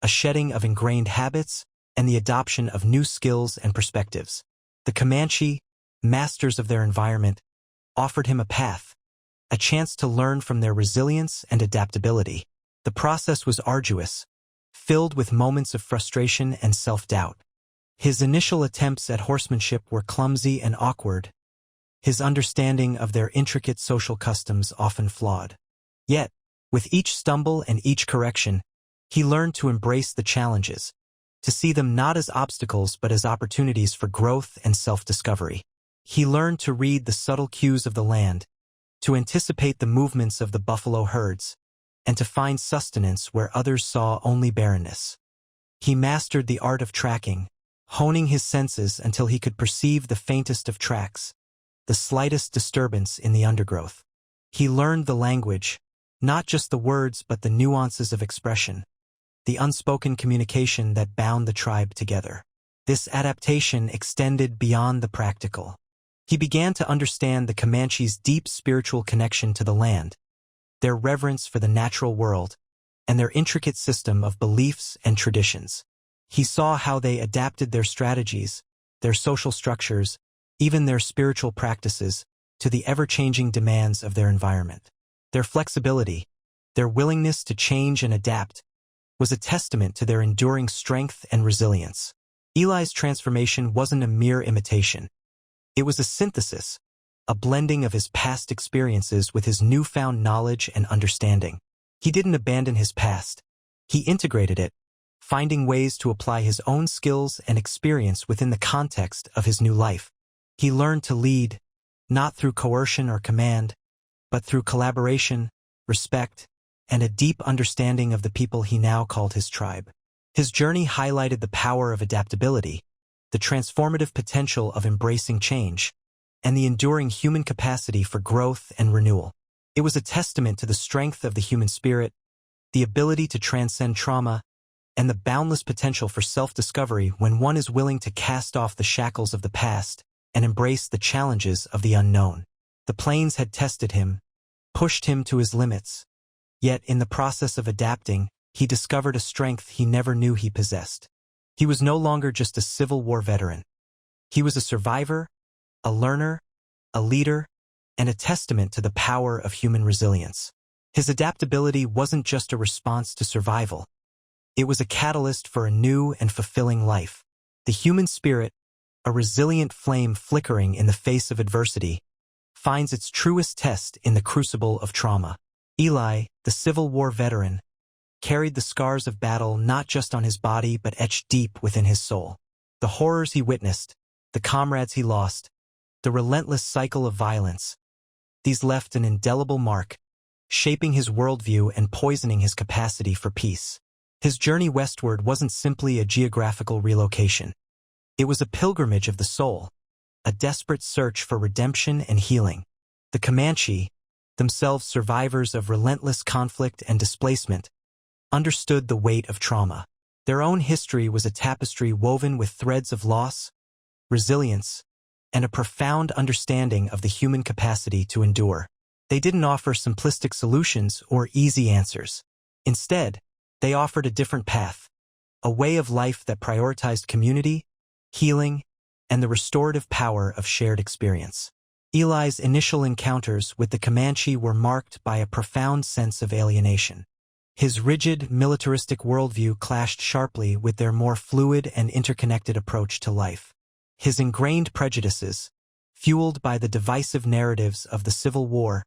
a shedding of ingrained habits, and the adoption of new skills and perspectives. The Comanche, masters of their environment, offered him a path, a chance to learn from their resilience and adaptability. The process was arduous, filled with moments of frustration and self-doubt. His initial attempts at horsemanship were clumsy and awkward, his understanding of their intricate social customs often flawed. Yet, with each stumble and each correction, he learned to embrace the challenges, to see them not as obstacles but as opportunities for growth and self-discovery. He learned to read the subtle cues of the land, to anticipate the movements of the buffalo herds, and to find sustenance where others saw only barrenness. He mastered the art of tracking, honing his senses until he could perceive the faintest of tracks, the slightest disturbance in the undergrowth. He learned the language, not just the words but the nuances of expression, the unspoken communication that bound the tribe together. This adaptation extended beyond the practical. He began to understand the Comanche's deep spiritual connection to the land, their reverence for the natural world, and their intricate system of beliefs and traditions. He saw how they adapted their strategies, their social structures, even their spiritual practices, to the ever-changing demands of their environment. Their flexibility, their willingness to change and adapt, was a testament to their enduring strength and resilience. Eli's transformation wasn't a mere imitation. It was a synthesis, a blending of his past experiences with his newfound knowledge and understanding. He didn't abandon his past. He integrated it, finding ways to apply his own skills and experience within the context of his new life. He learned to lead, not through coercion or command, but through collaboration, respect, and a deep understanding of the people he now called his tribe. His journey highlighted the power of adaptability, the transformative potential of embracing change, and the enduring human capacity for growth and renewal. It was a testament to the strength of the human spirit, the ability to transcend trauma, and the boundless potential for self-discovery when one is willing to cast off the shackles of the past and embrace the challenges of the unknown. The plains had tested him, pushed him to his limits, yet in the process of adapting, he discovered a strength he never knew he possessed. He was no longer just a Civil War veteran. He was a survivor, a learner, a leader, and a testament to the power of human resilience. His adaptability wasn't just a response to survival. It was a catalyst for a new and fulfilling life. The human spirit, a resilient flame flickering in the face of adversity, finds its truest test in the crucible of trauma. Eli, the Civil War veteran, carried the scars of battle not just on his body but etched deep within his soul. The horrors he witnessed, the comrades he lost, the relentless cycle of violence, these left an indelible mark, shaping his worldview and poisoning his capacity for peace. His journey westward wasn't simply a geographical relocation. It was a pilgrimage of the soul, a desperate search for redemption and healing. The Comanche, themselves survivors of relentless conflict and displacement, understood the weight of trauma. Their own history was a tapestry woven with threads of loss, resilience, and a profound understanding of the human capacity to endure. They didn't offer simplistic solutions or easy answers. Instead, they offered a different path, a way of life that prioritized community, healing, and the restorative power of shared experience. Eli's initial encounters with the Comanche were marked by a profound sense of alienation. His rigid, militaristic worldview clashed sharply with their more fluid and interconnected approach to life. His ingrained prejudices, fueled by the divisive narratives of the Civil War,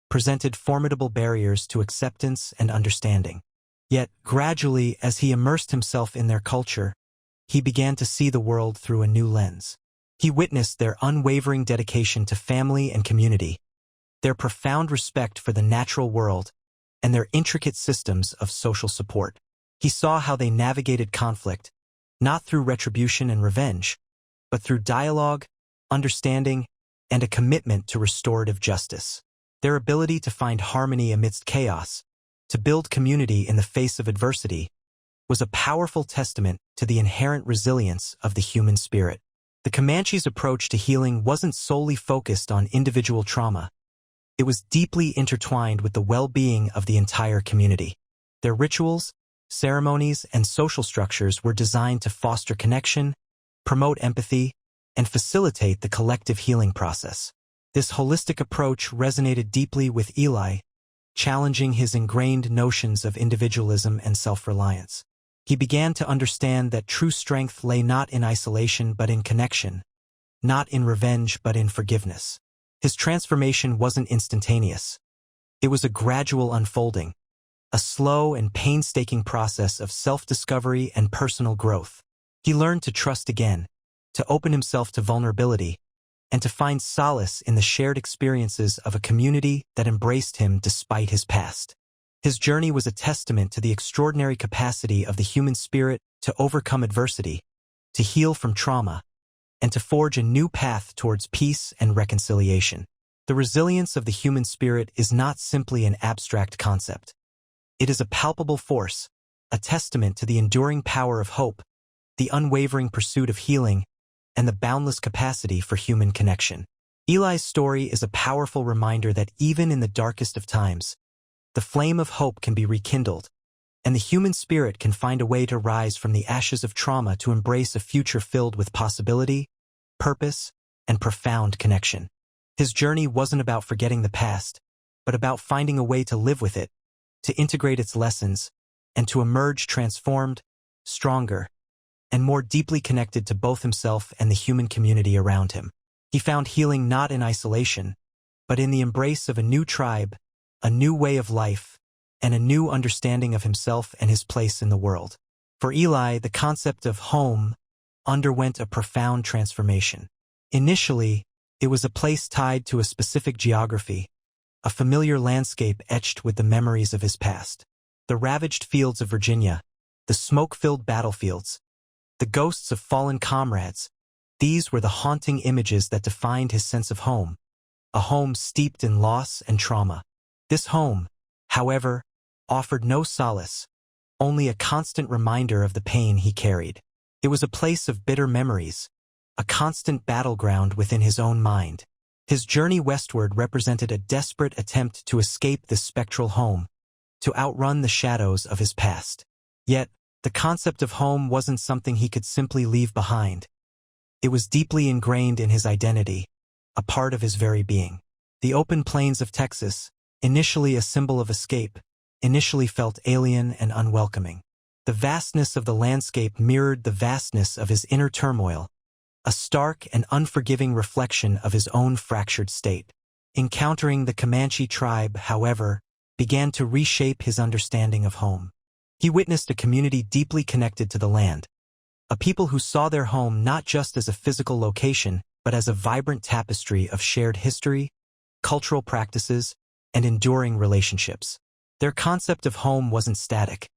presented formidable barriers to acceptance and understanding. Yet, gradually, as he immersed himself in their culture, he began to see the world through a new lens. He witnessed their unwavering dedication to family and community, their profound respect for the natural world, and their intricate systems of social support. He saw how they navigated conflict, not through retribution and revenge, but through dialogue, understanding, and a commitment to restorative justice. Their ability to find harmony amidst chaos, to build community in the face of adversity, was a powerful testament to the inherent resilience of the human spirit. The Comanche's approach to healing wasn't solely focused on individual trauma. It was deeply intertwined with the well-being of the entire community. Their rituals, ceremonies, and social structures were designed to foster connection, promote empathy, and facilitate the collective healing process. This holistic approach resonated deeply with Eli, challenging his ingrained notions of individualism and self-reliance. He began to understand that true strength lay not in isolation but in connection, not in revenge but in forgiveness. His transformation wasn't instantaneous. It was a gradual unfolding, a slow and painstaking process of self-discovery and personal growth. He learned to trust again, to open himself to vulnerability, and to find solace in the shared experiences of a community that embraced him despite his past. His journey was a testament to the extraordinary capacity of the human spirit to overcome adversity, to heal from trauma, and to forge a new path towards peace and reconciliation. The resilience of the human spirit is not simply an abstract concept. It is a palpable force, a testament to the enduring power of hope, the unwavering pursuit of healing, and the boundless capacity for human connection. Eli's story is a powerful reminder that even in the darkest of times, the flame of hope can be rekindled, and the human spirit can find a way to rise from the ashes of trauma to embrace a future filled with possibility, purpose, and profound connection. His journey wasn't about forgetting the past, but about finding a way to live with it, to integrate its lessons, and to emerge transformed, stronger, and more deeply connected to both himself and the human community around him. He found healing not in isolation, but in the embrace of a new tribe, a new way of life, and a new understanding of himself and his place in the world. For Eli, the concept of home underwent a profound transformation. Initially, It was a place tied to a specific geography, a familiar landscape etched with the memories of his past. The ravaged fields of Virginia, the smoke-filled battlefields, the ghosts of fallen comrades, these were the haunting images that defined his sense of home, a home steeped in loss and trauma. This home, however, offered no solace, only a constant reminder of the pain he carried. It was a place of bitter memories, a constant battleground within his own mind. His journey westward represented a desperate attempt to escape this spectral home, to outrun the shadows of his past. Yet, the concept of home wasn't something he could simply leave behind. It was deeply ingrained in his identity, a part of his very being. The open plains of Texas, initially a symbol of escape, initially felt alien and unwelcoming. The vastness of the landscape mirrored the vastness of his inner turmoil, a stark and unforgiving reflection of his own fractured state. Encountering the Comanche tribe, however, began to reshape his understanding of home. He witnessed a community deeply connected to the land, a people who saw their home not just as a physical location, but as a vibrant tapestry of shared history, cultural practices, and enduring relationships. Their concept of home wasn't static.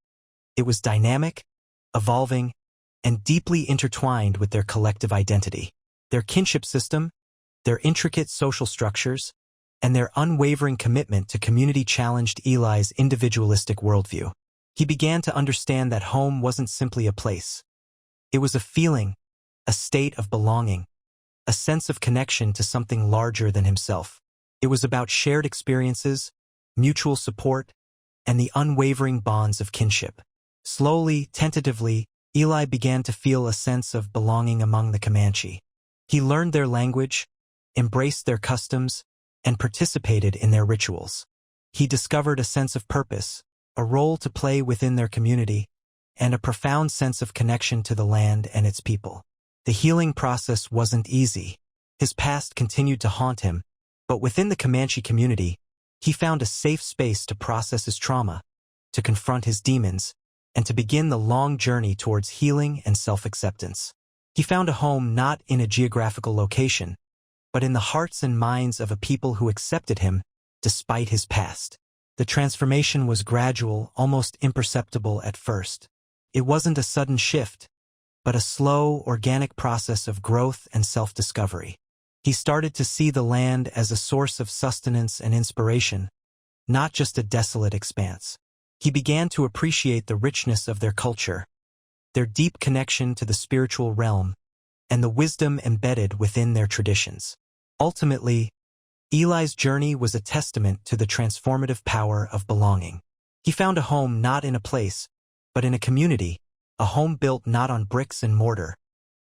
It was dynamic, evolving, and deeply intertwined with their collective identity. Their kinship system, their intricate social structures, and their unwavering commitment to community challenged Eli's individualistic worldview. He began to understand that home wasn't simply a place. It was a feeling, a state of belonging, a sense of connection to something larger than himself. It was about shared experiences, mutual support, and the unwavering bonds of kinship. Slowly, tentatively, Eli began to feel a sense of belonging among the Comanche. He learned their language, embraced their customs, and participated in their rituals. He discovered a sense of purpose, a role to play within their community, and a profound sense of connection to the land and its people. The healing process wasn't easy. His past continued to haunt him, but within the Comanche community, he found a safe space to process his trauma, to confront his demons, and to begin the long journey towards healing and self-acceptance. He found a home not in a geographical location, but in the hearts and minds of a people who accepted him despite his past. The transformation was gradual, almost imperceptible at first. It wasn't a sudden shift, but a slow, organic process of growth and self-discovery. He started to see the land as a source of sustenance and inspiration, not just a desolate expanse. He began to appreciate the richness of their culture, their deep connection to the spiritual realm, and the wisdom embedded within their traditions. Ultimately, Eli's journey was a testament to the transformative power of belonging. He found a home not in a place, but in a community, a home built not on bricks and mortar,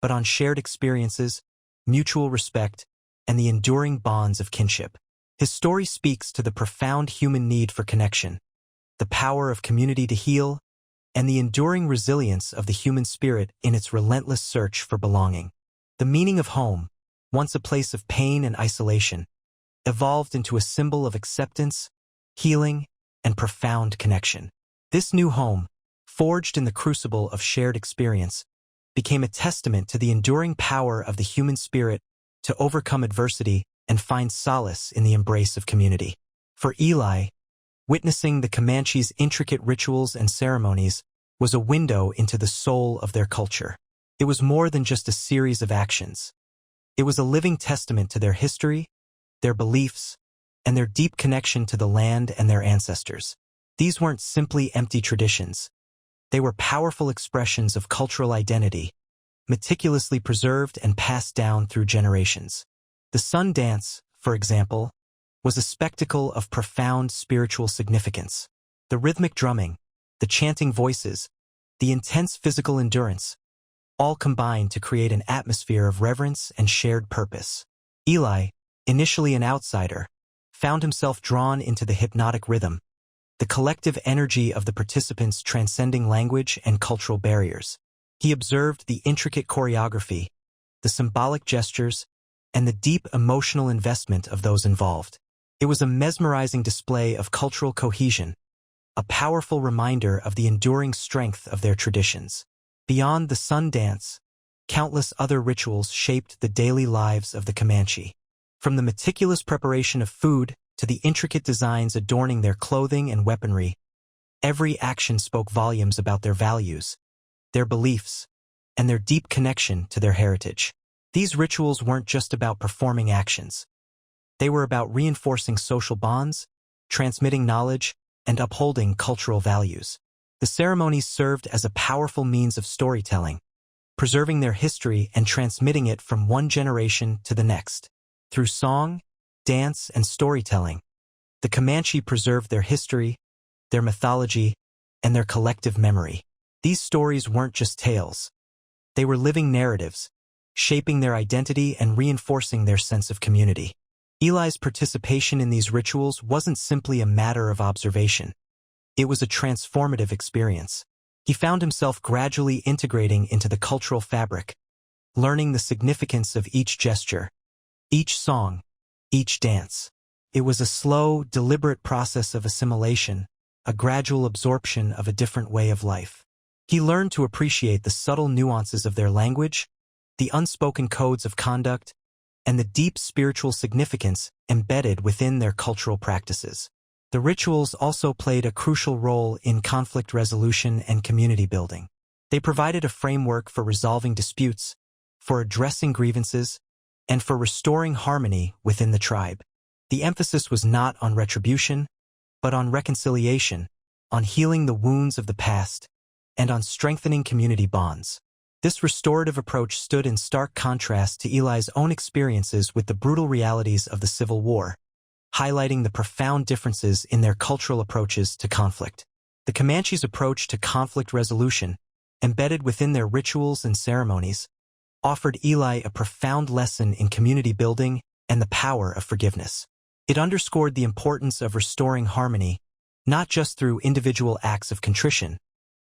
but on shared experiences, mutual respect, and the enduring bonds of kinship. His story speaks to the profound human need for connection, the power of community to heal, and the enduring resilience of the human spirit in its relentless search for belonging. The meaning of home, once a place of pain and isolation, evolved into a symbol of acceptance, healing, and profound connection. This new home, forged in the crucible of shared experience, became a testament to the enduring power of the human spirit to overcome adversity and find solace in the embrace of community. For Eli, witnessing the Comanche's intricate rituals and ceremonies was a window into the soul of their culture. It was more than just a series of actions. It was a living testament to their history, their beliefs, and their deep connection to the land and their ancestors. These weren't simply empty traditions. They were powerful expressions of cultural identity, meticulously preserved and passed down through generations. The sun dance, for example, was a spectacle of profound spiritual significance. The rhythmic drumming, the chanting voices, the intense physical endurance, all combined to create an atmosphere of reverence and shared purpose. Eli, initially an outsider, found himself drawn into the hypnotic rhythm, the collective energy of the participants transcending language and cultural barriers. He observed the intricate choreography, the symbolic gestures, and the deep emotional investment of those involved. It was a mesmerizing display of cultural cohesion, a powerful reminder of the enduring strength of their traditions. Beyond the sun dance, countless other rituals shaped the daily lives of the Comanche. From the meticulous preparation of food to the intricate designs adorning their clothing and weaponry, every action spoke volumes about their values, their beliefs, and their deep connection to their heritage. These rituals weren't just about performing actions. They were about reinforcing social bonds, transmitting knowledge, and upholding cultural values. The ceremonies served as a powerful means of storytelling, preserving their history and transmitting it from one generation to the next. Through song, dance, and storytelling, the Comanche preserved their history, their mythology, and their collective memory. These stories weren't just tales. They were living narratives, shaping their identity and reinforcing their sense of community. Eli's participation in these rituals wasn't simply a matter of observation. It was a transformative experience. He found himself gradually integrating into the cultural fabric, learning the significance of each gesture, each song, each dance. It was a slow, deliberate process of assimilation, a gradual absorption of a different way of life. He learned to appreciate the subtle nuances of their language, the unspoken codes of conduct, and the deep spiritual significance embedded within their cultural practices. The rituals also played a crucial role in conflict resolution and community building. They provided a framework for resolving disputes, for addressing grievances, and for restoring harmony within the tribe. The emphasis was not on retribution, but on reconciliation, on healing the wounds of the past, and on strengthening community bonds. This restorative approach stood in stark contrast to Eli's own experiences with the brutal realities of the Civil War, highlighting the profound differences in their cultural approaches to conflict. The Comanche's approach to conflict resolution, embedded within their rituals and ceremonies, offered Eli a profound lesson in community building and the power of forgiveness. It underscored the importance of restoring harmony, not just through individual acts of contrition,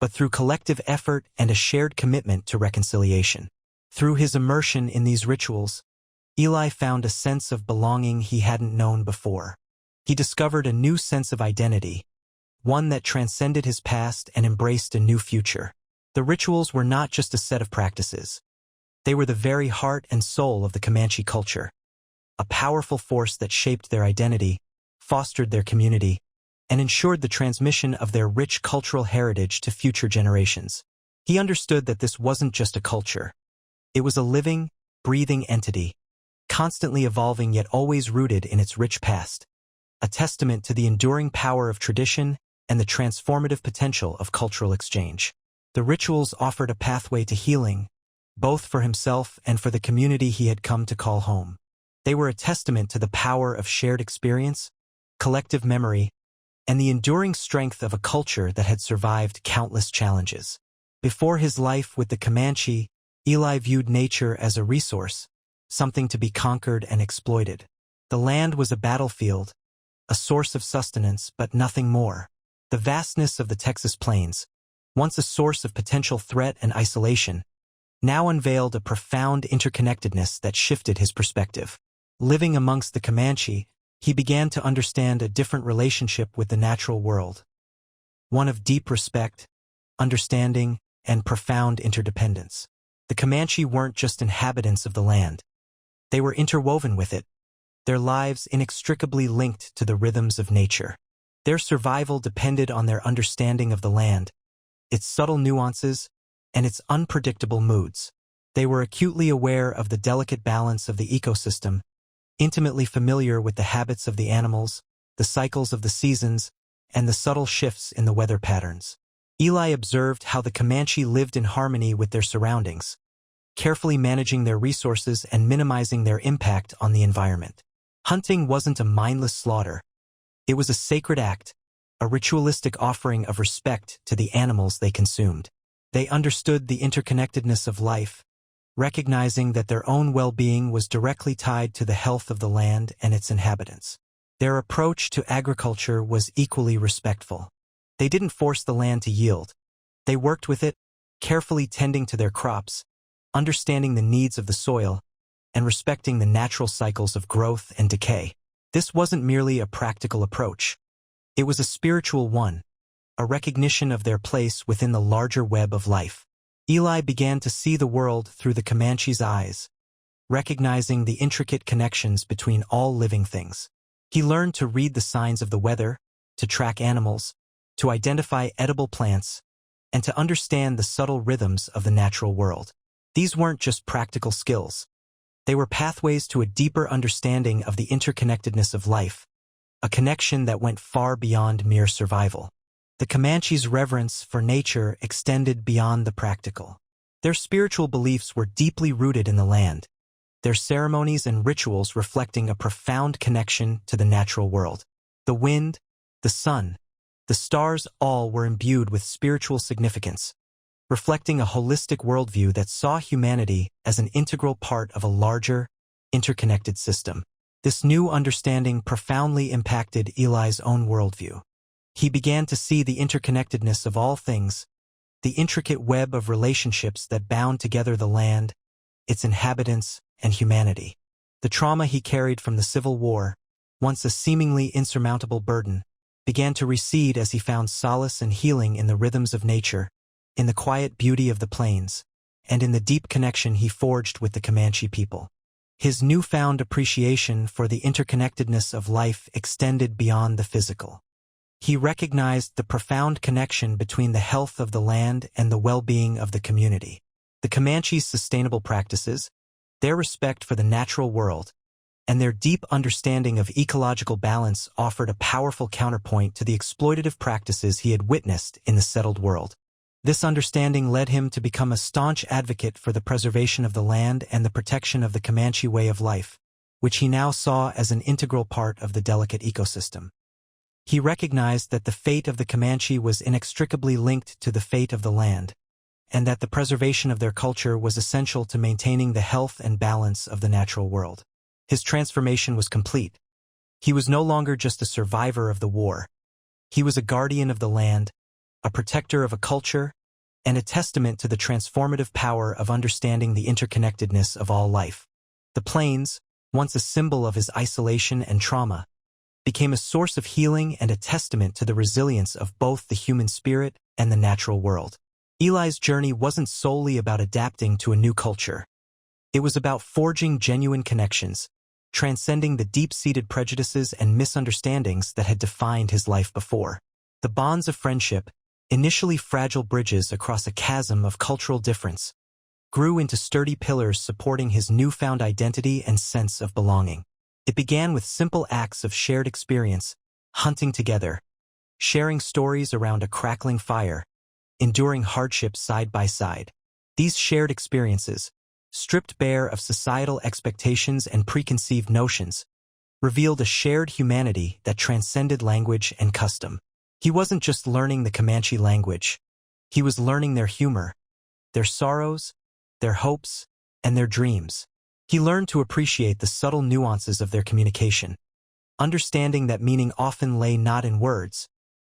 but through collective effort and a shared commitment to reconciliation. Through his immersion in these rituals, Eli found a sense of belonging he hadn't known before. He discovered a new sense of identity, one that transcended his past and embraced a new future. The rituals were not just a set of practices. They were the very heart and soul of the Comanche culture, a powerful force that shaped their identity, fostered their community, and ensured the transmission of their rich cultural heritage to future generations. He understood that this wasn't just a culture. It was a living, breathing entity, constantly evolving yet always rooted in its rich past, a testament to the enduring power of tradition and the transformative potential of cultural exchange. The rituals offered a pathway to healing, both for himself and for the community he had come to call home. They were a testament to the power of shared experience, collective memory, and the enduring strength of a culture that had survived countless challenges. Before his life with the Comanche, Eli viewed nature as a resource, something to be conquered and exploited. The land was a battlefield, a source of sustenance, but nothing more. The vastness of the Texas plains, once a source of potential threat and isolation, now unveiled a profound interconnectedness that shifted his perspective. Living amongst the Comanche, he began to understand a different relationship with the natural world, one of deep respect, understanding, and profound interdependence. The Comanche weren't just inhabitants of the land. They were interwoven with it, their lives inextricably linked to the rhythms of nature. Their survival depended on their understanding of the land, its subtle nuances, and its unpredictable moods. They were acutely aware of the delicate balance of the ecosystem, intimately familiar with the habits of the animals, the cycles of the seasons, and the subtle shifts in the weather patterns. Eli observed how the Comanche lived in harmony with their surroundings, carefully managing their resources and minimizing their impact on the environment. Hunting wasn't a mindless slaughter. It was a sacred act, a ritualistic offering of respect to the animals they consumed. They understood the interconnectedness of life, recognizing that their own well-being was directly tied to the health of the land and its inhabitants. Their approach to agriculture was equally respectful. They didn't force the land to yield. They worked with it, carefully tending to their crops, understanding the needs of the soil, and respecting the natural cycles of growth and decay. This wasn't merely a practical approach. It was a spiritual one, a recognition of their place within the larger web of life. Eli began to see the world through the Comanche's eyes, recognizing the intricate connections between all living things. He learned to read the signs of the weather, to track animals, to identify edible plants, and to understand the subtle rhythms of the natural world. Ththese weren't just practical skills. They were pathways to a deeper understanding of the interconnectedness of life, a connection that went far beyond mere survival. The Comanche's reverence for nature extended beyond the practical. Their spiritual beliefs were deeply rooted in the land, their ceremonies and rituals reflecting a profound connection to the natural world. The wind, the sun, the stars all were imbued with spiritual significance, reflecting a holistic worldview that saw humanity as an integral part of a larger, interconnected system. This new understanding profoundly impacted Eli's own worldview. He began to see the interconnectedness of all things, the intricate web of relationships that bound together the land, its inhabitants, and humanity. The trauma he carried from the Civil War, once a seemingly insurmountable burden, began to recede as he found solace and healing in the rhythms of nature, in the quiet beauty of the plains, and in the deep connection he forged with the Comanche people. His newfound appreciation for the interconnectedness of life extended beyond the physical. He recognized the profound connection between the health of the land and the well-being of the community. The Comanche's sustainable practices, their respect for the natural world, and their deep understanding of ecological balance offered a powerful counterpoint to the exploitative practices he had witnessed in the settled world. This understanding led him to become a staunch advocate for the preservation of the land and the protection of the Comanche way of life, which he now saw as an integral part of the delicate ecosystem. He recognized that the fate of the Comanche was inextricably linked to the fate of the land, and that the preservation of their culture was essential to maintaining the health and balance of the natural world. His transformation was complete. He was no longer just a survivor of the war. He was a guardian of the land, a protector of a culture, and a testament to the transformative power of understanding the interconnectedness of all life. The plains, once a symbol of his isolation and trauma, became a source of healing and a testament to the resilience of both the human spirit and the natural world. Eli's journey wasn't solely about adapting to a new culture. It was about forging genuine connections, transcending the deep-seated prejudices and misunderstandings that had defined his life before. The bonds of friendship, initially fragile bridges across a chasm of cultural difference, grew into sturdy pillars supporting his newfound identity and sense of belonging. It began with simple acts of shared experience, hunting together, sharing stories around a crackling fire, enduring hardships side by side. These shared experiences, stripped bare of societal expectations and preconceived notions, revealed a shared humanity that transcended language and custom. He wasn't just learning the Comanche language. He was learning their humor, their sorrows, their hopes, and their dreams. He learned to appreciate the subtle nuances of their communication, understanding that meaning often lay not in words,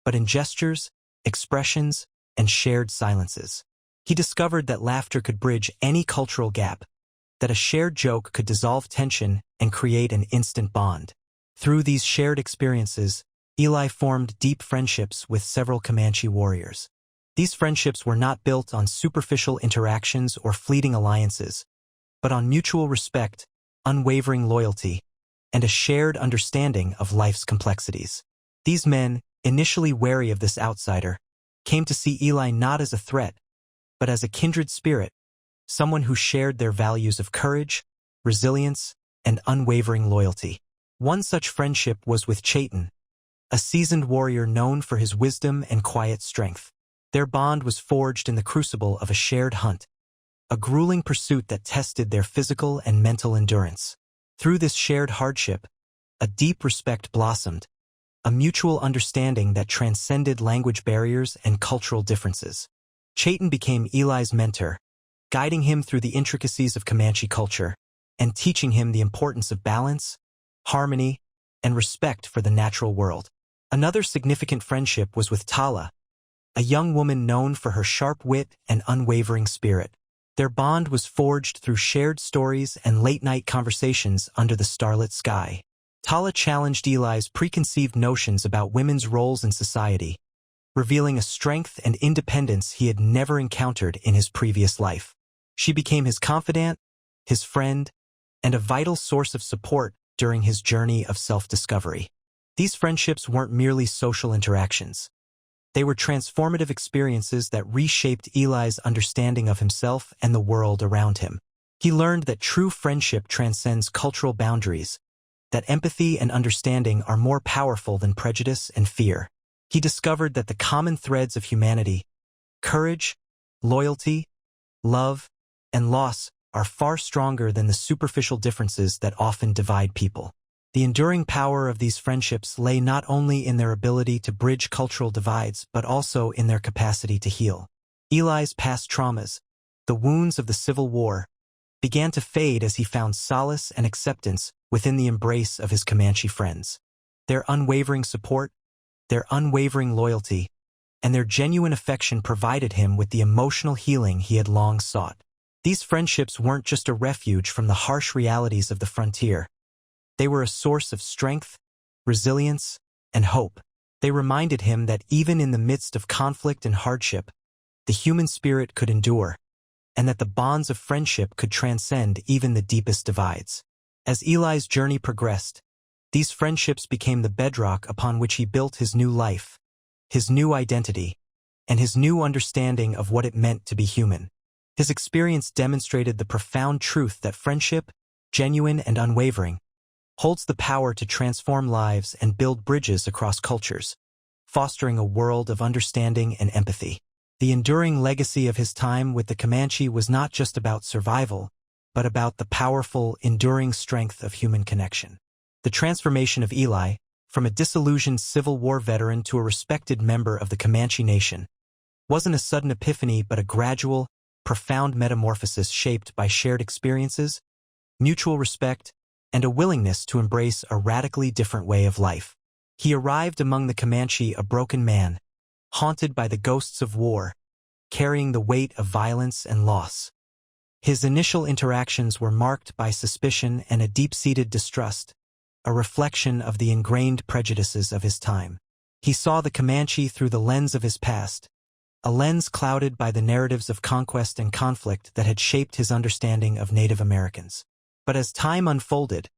but in gestures, expressions, and shared silences. He discovered that laughter could bridge any cultural gap, that a shared joke could dissolve tension and create an instant bond. Through these shared experiences, Eli formed deep friendships with several Comanche warriors. These friendships were not built on superficial interactions or fleeting alliances, but on mutual respect, unwavering loyalty, and a shared understanding of life's complexities. These men, initially wary of this outsider, came to see Eli not as a threat, but as a kindred spirit, someone who shared their values of courage, resilience, and unwavering loyalty. One such friendship was with Chaitin, a seasoned warrior known for his wisdom and quiet strength. Their bond was forged in the crucible of a shared hunt, a grueling pursuit that tested their physical and mental endurance. Through this shared hardship, a deep respect blossomed, a mutual understanding that transcended language barriers and cultural differences. Chaitin became Eli's mentor, guiding him through the intricacies of Comanche culture and teaching him the importance of balance, harmony, and respect for the natural world. Another significant friendship was with Tala, a young woman known for her sharp wit and unwavering spirit. Their bond was forged through shared stories and late-night conversations under the starlit sky. Tala challenged Eli's preconceived notions about women's roles in society, revealing a strength and independence he had never encountered in his previous life. She became his confidant, his friend, and a vital source of support during his journey of self-discovery. These friendships weren't merely social interactions. They were transformative experiences that reshaped Eli's understanding of himself and the world around him. He learned that true friendship transcends cultural boundaries, that empathy and understanding are more powerful than prejudice and fear. He discovered that the common threads of humanity, courage, loyalty, love, and loss, are far stronger than the superficial differences that often divide people. The enduring power of these friendships lay not only in their ability to bridge cultural divides but also in their capacity to heal. Eli's past traumas, the wounds of the Civil War, began to fade as he found solace and acceptance within the embrace of his Comanche friends. Their unwavering support, their unwavering loyalty, and their genuine affection provided him with the emotional healing he had long sought. These friendships weren't just a refuge from the harsh realities of the frontier. They were a source of strength, resilience, and hope. They reminded him that even in the midst of conflict and hardship, the human spirit could endure, and that the bonds of friendship could transcend even the deepest divides. As Eli's journey progressed, these friendships became the bedrock upon which he built his new life, his new identity, and his new understanding of what it meant to be human. His experience demonstrated the profound truth that friendship, genuine and unwavering, holds the power to transform lives and build bridges across cultures, fostering a world of understanding and empathy. The enduring legacy of his time with the Comanche was not just about survival, but about the powerful, enduring strength of human connection. The transformation of Eli, from a disillusioned Civil War veteran to a respected member of the Comanche Nation, wasn't a sudden epiphany but a gradual, profound metamorphosis shaped by shared experiences, mutual respect, and a willingness to embrace a radically different way of life. He arrived among the Comanche a broken man, haunted by the ghosts of war, carrying the weight of violence and loss. His initial interactions were marked by suspicion and a deep-seated distrust, a reflection of the ingrained prejudices of his time. He saw the Comanche through the lens of his past, a lens clouded by the narratives of conquest and conflict that had shaped his understanding of Native Americans. But as time unfolded,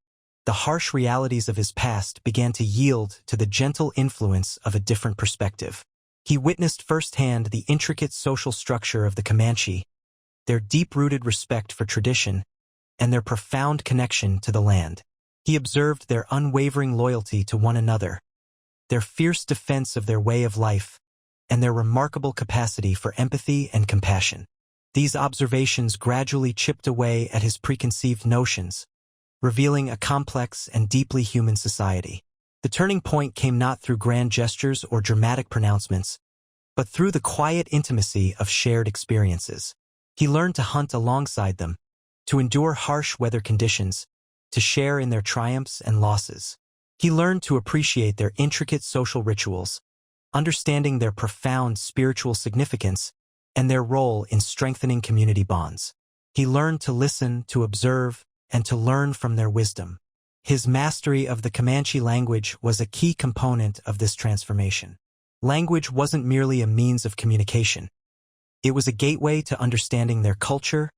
the harsh realities of his past began to yield to the gentle influence of a different perspective. He witnessed firsthand the intricate social structure of the Comanche, their deep-rooted respect for tradition, and their profound connection to the land. He observed their unwavering loyalty to one another, their fierce defense of their way of life, and their remarkable capacity for empathy and compassion. These observations gradually chipped away at his preconceived notions, revealing a complex and deeply human society. The turning point came not through grand gestures or dramatic pronouncements, but through the quiet intimacy of shared experiences. He learned to hunt alongside them, to endure harsh weather conditions, to share in their triumphs and losses. He learned to appreciate their intricate social rituals, understanding their profound spiritual significance and their role in strengthening community bonds. He learned to listen, to observe, and to learn from their wisdom. His mastery of the Comanche language was a key component of this transformation. Language wasn't merely a means of communication. It was a gateway to understanding their culture,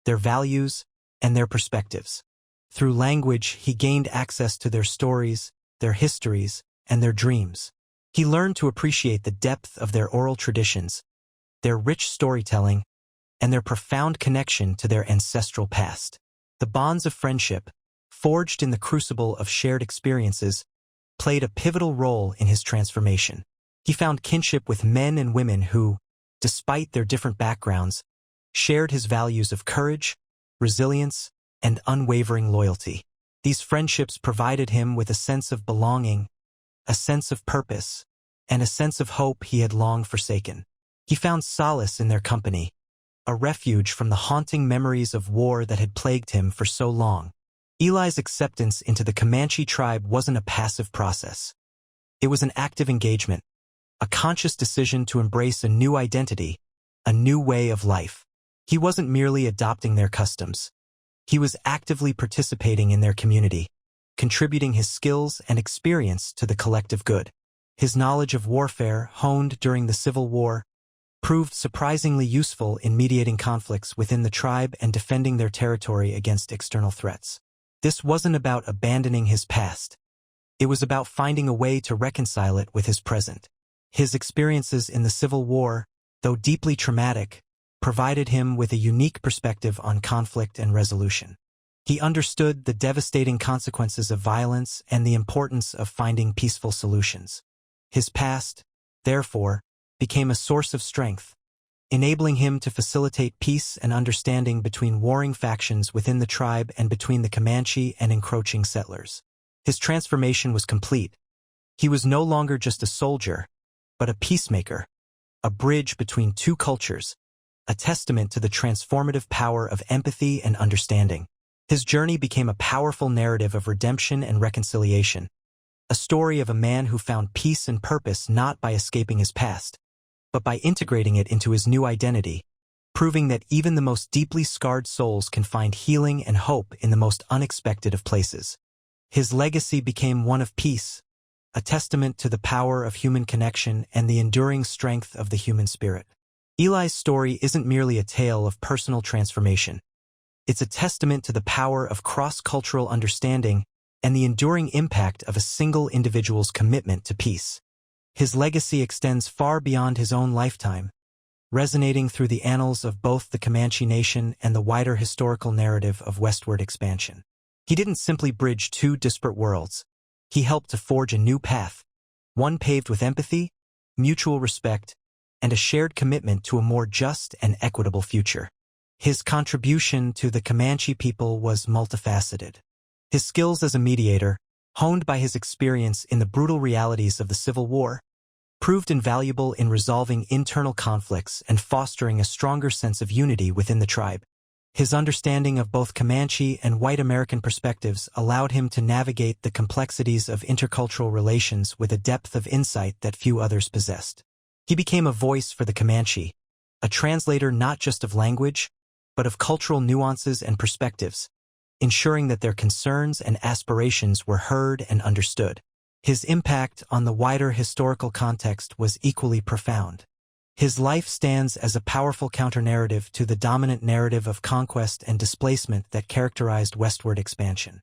their values, and their perspectives. Through language, he gained access to their stories, their histories, and their dreams. He learned to appreciate the depth of their oral traditions, their rich storytelling, and their profound connection to their ancestral past. The bonds of friendship, forged in the crucible of shared experiences, played a pivotal role in his transformation. He found kinship with men and women who, despite their different backgrounds, shared his values of courage, resilience, and unwavering loyalty. These friendships provided him with a sense of belonging, a sense of purpose, and a sense of hope he had long forsaken. He found solace in their company, a refuge from the haunting memories of war that had plagued him for so long. Eli's acceptance into the Comanche tribe wasn't a passive process. It was an active engagement, a conscious decision to embrace a new identity, a new way of life. He wasn't merely adopting their customs. He was actively participating in their community, contributing his skills and experience to the collective good. His knowledge of warfare, honed during the Civil War, proved surprisingly useful in mediating conflicts within the tribe and defending their territory against external threats. This wasn't about abandoning his past. It was about finding a way to reconcile it with his present. His experiences in the Civil War, though deeply traumatic, provided him with a unique perspective on conflict and resolution. He understood the devastating consequences of violence and the importance of finding peaceful solutions. His past, therefore, became a source of strength, enabling him to facilitate peace and understanding between warring factions within the tribe and between the Comanche and encroaching settlers. His transformation was complete. He was no longer just a soldier, but a peacemaker, a bridge between two cultures, a testament to the transformative power of empathy and understanding. His journey became a powerful narrative of redemption and reconciliation, a story of a man who found peace and purpose not by escaping his past, but by integrating it into his new identity, proving that even the most deeply scarred souls can find healing and hope in the most unexpected of places. His legacy became one of peace, a testament to the power of human connection and the enduring strength of the human spirit. Eli's story isn't merely a tale of personal transformation. It's a testament to the power of cross-cultural understanding and the enduring impact of a single individual's commitment to peace. His legacy extends far beyond his own lifetime, resonating through the annals of both the Comanche Nation and the wider historical narrative of westward expansion. He didn't simply bridge two disparate worlds. He helped to forge a new path, one paved with empathy, mutual respect, and a shared commitment to a more just and equitable future. His contribution to the Comanche people was multifaceted. His skills as a mediator, honed by his experience in the brutal realities of the Civil War, proved invaluable in resolving internal conflicts and fostering a stronger sense of unity within the tribe. His understanding of both Comanche and white American perspectives allowed him to navigate the complexities of intercultural relations with a depth of insight that few others possessed. He became a voice for the Comanche, a translator not just of language, but of cultural nuances and perspectives, ensuring that their concerns and aspirations were heard and understood. His impact on the wider historical context was equally profound. His life stands as a powerful counter-narrative to the dominant narrative of conquest and displacement that characterized westward expansion.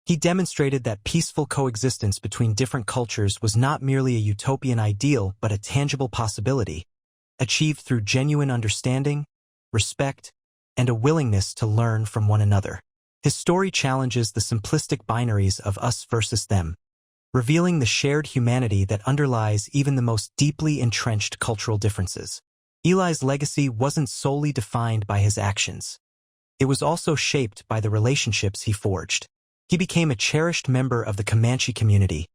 He demonstrated that peaceful coexistence between different cultures was not merely a utopian ideal but a tangible possibility, achieved through genuine understanding, respect, and a willingness to learn from one another. His story challenges the simplistic binaries of us versus them, revealing the shared humanity that underlies even the most deeply entrenched cultural differences. Eli's legacy wasn't solely defined by his actions. It was also shaped by the relationships he forged. He became a cherished member of the Comanche community,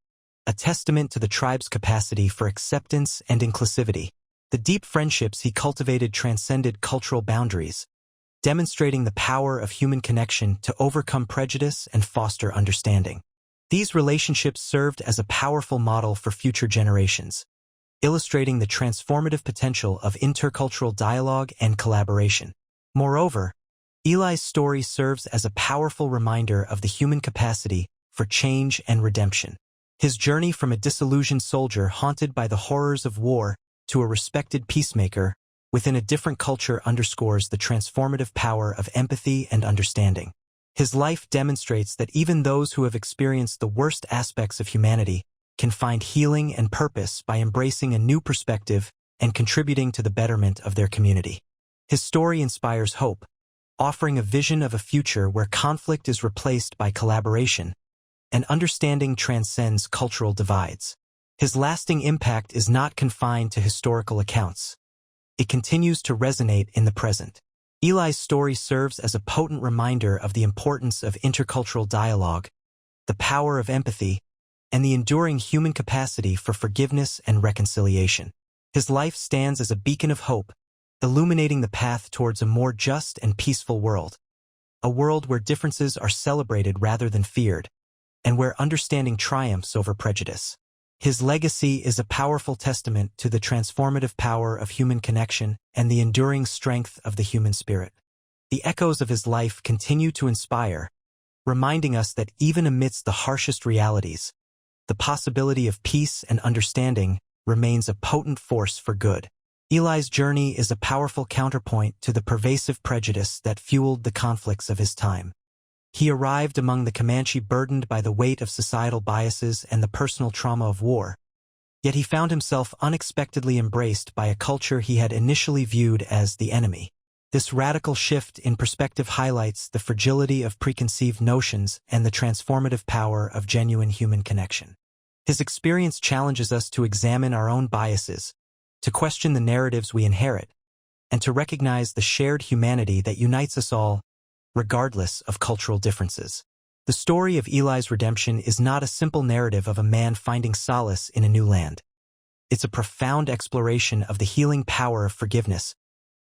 a testament to the tribe's capacity for acceptance and inclusivity. The deep friendships he cultivated transcended cultural boundaries, demonstrating the power of human connection to overcome prejudice and foster understanding. These relationships served as a powerful model for future generations, illustrating the transformative potential of intercultural dialogue and collaboration. Moreover, Eli's story serves as a powerful reminder of the human capacity for change and redemption. His journey from a disillusioned soldier haunted by the horrors of war to a respected peacemaker within a different culture underscores the transformative power of empathy and understanding. His life demonstrates that even those who have experienced the worst aspects of humanity can find healing and purpose by embracing a new perspective and contributing to the betterment of their community. His story inspires hope, offering a vision of a future where conflict is replaced by collaboration and understanding transcends cultural divides. His lasting impact is not confined to historical accounts. It continues to resonate in the present. Eli's story serves as a potent reminder of the importance of intercultural dialogue, the power of empathy, and the enduring human capacity for forgiveness and reconciliation. His life stands as a beacon of hope, illuminating the path towards a more just and peaceful world. A world where differences are celebrated rather than feared, and where understanding triumphs over prejudice. His legacy is a powerful testament to the transformative power of human connection and the enduring strength of the human spirit. The echoes of his life continue to inspire, reminding us that even amidst the harshest realities, the possibility of peace and understanding remains a potent force for good. Eli's journey is a powerful counterpoint to the pervasive prejudice that fueled the conflicts of his time. He arrived among the Comanche burdened by the weight of societal biases and the personal trauma of war, yet he found himself unexpectedly embraced by a culture he had initially viewed as the enemy. This radical shift in perspective highlights the fragility of preconceived notions and the transformative power of genuine human connection. His experience challenges us to examine our own biases, to question the narratives we inherit, and to recognize the shared humanity that unites us all, regardless of cultural differences. The story of Eli's redemption is not a simple narrative of a man finding solace in a new land. It's a profound exploration of the healing power of forgiveness,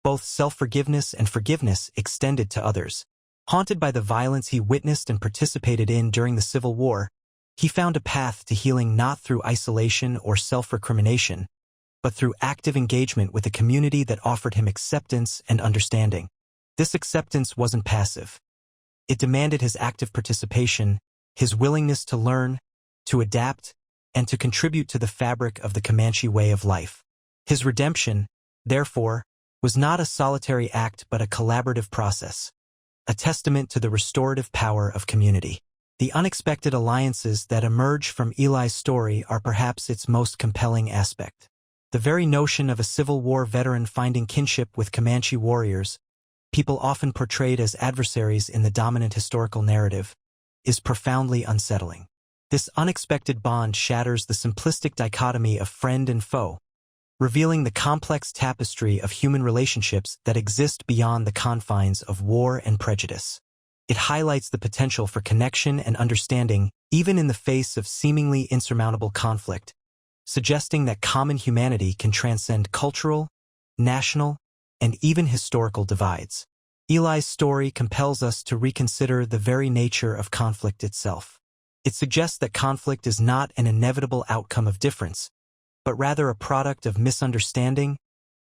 both self-forgiveness and forgiveness extended to others. Haunted by the violence he witnessed and participated in during the Civil War, he found a path to healing not through isolation or self-recrimination, but through active engagement with a community that offered him acceptance and understanding. This acceptance wasn't passive. It demanded his active participation, his willingness to learn, to adapt, and to contribute to the fabric of the Comanche way of life. His redemption, therefore, was not a solitary act but a collaborative process, a testament to the restorative power of community. The unexpected alliances that emerge from Eli's story are perhaps its most compelling aspect. The very notion of a Civil War veteran finding kinship with Comanche warriors, people often portrayed as adversaries in the dominant historical narrative, is profoundly unsettling. This unexpected bond shatters the simplistic dichotomy of friend and foe, revealing the complex tapestry of human relationships that exist beyond the confines of war and prejudice. It highlights the potential for connection and understanding even in the face of seemingly insurmountable conflict, suggesting that common humanity can transcend cultural, national, and even historical divides. Eli's story compels us to reconsider the very nature of conflict itself. It suggests that conflict is not an inevitable outcome of difference, but rather a product of misunderstanding,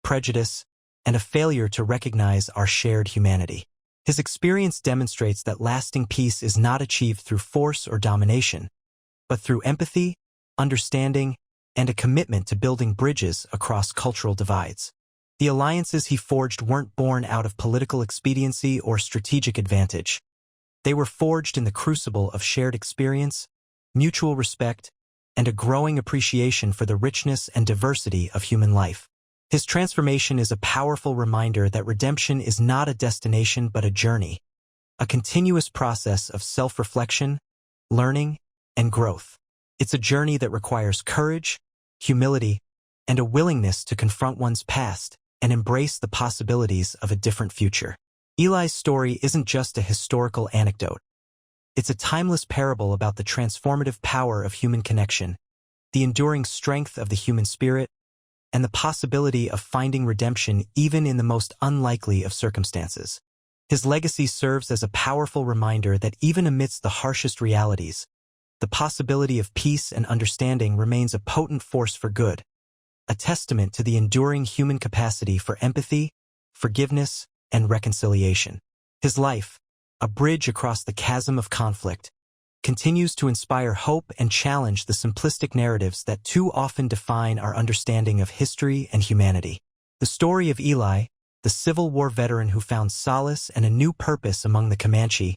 prejudice, and a failure to recognize our shared humanity. His experience demonstrates that lasting peace is not achieved through force or domination, but through empathy, understanding, and a commitment to building bridges across cultural divides. The alliances he forged weren't born out of political expediency or strategic advantage. They were forged in the crucible of shared experience, mutual respect, and a growing appreciation for the richness and diversity of human life. His transformation is a powerful reminder that redemption is not a destination but a journey, a continuous process of self-reflection, learning, and growth. It's a journey that requires courage, humility, and a willingness to confront one's past and embrace the possibilities of a different future. Eli's story isn't just a historical anecdote. It's a timeless parable about the transformative power of human connection, the enduring strength of the human spirit, and the possibility of finding redemption even in the most unlikely of circumstances. His legacy serves as a powerful reminder that even amidst the harshest realities, the possibility of peace and understanding remains a potent force for good, a testament to the enduring human capacity for empathy, forgiveness, and reconciliation. His life, a bridge across the chasm of conflict, continues to inspire hope and challenge the simplistic narratives that too often define our understanding of history and humanity. The story of Eli, the Civil War veteran who found solace and a new purpose among the Comanche,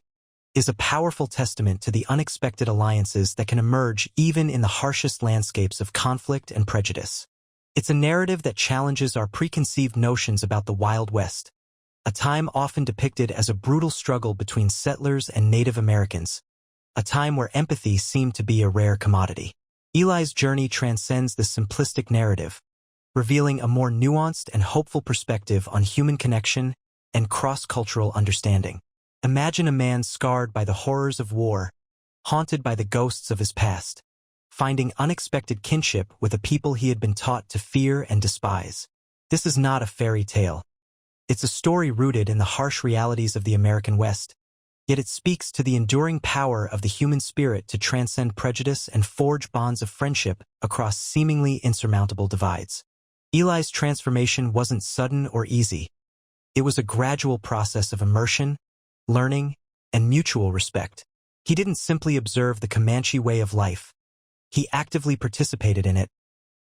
is a powerful testament to the unexpected alliances that can emerge even in the harshest landscapes of conflict and prejudice. It's a narrative that challenges our preconceived notions about the Wild West, a time often depicted as a brutal struggle between settlers and Native Americans, a time where empathy seemed to be a rare commodity. Eli's journey transcends the simplistic narrative, revealing a more nuanced and hopeful perspective on human connection and cross-cultural understanding. Imagine a man scarred by the horrors of war, haunted by the ghosts of his past, finding unexpected kinship with a people he had been taught to fear and despise. This is not a fairy tale. It's a story rooted in the harsh realities of the American West, yet it speaks to the enduring power of the human spirit to transcend prejudice and forge bonds of friendship across seemingly insurmountable divides. Eli's transformation wasn't sudden or easy. It was a gradual process of immersion, learning, and mutual respect. He didn't simply observe the Comanche way of life. He actively participated in it,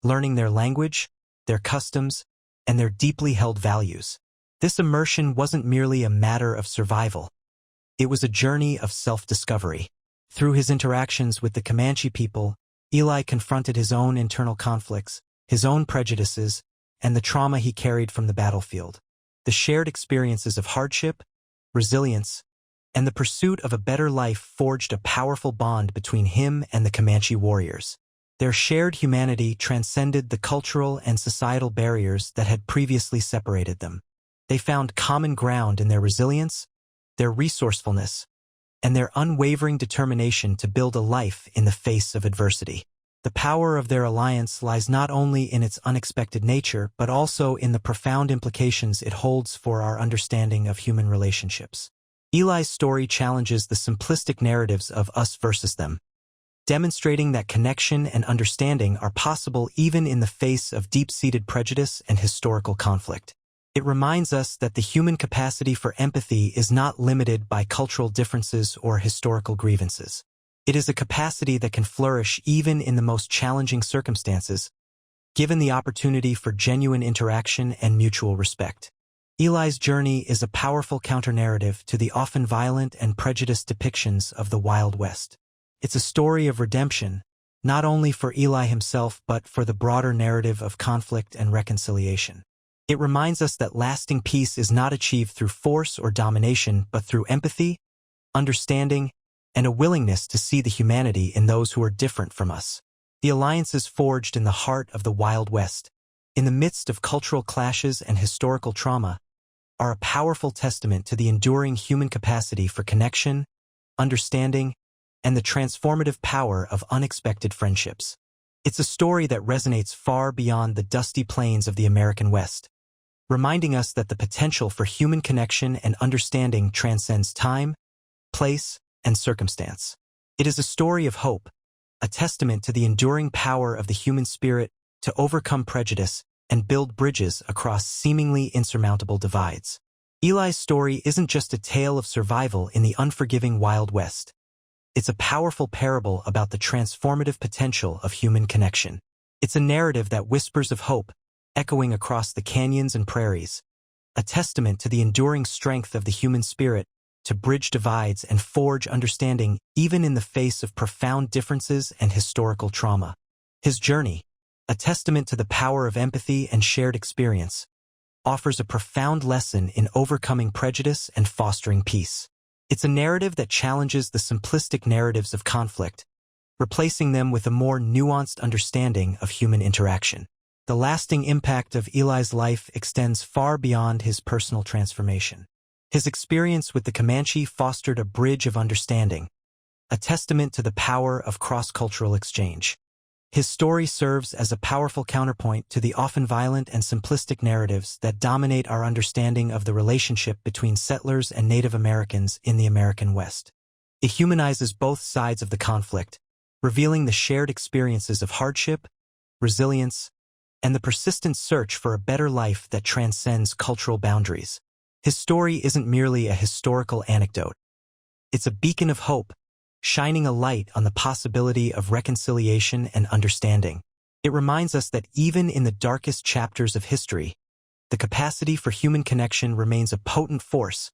learning their language, their customs, and their deeply held values. This immersion wasn't merely a matter of survival. It was a journey of self-discovery. Through his interactions with the Comanche people, Eli confronted his own internal conflicts, his own prejudices, and the trauma he carried from the battlefield. The shared experiences of hardship, resilience, and the pursuit of a better life forged a powerful bond between him and the Comanche warriors. Their shared humanity transcended the cultural and societal barriers that had previously separated them. They found common ground in their resilience, their resourcefulness, and their unwavering determination to build a life in the face of adversity. The power of their alliance lies not only in its unexpected nature, but also in the profound implications it holds for our understanding of human relationships. Eli's story challenges the simplistic narratives of us versus them, demonstrating that connection and understanding are possible even in the face of deep-seated prejudice and historical conflict. It reminds us that the human capacity for empathy is not limited by cultural differences or historical grievances. It is a capacity that can flourish even in the most challenging circumstances, given the opportunity for genuine interaction and mutual respect. Eli's journey is a powerful counter-narrative to the often violent and prejudiced depictions of the Wild West. It's a story of redemption, not only for Eli himself but for the broader narrative of conflict and reconciliation. It reminds us that lasting peace is not achieved through force or domination but through empathy, understanding, and a willingness to see the humanity in those who are different from us. The alliances forged in the heart of the Wild West, in the midst of cultural clashes and historical trauma, are a powerful testament to the enduring human capacity for connection, understanding, and the transformative power of unexpected friendships. It's a story that resonates far beyond the dusty plains of the American West, reminding us that the potential for human connection and understanding transcends time, place, and circumstance. It is a story of hope, a testament to the enduring power of the human spirit to overcome prejudice and build bridges across seemingly insurmountable divides. Eli's story isn't just a tale of survival in the unforgiving Wild West. It's a powerful parable about the transformative potential of human connection. It's a narrative that whispers of hope, echoing across the canyons and prairies, a testament to the enduring strength of the human spirit to bridge divides and forge understanding even in the face of profound differences and historical trauma. His journey, a testament to the power of empathy and shared experience, offers a profound lesson in overcoming prejudice and fostering peace. It's a narrative that challenges the simplistic narratives of conflict, replacing them with a more nuanced understanding of human interaction. The lasting impact of Eli's life extends far beyond his personal transformation. His experience with the Comanche fostered a bridge of understanding, a testament to the power of cross-cultural exchange. His story serves as a powerful counterpoint to the often violent and simplistic narratives that dominate our understanding of the relationship between settlers and Native Americans in the American West. It humanizes both sides of the conflict, revealing the shared experiences of hardship, resilience, and the persistent search for a better life that transcends cultural boundaries. His story isn't merely a historical anecdote. It's a beacon of hope, shining a light on the possibility of reconciliation and understanding. It reminds us that even in the darkest chapters of history, the capacity for human connection remains a potent force,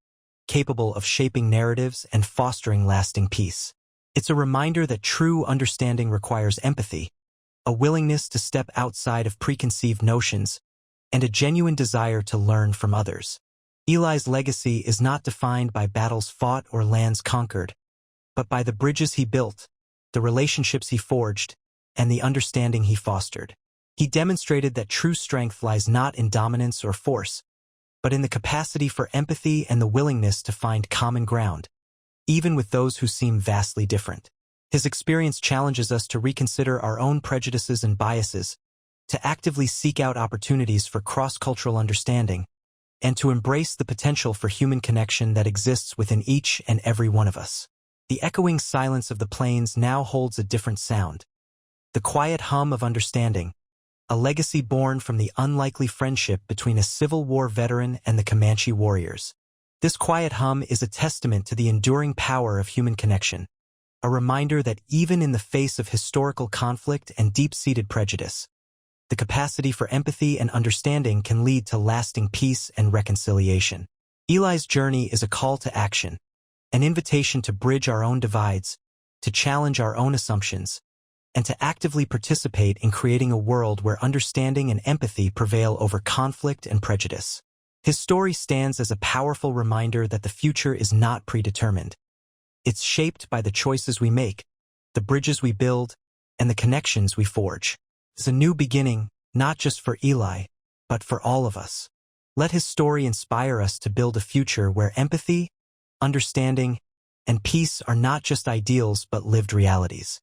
capable of shaping narratives and fostering lasting peace. It's a reminder that true understanding requires empathy, a willingness to step outside of preconceived notions, and a genuine desire to learn from others. Eli's legacy is not defined by battles fought or lands conquered, but by the bridges he built, the relationships he forged, and the understanding he fostered. He demonstrated that true strength lies not in dominance or force, but in the capacity for empathy and the willingness to find common ground, even with those who seem vastly different. His experience challenges us to reconsider our own prejudices and biases, to actively seek out opportunities for cross-cultural understanding, and to embrace the potential for human connection that exists within each and every one of us. The echoing silence of the plains now holds a different sound. The quiet hum of understanding, a legacy born from the unlikely friendship between a Civil War veteran and the Comanche warriors. This quiet hum is a testament to the enduring power of human connection, a reminder that even in the face of historical conflict and deep-seated prejudice, the capacity for empathy and understanding can lead to lasting peace and reconciliation. Eli's journey is a call to action, an invitation to bridge our own divides, to challenge our own assumptions, and to actively participate in creating a world where understanding and empathy prevail over conflict and prejudice. His story stands as a powerful reminder that the future is not predetermined. It's shaped by the choices we make, the bridges we build, and the connections we forge. It's a new beginning, not just for Eli, but for all of us. Let his story inspire us to build a future where empathy, understanding, and peace are not just ideals but lived realities.